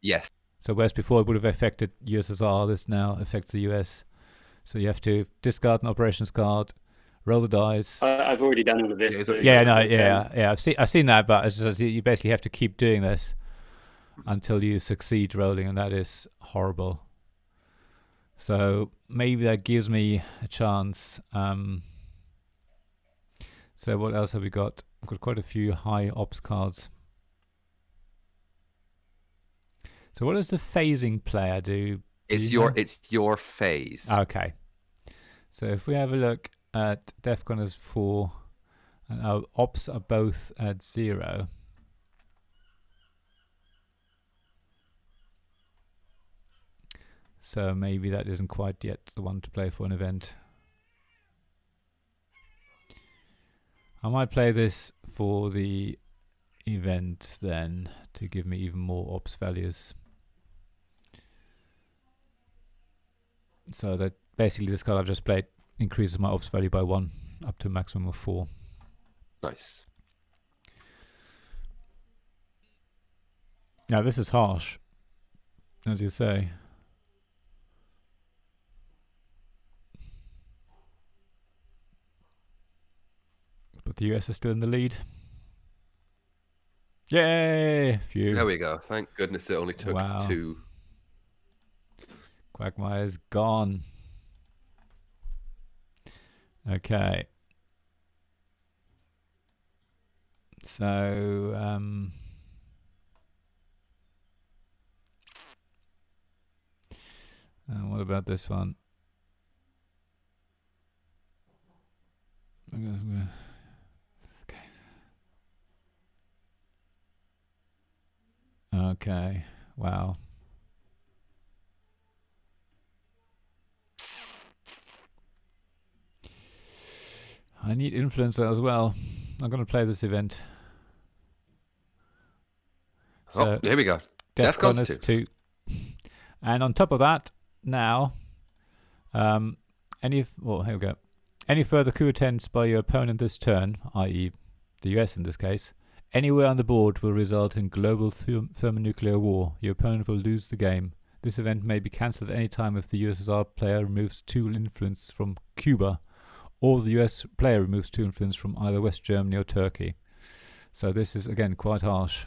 Yes. So whereas before it would have affected USSR, this now affects the US. So you have to discard an operations card, roll the dice. I've already done all of this. I've seen that, but it's just, you basically have to keep doing this until you succeed rolling, and that is horrible. So maybe that gives me a chance. So what else have we got? We've got quite a few high ops cards. So what does the phasing player do? It's your phase. Okay. So if we have a look at DEFCON as 4 and our ops are both at 0. So maybe that isn't quite yet the one to play for an event. I might play this for the event then to give me even more ops values. So that basically this card I've just played increases my ops value by 1 up to a maximum of 4. Nice. Now this is harsh, as you say. But the US is still in the lead. Yay! Phew. There we go. Thank goodness it only took 2. Quagmire's gone. Okay. So, what about this one? Okay. Okay. Wow. I need influencer as well. I'm going to play this event. So here we go. DEFCON is 2. And on top of that, now, here we go. Any further coup attempts by your opponent this turn, i.e. the US in this case, anywhere on the board will result in global thermonuclear war. Your opponent will lose the game. This event may be cancelled at any time if the USSR player removes 2 influence from Cuba, or the US player removes 2 influence from either West Germany or Turkey. So this is, again, quite harsh.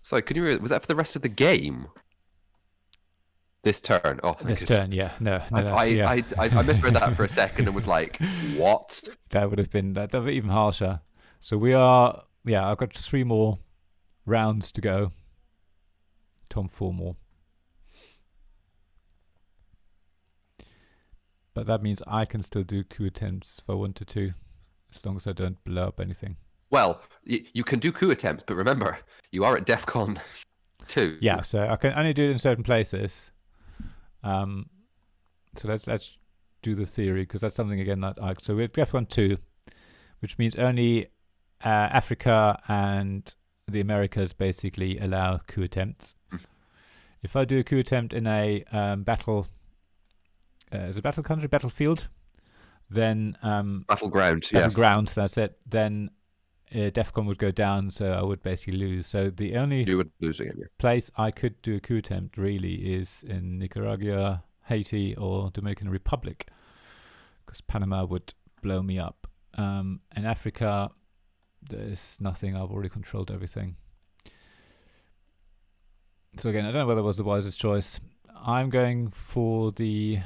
Sorry, was that for the rest of the game? This turn? Oh, this turn, yeah. No, I misread that for a second and was like, what? That would have been even harsher. So we are, I've got 3 more rounds to go. Tom, 4 more. But that means I can still do coup attempts if I wanted to, as long as I don't blow up anything. Well, you can do coup attempts, but remember, you are at DEFCON 2. Yeah, so I can only do it in certain places. So let's do the theory, because that's something again that so we're at DEFCON 2, which means only Africa and the Americas basically allow coup attempts. If I do a coup attempt in a battlefield, then battleground, that's it. Then DEFCON would go down, so I would basically lose. So the only place I could do a coup attempt really is in Nicaragua, Haiti, or Dominican Republic, because Panama would blow me up. In Africa, there's nothing. I've already controlled everything. So again, I don't know whether it was the wisest choice. I'm going for the...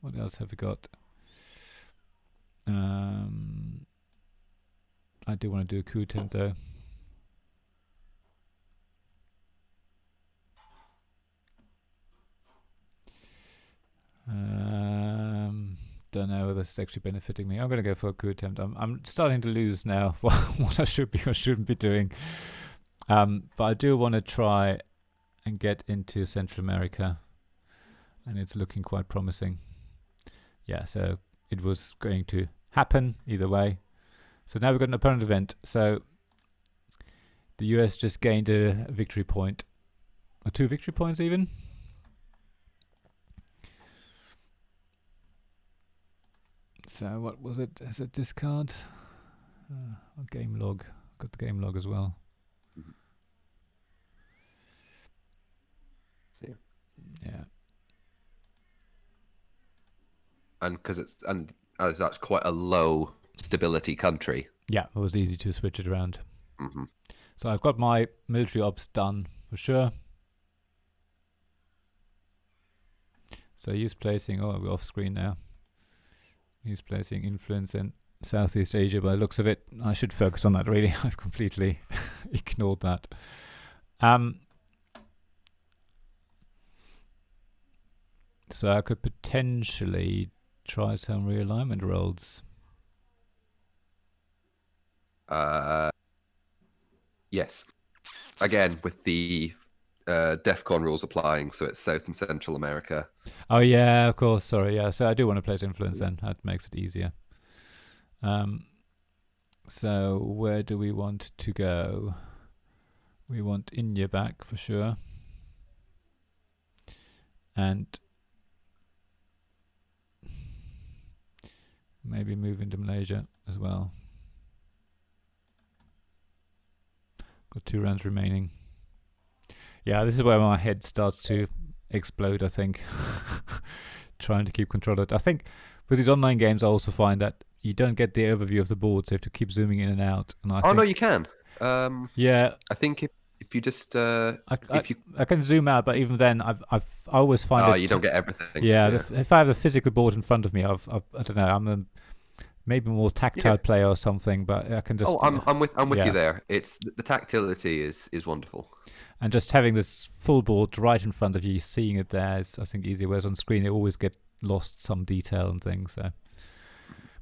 What else have we got? I do want to do a coup attempt though. Don't know whether this is actually benefiting me. I'm going to go for a coup attempt. I'm starting to lose now what I should be or shouldn't be doing. But I do want to try and get into Central America, and it's looking quite promising. Yeah, so it was going to happen either way. So now we've got an opponent event. So the US just gained a victory point, or 2 victory points even. So what was it? Is it discard? Game log. Got the game log as well. See. Yeah. And as that's quite a low stability country. Yeah, it was easy to switch it around. Mm-hmm. So I've got my military ops done for sure. So he's placing. Oh, we're off screen now. He's placing influence in Southeast Asia. By the looks of it, I should focus on that. Really, I've completely ignored that. So I could potentially try some realignment rolls. Yes. Again, with the DEFCON rules applying, so it's South and Central America. Oh yeah, of course. Sorry, yeah. So I do want to place influence then. That makes it easier. So where do we want to go? We want India back for sure. And maybe move into Malaysia as well. Got 2 rounds remaining. Yeah, this is where my head starts to explode, I think. Trying to keep control of it. I think with these online games, I also find that you don't get the overview of the board, so you have to keep zooming in and out. And I think, no, you can. Yeah. I think if you just I can zoom out, but even then, I always find you don't get everything. Yeah, if I have a physical board in front of me, I don't know. I'm a maybe more tactile player or something, but I can just. Oh, I'm with you there. It's the tactility is wonderful. And just having this full board right in front of you, seeing it there is, I think, easier. Whereas on screen, you always get lost some detail and things. So,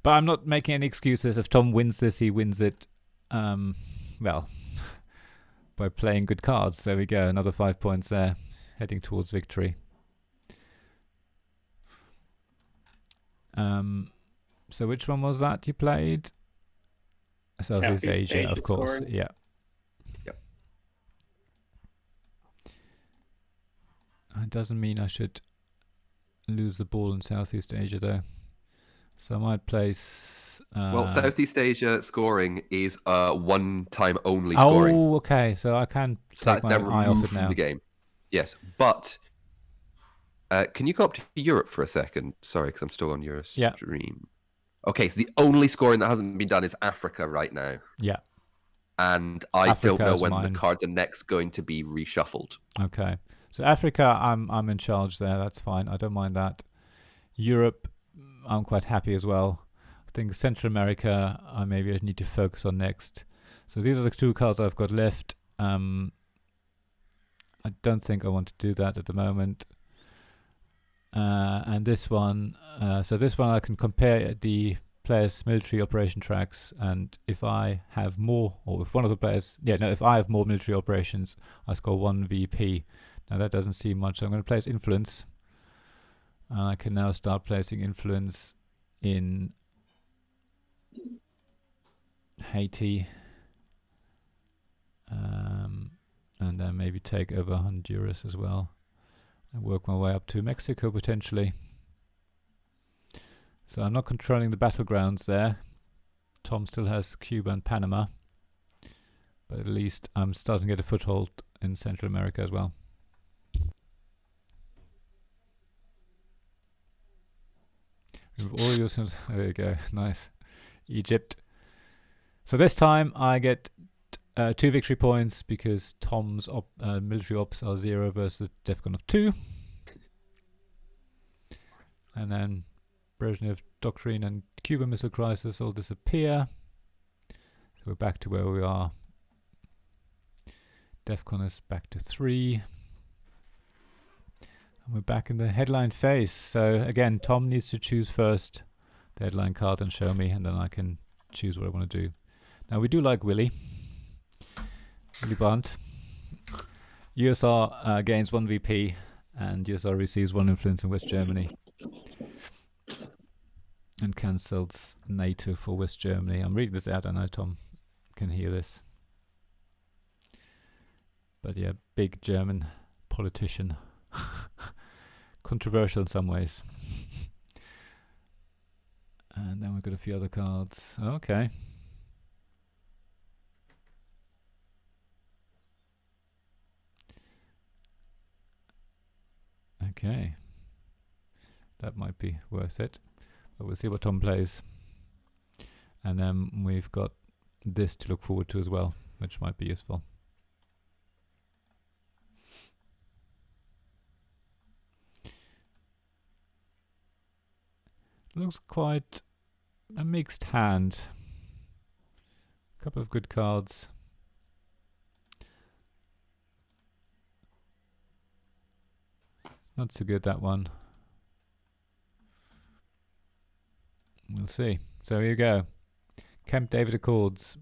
but I'm not making any excuses. If Tom wins this, he wins it. Well, by playing good cards. There we go. Another 5 points there, heading towards victory. So which one was that you played? Southeast Asia, of course. Scoring. Yeah. Yep. It doesn't mean I should lose the ball in Southeast Asia, though. So I might place. Well, Southeast Asia scoring is one-time only scoring. Oh, okay. So I can take my eye off it now. The game. Yes, but can you go up to Europe for a second? Sorry, because I'm still on your stream. Okay, so the only scoring that hasn't been done is Africa right now. Yeah. And I don't know when the cards are next going to be reshuffled. Okay. So Africa, I'm in charge there. That's fine. I don't mind that. Europe, I'm quite happy as well. I think Central America, I need to focus on next. So these are the 2 cards I've got left. I don't think I want to do that at the moment. And this one, so this one I can compare the players' military operation tracks, and if I have more, or if one of the players, if I have more military operations, I score 1 VP. Now that doesn't seem much, so I'm going to place influence. And I can now start placing influence in Haiti. And then maybe take over Honduras as well. And work my way up to Mexico potentially. So I'm not controlling the battlegrounds there. Tom still has Cuba and Panama. But at least I'm starting to get a foothold in Central America as well. All your there you go, nice. Egypt. So this time I get 2 victory points because Tom's military ops are 0 versus DEFCON of 2. And then Brezhnev Doctrine and Cuban Missile Crisis all disappear. So we're back to where we are. DEFCON is back to 3. And we're back in the headline phase. So again, Tom needs to choose first the headline card and show me, and then I can choose what I want to do. Now we do like Willy Brandt. USR gains 1 VP, and USR receives 1 influence in West Germany. And cancels NATO for West Germany. I'm reading this out, I know Tom can hear this. But yeah, big German politician. Controversial in some ways. And then we've got a few other cards. Okay. Okay. That might be worth it. But we'll see what Tom plays. And then we've got this to look forward to as well, which might be useful. looks quite a mixed hand. A couple of good cards. Not so good, that one. We'll see. So here you go. Camp David Accords.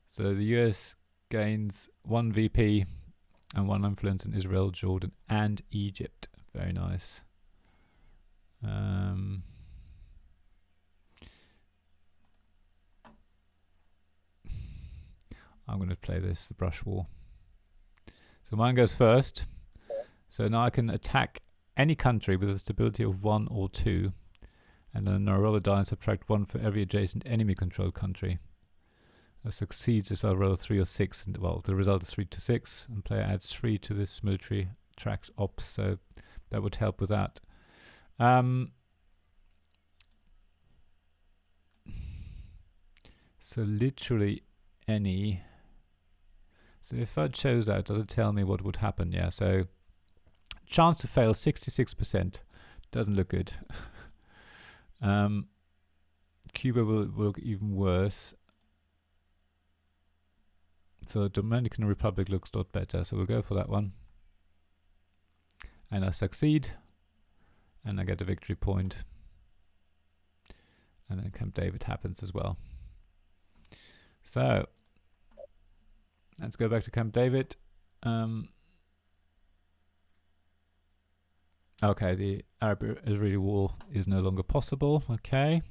So the US gains 1 VP and 1 influence in Israel, Jordan, and Egypt. Very nice. I'm going to play this, the Brush War. So mine goes first. So now I can attack any country with a stability of 1 or 2. And then I roll a die and subtract 1 for every adjacent enemy-controlled country. That succeeds if I roll 3 or 6. And, well, the result is 3 to 6. And player adds 3 to this military tracks ops. So that would help with that. So literally any. So if I chose that, does it tell me what would happen? Yeah, so chance to fail 66%. Doesn't look good. Cuba will look even worse. So Dominican Republic looks a lot better. So we'll go for that one. And I succeed. And I get a victory point. And then Camp David happens as well. So let's go back to Camp David. Okay, the Arab-Israeli war is no longer possible. Okay.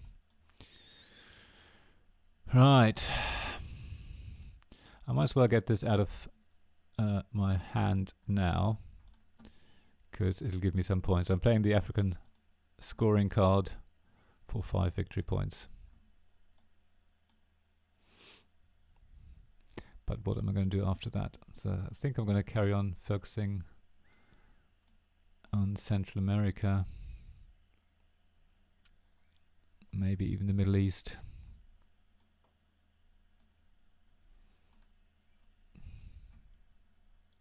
Right. I might as well get this out of my hand now, because it'll give me some points. I'm playing the African scoring card for 5 victory points. But what am I going to do after that? So I think I'm going to carry on focusing on Central America, maybe even the Middle East.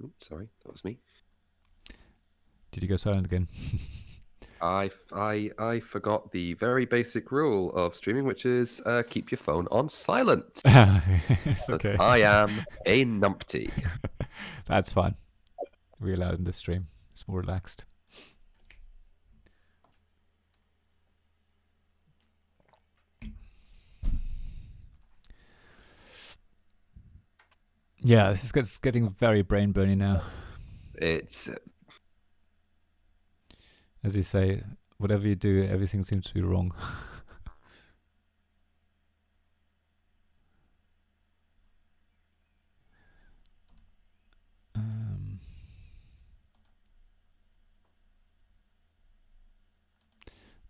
Oops, sorry, that was me. Did you go silent again? I forgot the very basic rule of streaming, which is keep your phone on silent. It's okay. I am a numpty. That's fine. We're allowed in this stream. It's more relaxed. Yeah, this is getting very brain burning now. It's as you say, whatever you do, everything seems to be wrong.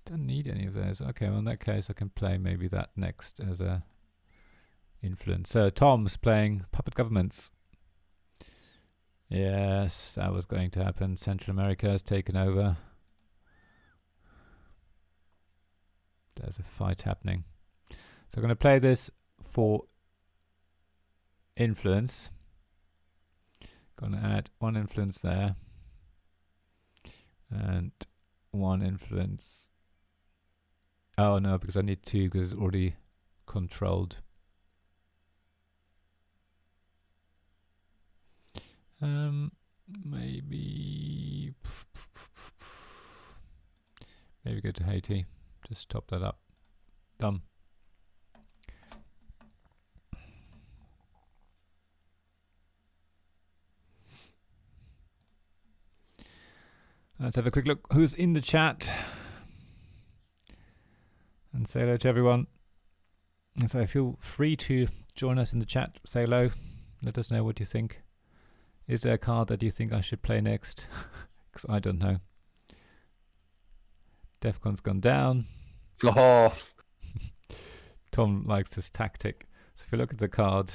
Don't need any of those. Okay, well in that case I can play maybe that next as a influence. So Tom's playing Puppet Governments. Yes, that was going to happen. Central America has taken over. There's a fight happening. So I'm going to play this for influence. Going to add 1 influence there. And 1 influence. Oh no, because I need 2 because it's already controlled. Maybe go to Haiti. Just top that up. Done. Let's have a quick look who's in the chat. And say hello to everyone. And so feel free to join us in the chat. Say hello. Let us know what you think. Is there a card that you think I should play next? Because I don't know. Defcon's gone down. oh, Tom likes this tactic. So if you look at the card,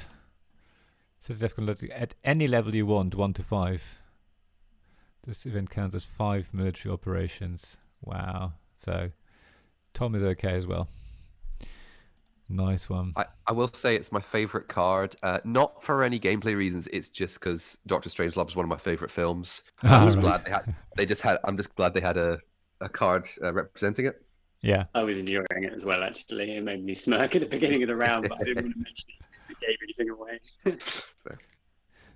so Defcon at any level you want, 1 to 5. This event counts as 5 military operations. Wow. So Tom is okay as well. Nice one. I will say it's my favorite card. Not for any gameplay reasons. It's just because Doctor Strangelove is one of my favorite films. I'm just glad they had a card representing it. Yeah. I was enjoying it as well, actually. It made me smirk at the beginning of the round, but I didn't want to mention it because it gave anything away.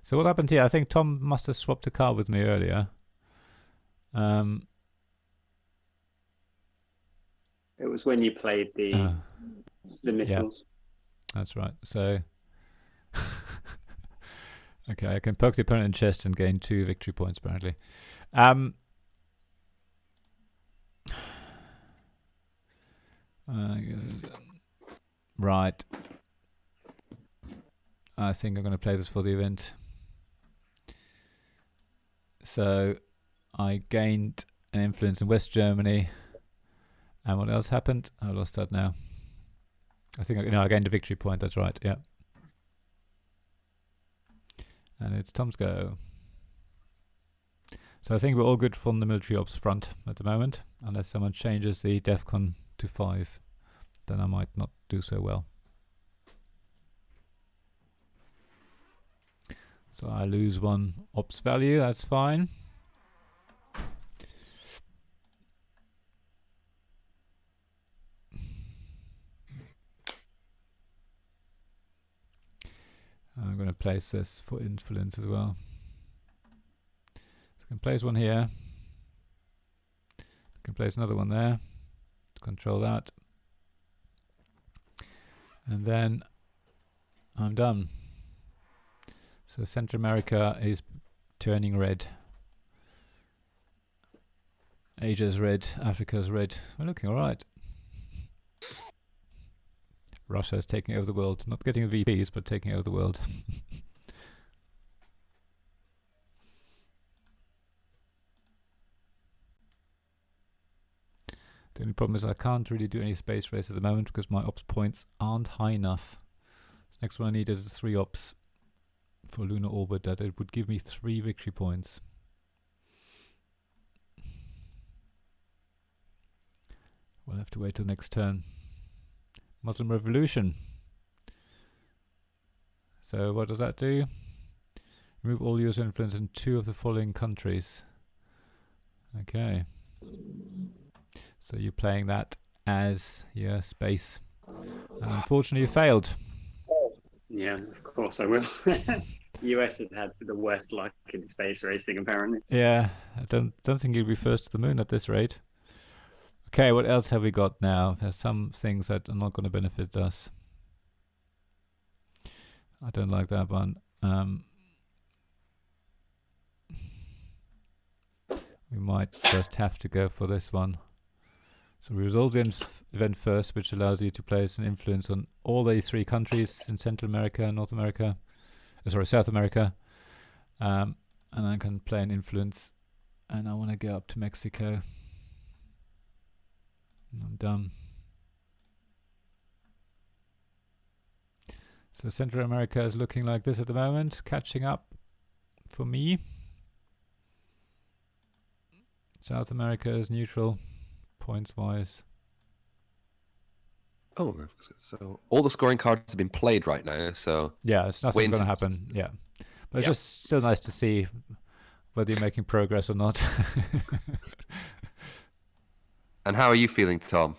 So what happened here? I think Tom must have swapped a card with me earlier. It was when you played the missiles. Yeah, that's right. So, okay, I can poke the opponent in the chest and gain 2 victory points, apparently. Right. I think I'm going to play this for the event. So, I gained an influence in West Germany. And what else happened? I lost that now. I think I gained a victory point. That's right. Yeah. And it's Tom's go. So I think we're all good from the military ops front at the moment, unless someone changes the DEFCON to 5, then I might not do so well. So I lose 1 ops value, that's fine. I'm going to place this for influence as well. So I can place 1 here. I can place another 1 there to control that. And then I'm done. So Central America is turning red. Asia's red, Africa's red. We're looking alright. Russia is taking over the world. Not getting VPs, but taking over the world. The only problem is I can't really do any space race at the moment because my ops points aren't high enough. So next one I need is 3 ops for lunar orbit that it would give me 3 victory points. We'll have to wait till next turn. Muslim Revolution. So what does that do? Remove all user influence in 2 of the following countries. Okay. So you're playing that as your space. And unfortunately you failed. Yeah, of course I will. US has had the worst luck in space racing, apparently. Yeah, I don't think you'll be first to the moon at this rate. Okay, what else have we got now? There's some things that are not going to benefit us. I don't like that one. We might just have to go for this one. So we resolve the event first, which allows you to place an influence on all these 3 countries in Central America, North America, South America. And I can play an influence. And I want to go up to Mexico. I'm done. So Central America is looking like this at the moment, catching up for me. South America is neutral, points-wise. Oh, so all the scoring cards have been played right now, so... Yeah, it's nothing's going to happen, yeah. But it's just still nice to see whether you're making progress or not. And how are you feeling, Tom?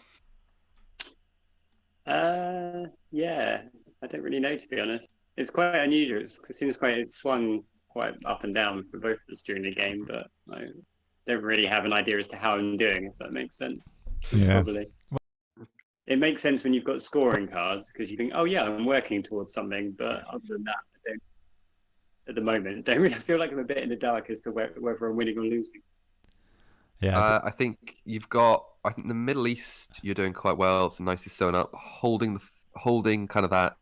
Yeah, I don't really know, to be honest. It's quite unusual. It seems it swung quite up and down for both of us during the game, but I don't really have an idea as to how I'm doing, if that makes sense. Yeah. Probably. It makes sense when you've got scoring cards, because you think, oh yeah, I'm working towards something, but other than that, I don't, at the moment, don't really feel like I'm a bit in the dark as to whether I'm winning or losing. Yeah, I think you've got. I think the Middle East, you're doing quite well. It's nicely sewn up, holding kind of that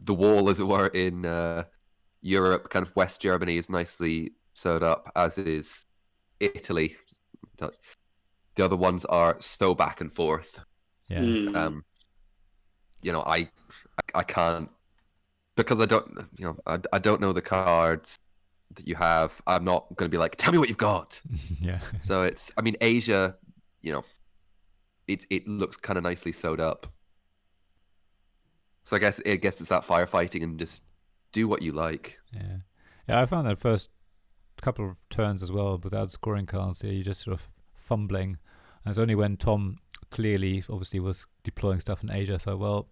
the wall, as it were, in Europe. Kind of West Germany is nicely sewed up, as is Italy. The other ones are so back and forth. Yeah. You know, I can't, because I don't. You know, I don't know the cards that you have. I'm not going to be like, tell me what you've got. Yeah. So it's, I mean, Asia, you know, it looks kind of nicely sewed up. So I guess it's that firefighting and just do what you like. Yeah. Yeah, I found that first couple of turns as well without scoring cards. Yeah, you're just sort of fumbling And it's only when Tom clearly, obviously, was deploying stuff in Asia. So, well,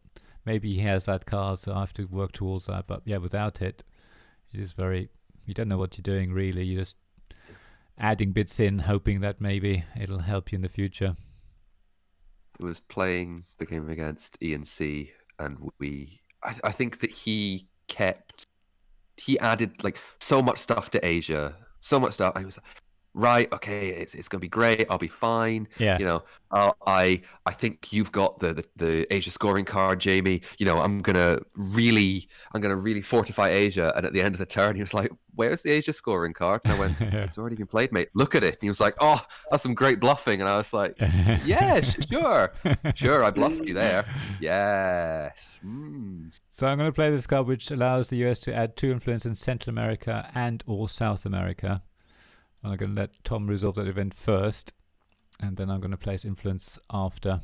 maybe he has that card, so I have to work towards that. But yeah, without it, it is very. You don't know what you're doing really. You're just adding bits in, hoping that maybe it'll help you in the future. It was playing the game against ENC, and I think that he added like so much stuff to Asia, so much stuff. I was like, right, okay, it's gonna be great. I'll be fine. Yeah. You know, I think you've got the Asia scoring card, Jamie. You know, I'm gonna really fortify Asia. And at the end of the turn, he was like, "Where's the Asia scoring card?" And I went, "It's already been played, mate. Look at it." And he was like, "Oh, that's some great bluffing." And I was like, "Yeah, sure, I bluffed you there. Yes." So I'm going to play this card, which allows the US to add 2 influence in Central America and or South America. I'm going to let Tom resolve that event first, and then I'm going to place influence after.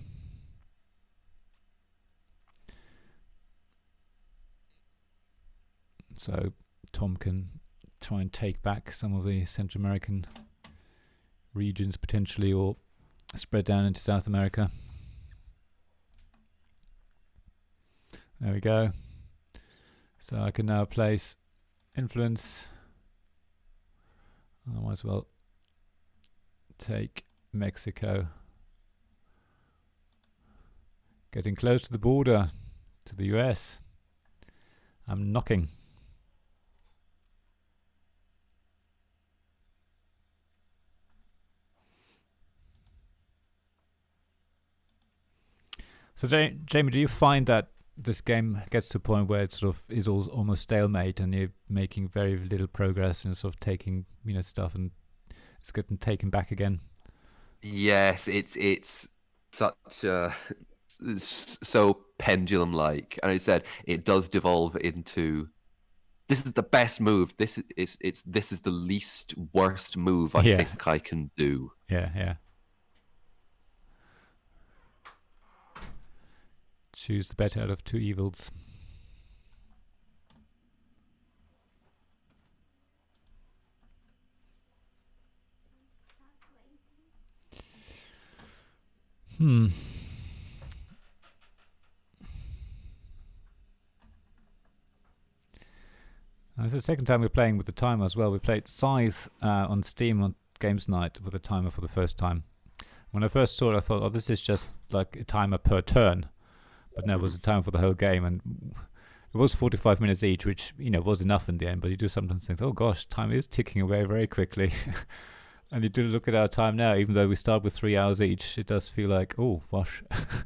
So Tom can try and take back some of the Central American regions potentially, or spread down into South America. There we go. So I can now place influence. I might as well take Mexico. Getting close to the border, to the US. I'm knocking. So Jamie, do you find that this game gets to a point where it sort of is almost stalemate, and you're making very little progress and sort of taking stuff, and it's getting taken back again? Yes, it's such so pendulum like, and I said it does devolve into this is the best move. This is the least worst move I think I can do. Yeah. Choose the better out of 2 evils. It's the second time we're playing with the timer as well. We played Scythe on Steam on Games Night with a timer for the first time. When I first saw it, I thought, oh, this is just like a timer per turn. But no, it was a timer for the whole game, and it was 45 minutes each, which was enough in the end. But you do sometimes think, oh gosh, time is ticking away very quickly. And you do look at our time now, even though we start with 3 hours each, it does feel like, oh gosh, have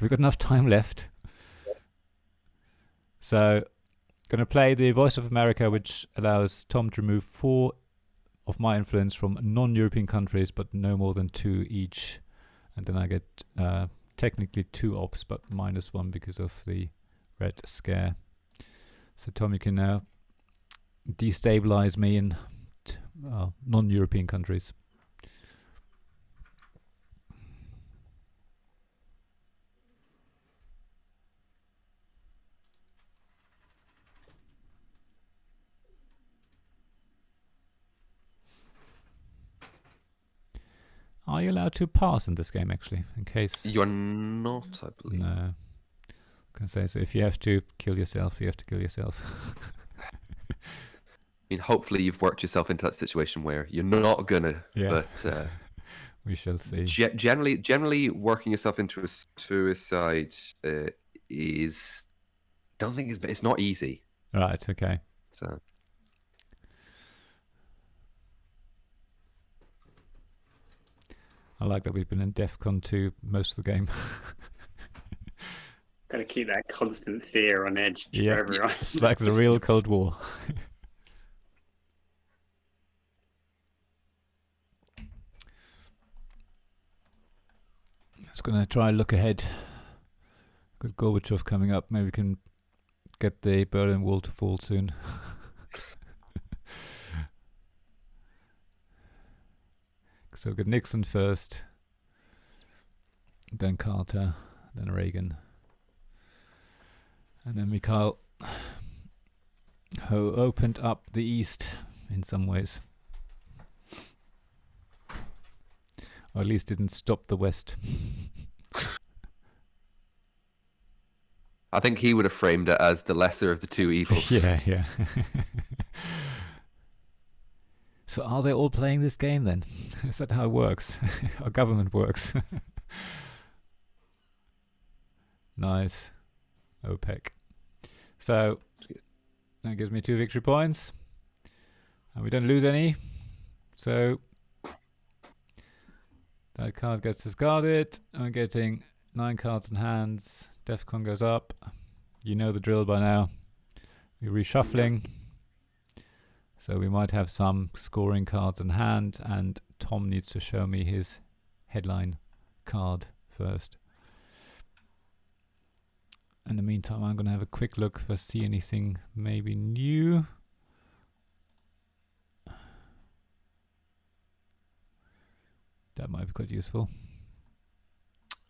we got enough time left? So, going to play the Voice of America, which allows Tom to remove 4 of my influence from non-European countries, but no more than 2 each. And then I get technically 2 ops, but -1 because of the red scare. So Tom, you can now destabilize me in non-European countries. Are you allowed to pass in this game, actually, in case... You're not, I believe. No. I can say, so if you have to kill yourself, you have to kill yourself. I mean, hopefully you've worked yourself into that situation where you're not gonna, but... we shall see. Generally, working yourself into a suicide is... don't think it's not easy. Right, okay. So... I like that we've been in DEFCON 2 most of the game. Gotta keep that constant fear on edge for everyone. It's like the real Cold War. Just gonna try and look ahead. Good Gorbachev coming up. Maybe we can get the Berlin Wall to fall soon. So we've got Nixon first, then Carter, then Reagan, and then Mikhail, who opened up the East in some ways. or at least didn't stop the West. I think he would have framed it as the lesser of the two evils. Yeah. So are they all playing this game then? Is that how it works? How government works? Nice. OPEC. So that gives me 2 victory points. And we don't lose any. So that card gets discarded. I'm getting 9 cards in hands. Defcon goes up. You know the drill by now. We're reshuffling. So we might have some scoring cards in hand, and Tom needs to show me his headline card first. In the meantime, I'm going to have a quick look if I see anything maybe new. That might be quite useful.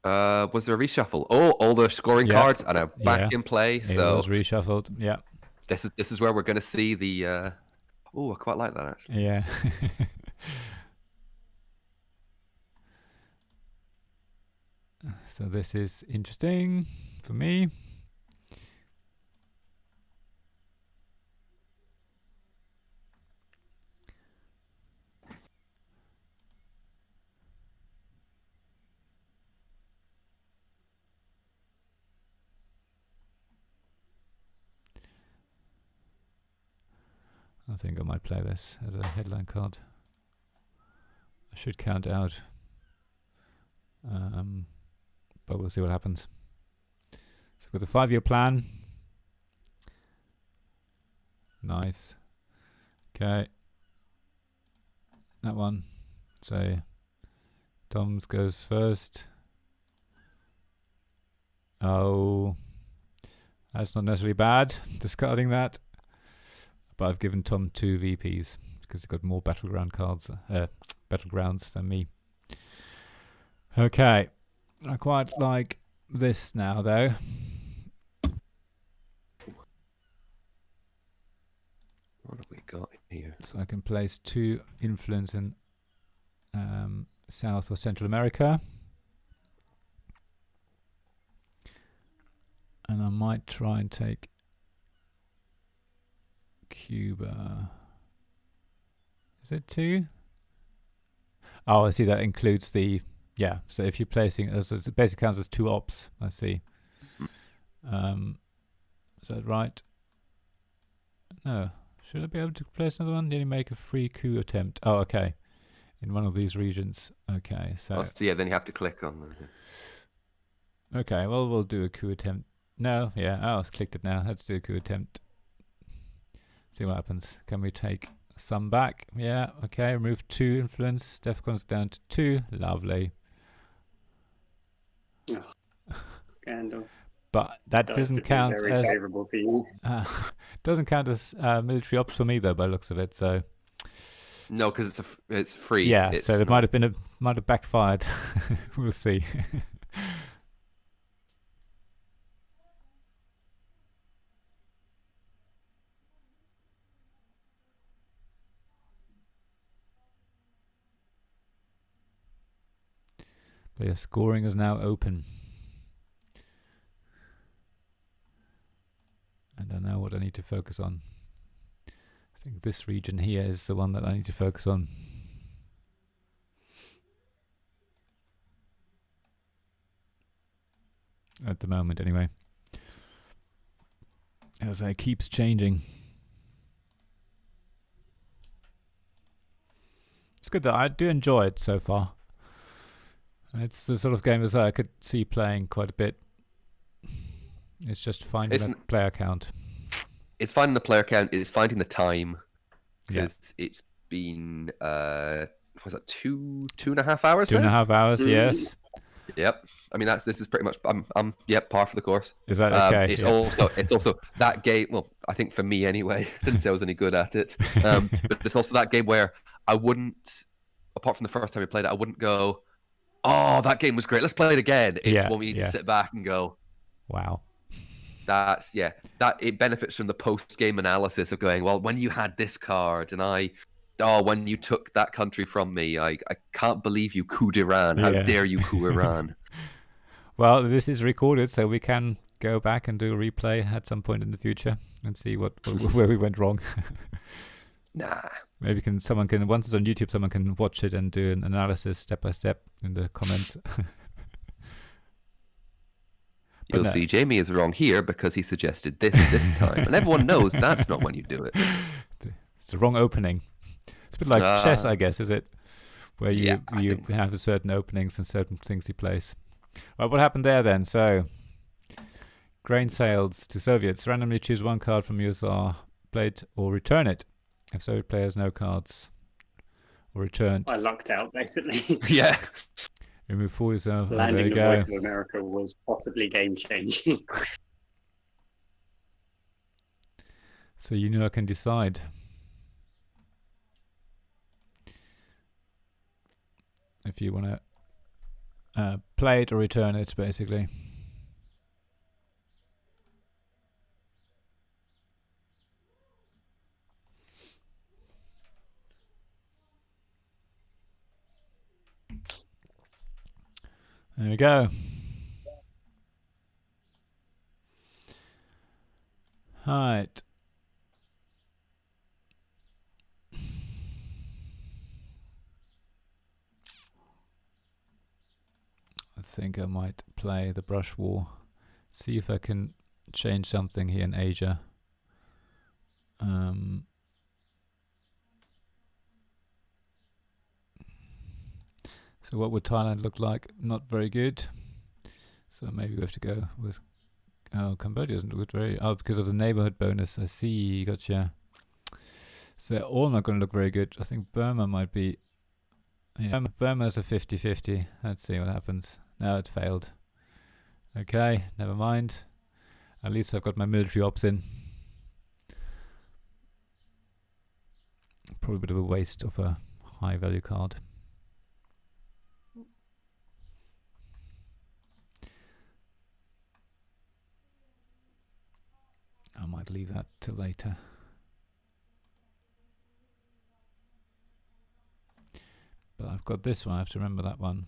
Was there a reshuffle? Oh, all the scoring cards are now back in play. So it was reshuffled. Yeah. This is where we're going to see the. Oh, I quite like that actually. Yeah. So this is interesting for me. I think I might play this as a headline card. I should count out, but we'll see what happens. So we've got the 5-year plan. Nice. Okay. That one. So Tom's goes first. Oh, that's not necessarily bad. Discarding that. But I've given Tom 2 VPs because he's got more battleground cards, battlegrounds than me. Okay, I quite like this now though. What have we got here? So I can place 2 influence in South or Central America, and I might try and take Cuba. Is it 2? Oh, I see. That includes the So if you're placing, it basically counts as 2 ops. I see. Is that right? No. Should I be able to place another one? Did you make a free coup attempt? Oh, okay. In one of these regions. Okay. So. Then you have to click on them. Okay. Well, we'll do a coup attempt. No. Yeah. Oh, I've clicked it now. Let's do a coup attempt. See what happens. Can we take some back? Yeah, okay. Remove 2 influence. Defcon's down to 2. Lovely. Oh, scandal. But that doesn't count very as favorable for you. Doesn't count as military ops for me though, by the looks of it. So no, because it's free. Yeah, so it might have backfired. We'll see. Player scoring is now open. And I know what I need to focus on. I think this region here is the one that I need to focus on. At the moment, anyway. As it keeps changing. It's good that I do enjoy it so far. It's the sort of game as I could see playing quite a bit. It's just finding the player count. It's finding the player count. It's finding the time. Because it's been, was that 2.5 hours? 2.5 hours, yes. Yep. I mean, this is pretty much, I'm par for the course. Is that okay? It's also that game, well, I think for me anyway, didn't say I was any good at it. But it's also that game where I wouldn't, apart from the first time I played it, I wouldn't go, oh, that game was great, let's play it again. It's when we need to sit back and go, wow. That it benefits from the post-game analysis of going, well, when you had this card and I Oh, when you took that country from me, I can't believe you coup Iran. How dare you coup Iran? Well, this is recorded, so we can go back and do a replay at some point in the future and see where we went wrong. Nah. Maybe someone can, once it's on YouTube, someone can watch it and do an analysis step by step in the comments. You'll see Jamie is wrong here because he suggested this time. And everyone knows that's not when you do it. It's the wrong opening. It's a bit like chess, I guess, is it? Where you have certain openings and certain things you place. Well, what happened there then? So, grain sales to Soviets. Randomly choose one card from USSR, play it or return it. If Soviet players, no cards or returned. I lucked out, basically. Yeah. Remove 4 yourself. Landing the Voice of America was possibly game-changing. So you know I can decide. If you want to play it or return it, basically. There we go. Right. I think I might play the Brush War. See if I can change something here in Asia. So what would Thailand look like? Not very good. So maybe we have to go with... Oh, Cambodia doesn't look very... Oh, because of the neighborhood bonus. I see. Gotcha. So they're all not going to look very good. I think Burma might be... Yeah, Burma's a 50-50. Let's see what happens. No, it failed. Okay, never mind. At least I've got my military ops in. Probably a bit of a waste of a high value card. I might leave that till later. But I've got this one, I have to remember that one.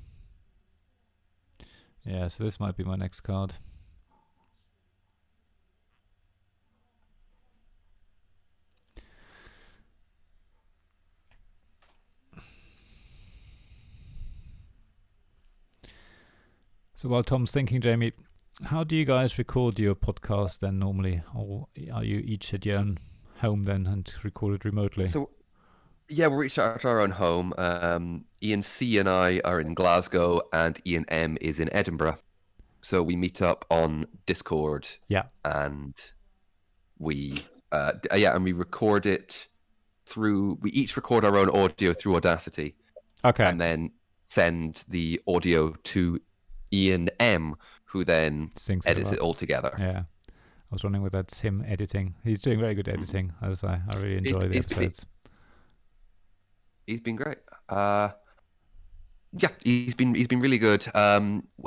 Yeah, so this might be my next card. So while Tom's thinking, Jamie, how do you guys record your podcast then normally? Or are you each at your own home then and record it remotely? So, yeah, we're each at our own home. Ian C and I are in Glasgow and Ian M is in Edinburgh. So we meet up on Discord. Yeah. And we record it through, we each record our own audio through Audacity. Okay. And then send the audio to Ian M, who then edits it all together. Yeah. I was wondering whether that's him editing. He's doing very good editing, as I really enjoy the episodes. He's been great. Yeah, he's been really good.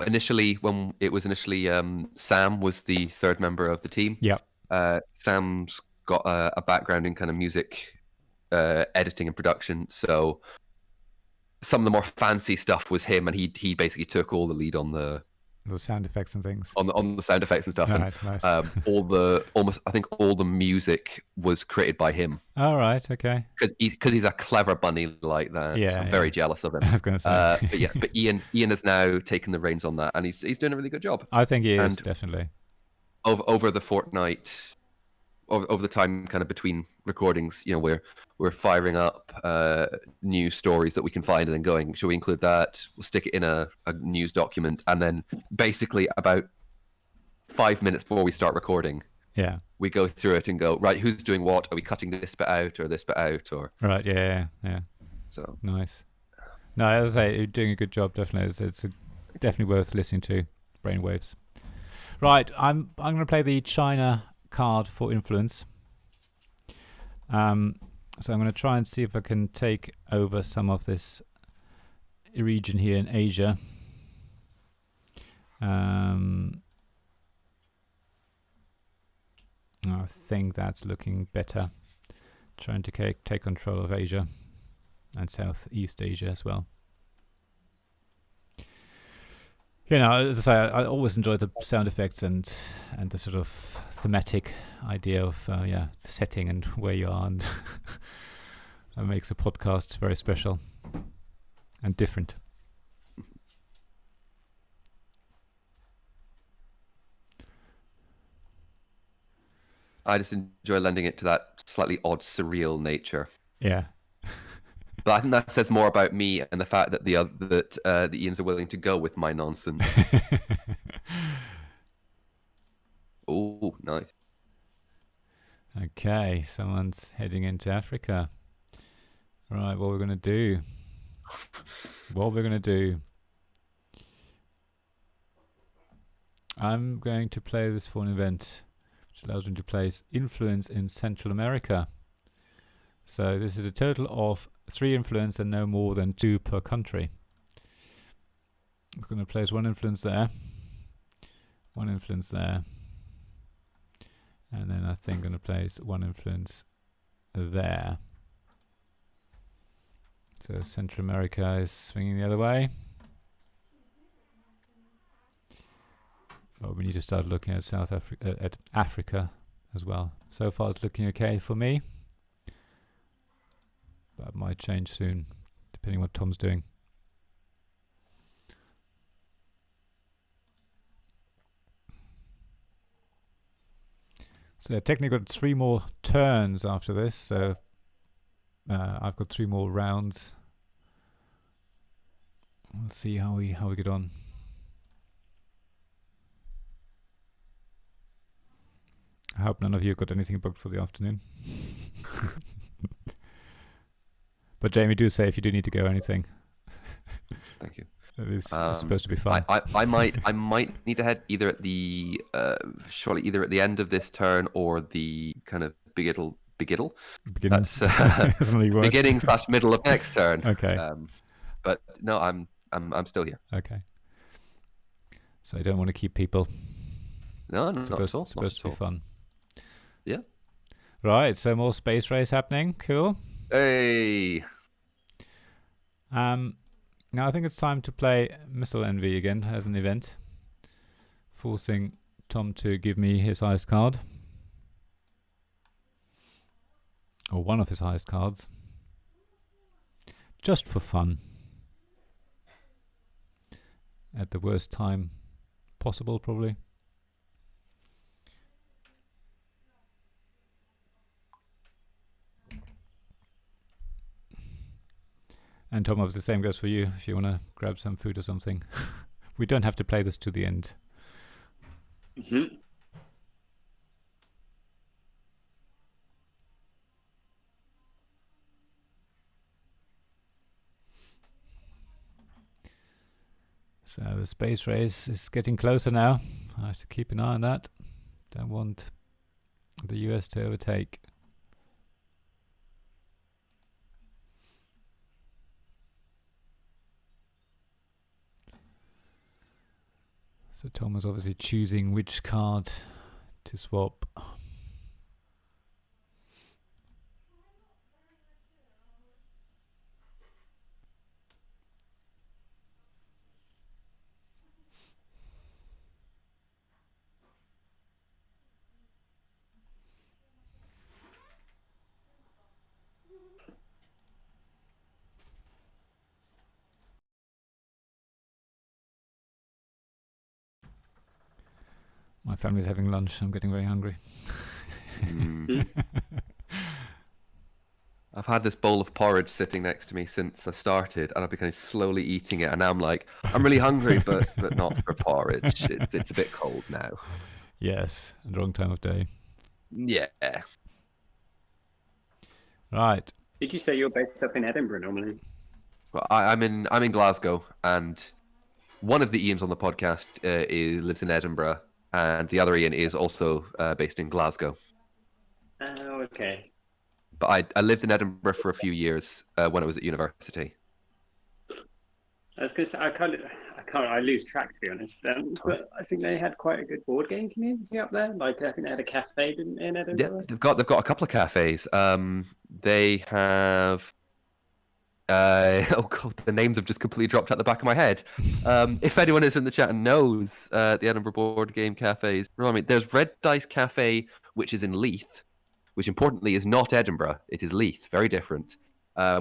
Initially, when it was Sam was the third member of the team. Yeah. Sam's got a background in kind of music editing and production, so some of the more fancy stuff was him, and he basically took all the lead on the sound effects and things. On the sound effects and stuff. Right, and nice. I think all the music was created by him. All right, okay. Because he's a clever bunny like that. Yeah, I'm very jealous of him. I was going to say. but Ian has now taken the reins on that, and he's doing a really good job. I think he is, definitely. Over the fortnight, over the time kind of between recordings, we're firing up new stories that we can find and then going, should we include that? We'll stick it in a news document, and then basically about 5 minutes before we start recording, we go through it and go, right, who's doing what? Are we cutting this bit out or this bit out? Or right, yeah. So nice. No, as I say, you're doing a good job. Definitely, it's definitely worth listening to. Brainwaves. Right, I'm going to play the China card for influence. So I'm going to try and see if I can take over some of this region here in Asia. I think that's looking better. Trying to take control of Asia. and Southeast Asia as well. You know, as I say, I always enjoy the sound effects and the sort of thematic idea of the setting and where you are, and that makes the podcast very special and different. I just enjoy lending it to that slightly odd, surreal nature. Yeah. But I think that says more about me and the fact that the Ians are willing to go with my nonsense. Oh, nice. Okay, someone's heading into Africa. Right, what we're going to do. I'm going to play this for an event which allows me to place influence in Central America. So this is a total of 3 influence and no more than 2 per country. I'm going to place 1 influence there, 1 influence there, and then I think I'm going to place 1 influence there. So Central America is swinging the other way. Oh, we need to start looking at South Africa, at Africa as well. So far it's looking okay for me. That might change soon, depending what Tom's doing. So technically got 3 more turns after this, so I've got 3 more rounds. We'll see how we get on. I hope none of you got anything booked for the afternoon. But Jamie, do say if you do need to go anything. Thank you. It's supposed to be fun. I might need to head either at the surely either at the end of this turn or the kind of beginning. That's beginning / middle of next turn. Okay. But no, I'm still here. Okay. So I don't want to keep people. No, not at all. It's supposed to be fun. Yeah. Right. So more space race happening. Cool. Hey. Now I think it's time to play Missile Envy again as an event, forcing Tom to give me his highest card, or one of his highest cards, just for fun, at the worst time possible, probably. And Tom, obviously the same goes for you if you want to grab some food or something. We don't have to play this to the end. Mm-hmm. So the space race is getting closer now. I have to keep an eye on that. Don't want the US to overtake. So Tom was obviously choosing which card to swap. My family's having lunch. I'm getting very hungry. I've had this bowl of porridge sitting next to me since I started, and I've been kind of slowly eating it. And now I'm like, I'm really hungry, but not for porridge. It's a bit cold now. Yes, and wrong time of day. Yeah. Right. Did you say you're based up in Edinburgh normally? Well, I'm in Glasgow, and one of the Ians on the podcast lives in Edinburgh, and the other Ian is also based in Glasgow. Oh, okay. But I lived in Edinburgh for a few years when I was at university. I was going to say, I lose track, to be honest. But I think they had quite a good board game community up there. Like, I think they had a cafe in Edinburgh. Yeah, they've got a couple of cafes. They have Oh god, the names have just completely dropped out the back of my head. If anyone is in the chat and knows the Edinburgh Board Game Cafes, remind me. There's Red Dice Cafe, which is in Leith, which importantly is not Edinburgh. It is Leith, very different,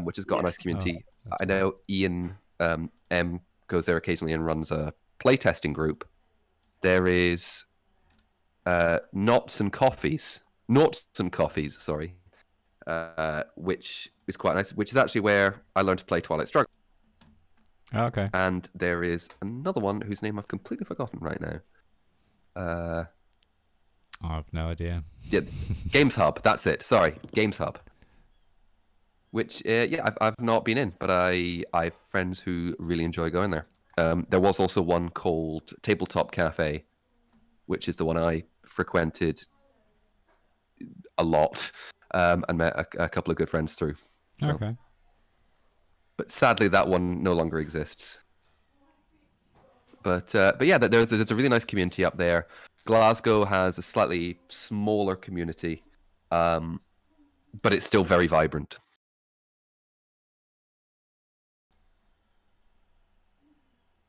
which has got a nice community. I know Ian M goes there occasionally and runs a playtesting group. There is Knots and Coffees, sorry, which is quite nice. Which is actually where I learned to play Twilight Struggle. Okay. And there is another one whose name I've completely forgotten right now. I have no idea. Yeah, Games Hub. That's it. Sorry, Games Hub. Which I've not been in, but I have friends who really enjoy going there. There was also one called Tabletop Cafe, which is the one I frequented a lot, and met a couple of good friends through. So. Okay. But sadly, that one no longer exists. But yeah, there's a really nice community up there. Glasgow has a slightly smaller community, but it's still very vibrant.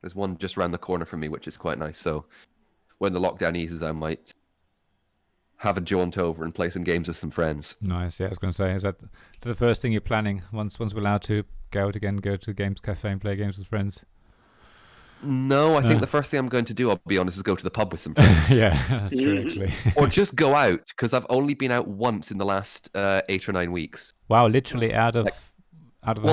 There's one just around the corner from me, which is quite nice. So when the lockdown eases, I might have a jaunt over and play some games with some friends. Nice. Yeah, I was going to say, is that the first thing you're planning once we're allowed to go out again, go to Games Cafe and play games with friends? No, I think the first thing I'm going to do, I'll be honest, is go to the pub with some friends. Yeah, that's true, actually. Or just go out, because I've only been out once in the last 8 or 9 weeks. Wow, literally out of the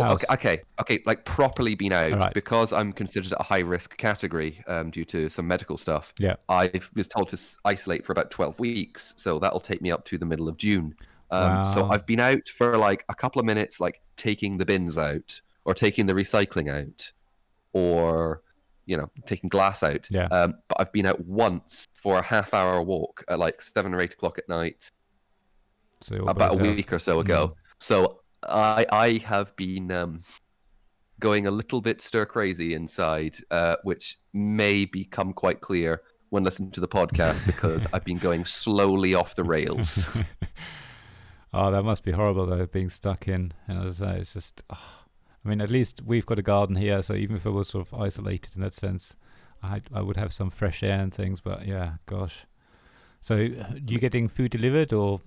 house. Okay, like properly been out, right. Because I'm considered a high risk category due to some medical stuff. Yeah, I was told to isolate for about 12 weeks, so that'll take me up to the middle of June. Wow. So I've been out for like a couple of minutes, like taking the bins out or taking the recycling out, or taking glass out. Yeah. But I've been out once for a half-hour walk at like 7 or 8 o'clock at night, so about a week or so ago. So I have been going a little bit stir crazy inside, which may become quite clear when listening to the podcast because I've been going slowly off the rails. Oh, that must be horrible though, being stuck in. And as I say, it's just. I mean, at least we've got a garden here, so even if I was sort of isolated in that sense, I would have some fresh air and things. But yeah, gosh. So, you getting food delivered or?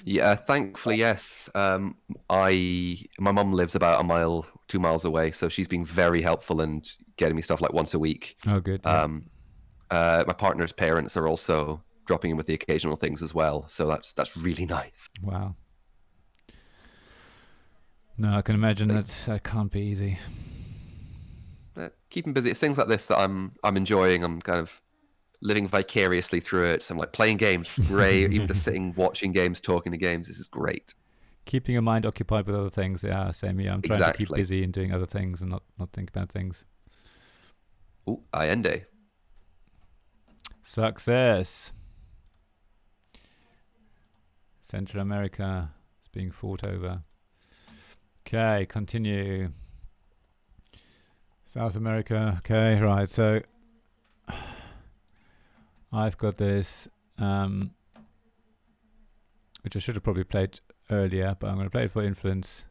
Yeah, thankfully, yes. My mum lives about 2 miles away, so she's been very helpful in getting me stuff like once a week. Oh, good. Yeah. My partner's parents are also dropping in with the occasional things as well, so that's really nice. Wow. No, I can imagine that can't be easy. Keeping busy. It's things like this that I'm enjoying. I'm kind of living vicariously through it. So I'm like playing games, great. Even just sitting, watching games, talking to games. This is great. Keeping your mind occupied with other things. Yeah, same here. I'm trying to keep busy and doing other things and not think about things. Ooh, Allende. Success. Central America is being fought over. Okay, continue. South America. Okay, right. So I've got this, which I should have probably played earlier, but I'm going to play it for influence,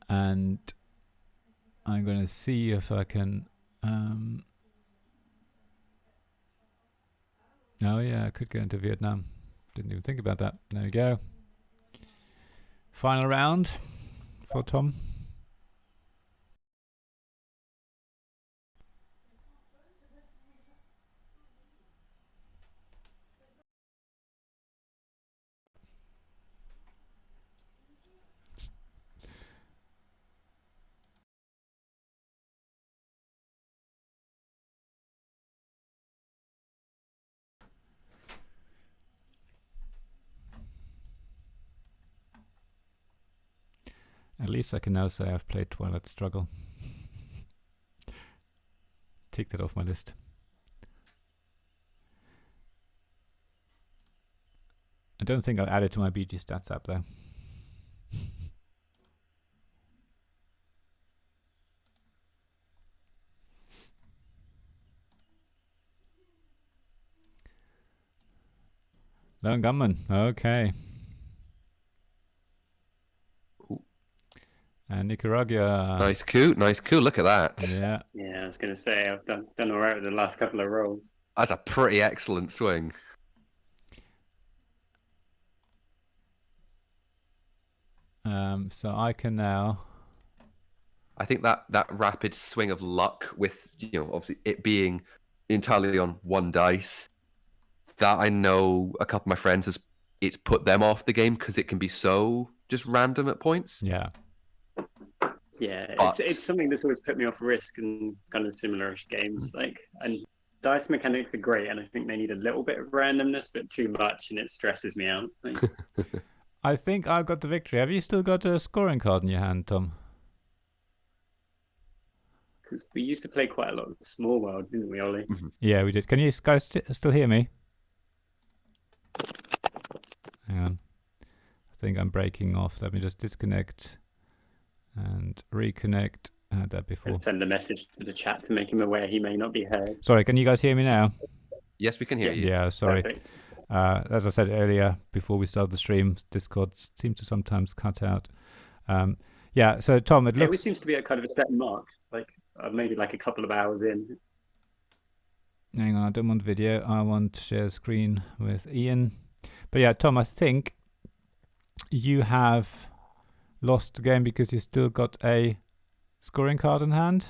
and I'm going to see if I can. Oh yeah, I could go into Vietnam. Didn't even think about that. There we go. Final round for Tom. At least I can now say I've played Twilight Struggle. Take that off my list. I don't think I'll add it to my BG Stats app though. Lone Gunman, okay. And Nicaragua. Nice coup. Look at that. Yeah. Yeah, I was going to say I've done all right with the last couple of rolls. That's a pretty excellent swing. So I can now. I think that rapid swing of luck with, obviously it being entirely on one dice, that I know a couple of my friends it's put them off the game because it can be so just random at points. Yeah. Yeah, But- it's something that's always put me off Risk and kind of similar-ish games. And dice mechanics are great, and I think they need a little bit of randomness, but too much, and it stresses me out. I think I've got the victory. Have you still got a scoring card in your hand, Tom? Because we used to play quite a lot of Small World, didn't we, Ollie? Yeah, we did. Can you guys still hear me? Hang on. I think I'm breaking off. Let me just disconnect and reconnect. I had that before. Let's send a message to the chat to make him aware he may not be heard. Sorry, can you guys hear me now? Yes, we can hear you. Yeah, sorry. Perfect. As I said earlier, before we started the stream, Discord seems to sometimes cut out. Yeah, so Tom, it looks... It seems to be a kind of a set mark, maybe like a couple of hours in. Hang on, I don't want video. I want to share screen with Ian. But yeah, Tom, I think you have lost the game because you still got a scoring card in hand.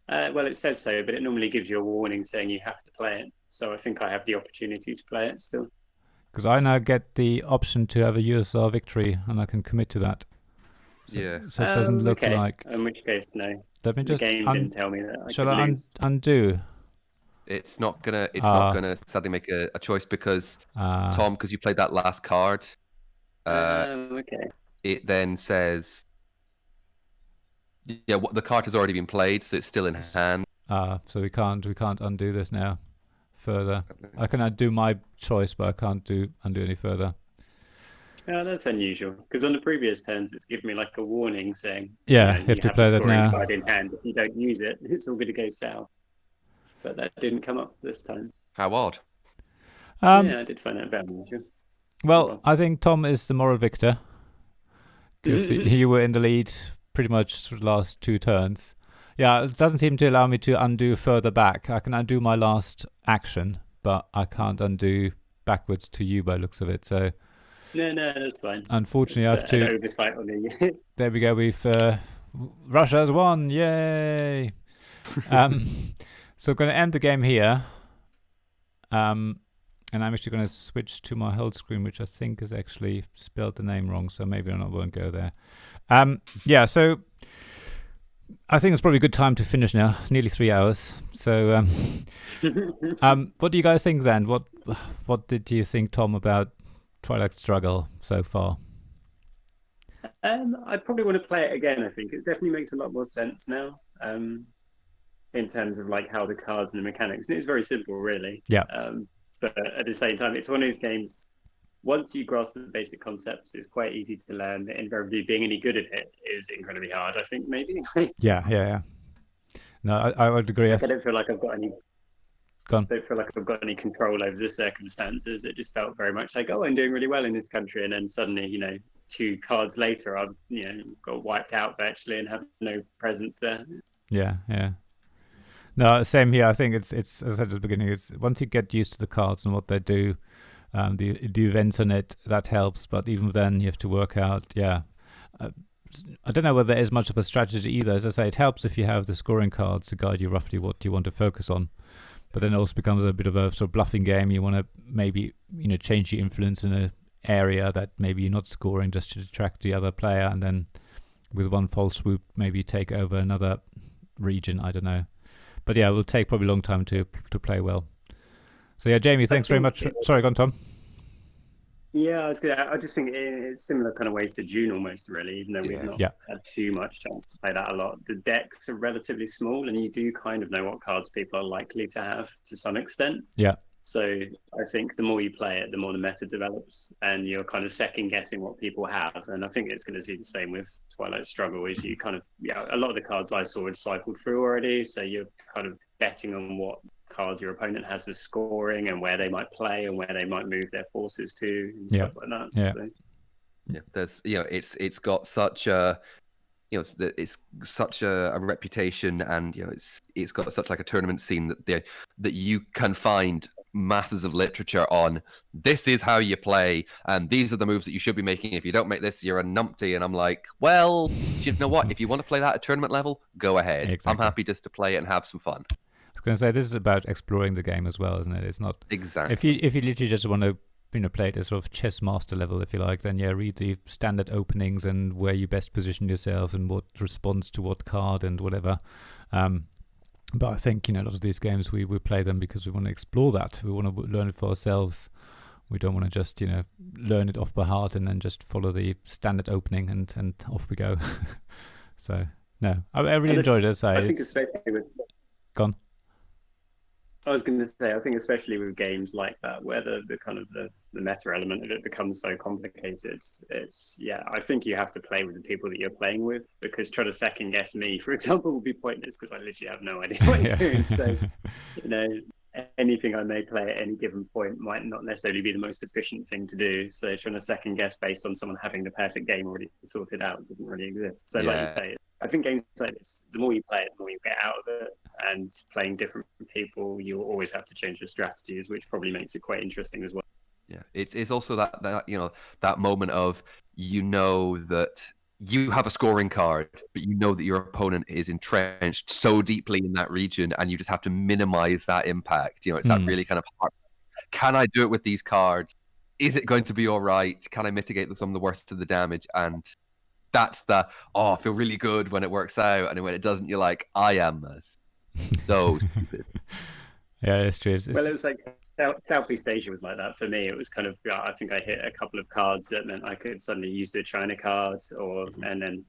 Well, it says so, but it normally gives you a warning saying you have to play it. So I think I have the opportunity to play it still. Because I now get the option to have a USR victory, and I can commit to that. So, Yeah. So it doesn't look okay. like... In which case, no. Let me The just... game didn't tell me that. Shall I undo? It's not gonna sadly make a choice because Tom, because you played that last card. Okay. It then says, yeah, the card has already been played, so it's still in hand. So we can't undo this now further. I can undo my choice, but I can't undo any further. Yeah, that's unusual because on the previous turns it's given me like a warning saying, yeah, you have to play a that scoring now. card in hand. If you don't use it, it's all going to go south. But that didn't come up this time. How odd. Yeah, I did find that very unusual. Well, I think Tom is the moral victor because you were in the lead pretty much for the last two turns. Yeah, it doesn't seem to allow me to undo further back. I can undo my last action, but I can't undo backwards to you by looks of it. So no, that's fine. Unfortunately, I have to. An oversight on the... There we go. We've Russia has won! Yay! So I'm going to end the game here. And I'm actually going to switch to my hold screen, which I think has actually spelled the name wrong, so maybe I won't go there. Yeah, so I think it's probably a good time to finish now. Nearly 3 hours. So, what do you guys think then? What did you think, Tom, about Twilight Struggle so far? I probably want to play it again. I think it definitely makes a lot more sense now. In terms of like how the cards and the mechanics, and it's very simple, really. Yeah. But at the same time, it's one of those games. Once you grasp the basic concepts, it's quite easy to learn. Invariably, being any good at it is incredibly hard. I think maybe. Yeah. No, I would agree. I don't feel like I've got any. Go on. I don't feel like I've got any control over the circumstances. It just felt very much like, oh, I'm doing really well in this country, and then suddenly, 2 cards later, I've got wiped out virtually and have no presence there. Yeah. No, same here. I think it's as I said at the beginning. It's once you get used to the cards and what they do, the events on it, that helps. But even then, you have to work out. Yeah, I don't know whether there is much of a strategy either. As I say, it helps if you have the scoring cards to guide you roughly what you want to focus on. But then it also becomes a bit of a sort of bluffing game. You want to maybe change your influence in an area that maybe you're not scoring just to attract the other player, and then with one false swoop maybe take over another region. I don't know. But yeah, it will take probably a long time to play well. So yeah, Jamie, thanks very much. Sorry, go on, Tom. Yeah, I just think it's similar kind of ways to June almost, really, even though we've not had too much chance to play that a lot. The decks are relatively small, and you do kind of know what cards people are likely to have to some extent. Yeah. So I think the more you play it, the more the meta develops, and you're kind of second guessing what people have. And I think it's going to be the same with Twilight Struggle. Is you kind of a lot of the cards I saw had cycled through already, so you're kind of betting on what cards your opponent has for scoring and where they might play and where they might move their forces to and stuff like that. Yeah. So. Yeah, there's it's got such a it's such a reputation, and it's got such like a tournament scene that you can find masses of literature on this is how you play and these are the moves that you should be making. If you don't make this, you're a numpty. And I'm like, well, you know what? If you want to play that at tournament level, go ahead. Exactly. I'm happy just to play it and have some fun. I was going to say, this is about exploring the game as well, isn't it? It's not exactly if you literally just want to play it at sort of chess master level, if you like, then read the standard openings and where you best position yourself and what responds to what card and whatever. But I think a lot of these games we play them because we want to explore that. We want to learn it for ourselves. We don't want to just learn it off by heart and then just follow the standard opening and off we go. So no, I really enjoyed it. I think especially with gone. I was going to say, I think especially with games like that, where the kind of the meta element of it becomes so complicated, I think you have to play with the people that you're playing with, because trying to second guess me, for example, would be pointless because I literally have no idea what I'm doing. So, anything I may play at any given point might not necessarily be the most efficient thing to do. So trying to second guess based on someone having the perfect game already sorted out doesn't really exist. So like you say, I think games like this, the more you play it, the more you get out of it. And playing different people, you'll always have to change your strategies, which probably makes it quite interesting as well. Yeah, it's also that that moment of that you have a scoring card, but that your opponent is entrenched so deeply in that region, and you just have to minimize that impact. It's that really kind of hard. Can I do it with these cards? Is it going to be all right? Can I mitigate some of the worst of the damage? And that's I feel really good when it works out, and when it doesn't, you're like, I am so stupid. Yeah, it's true. Well, it was like Southeast Asia was like that for me. It was kind of, I think I hit a couple of cards that meant I could suddenly use the China card, and then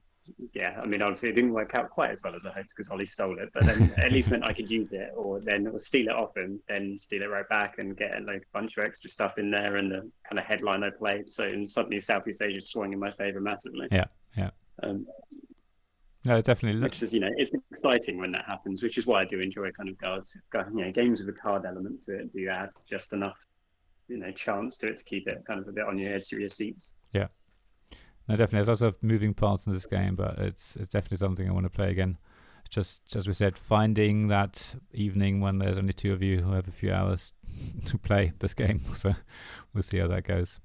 I mean, obviously it didn't work out quite as well as I hoped because Holly stole it, but then at least meant I could use it, or steal it off him, then steal it right back and get like a bunch of extra stuff in there and the kind of headline I played. So suddenly Southeast Asia swung in my favor massively. Yeah. No, definitely. Which is, it's exciting when that happens, which is why I do enjoy kind of games with a card element to it. Do add just enough, chance to it to keep it kind of a bit on your edge of your seats. Yeah. No, definitely. There's lots of moving parts in this game, but it's definitely something I want to play again. Just as we said, finding that evening when there's only two of you who have a few hours to play this game. So we'll see how that goes.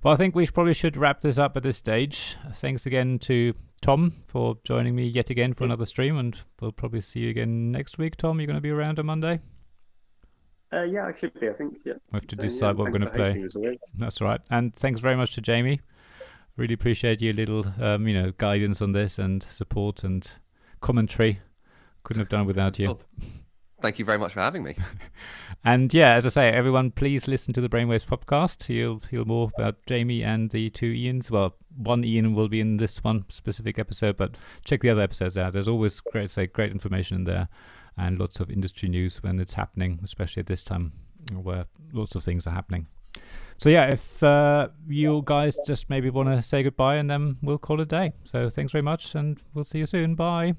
Well, I think we probably should wrap this up at this stage. Thanks again to Tom for joining me yet again for another stream, and we'll probably see you again next week. Tom, you're going to be around on Monday? Yeah, I should be, I think. Yeah. We have to decide what we're going to play. That's right. And thanks very much to Jamie. Really appreciate your little, guidance on this and support and commentary. Couldn't have done it without you. Thank you very much for having me. And as I say, everyone, please listen to the Brainwaves podcast. You'll hear more about Jamie and the two Ians. Well, one Ian will be in this one specific episode, but check the other episodes out. There's always great information in there and lots of industry news when it's happening, especially at this time where lots of things are happening. So if you guys just maybe want to say goodbye, and then we'll call it a day. So thanks very much, and we'll see you soon. Bye.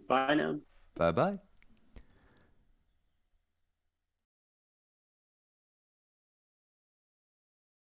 Bye now. Bye-bye.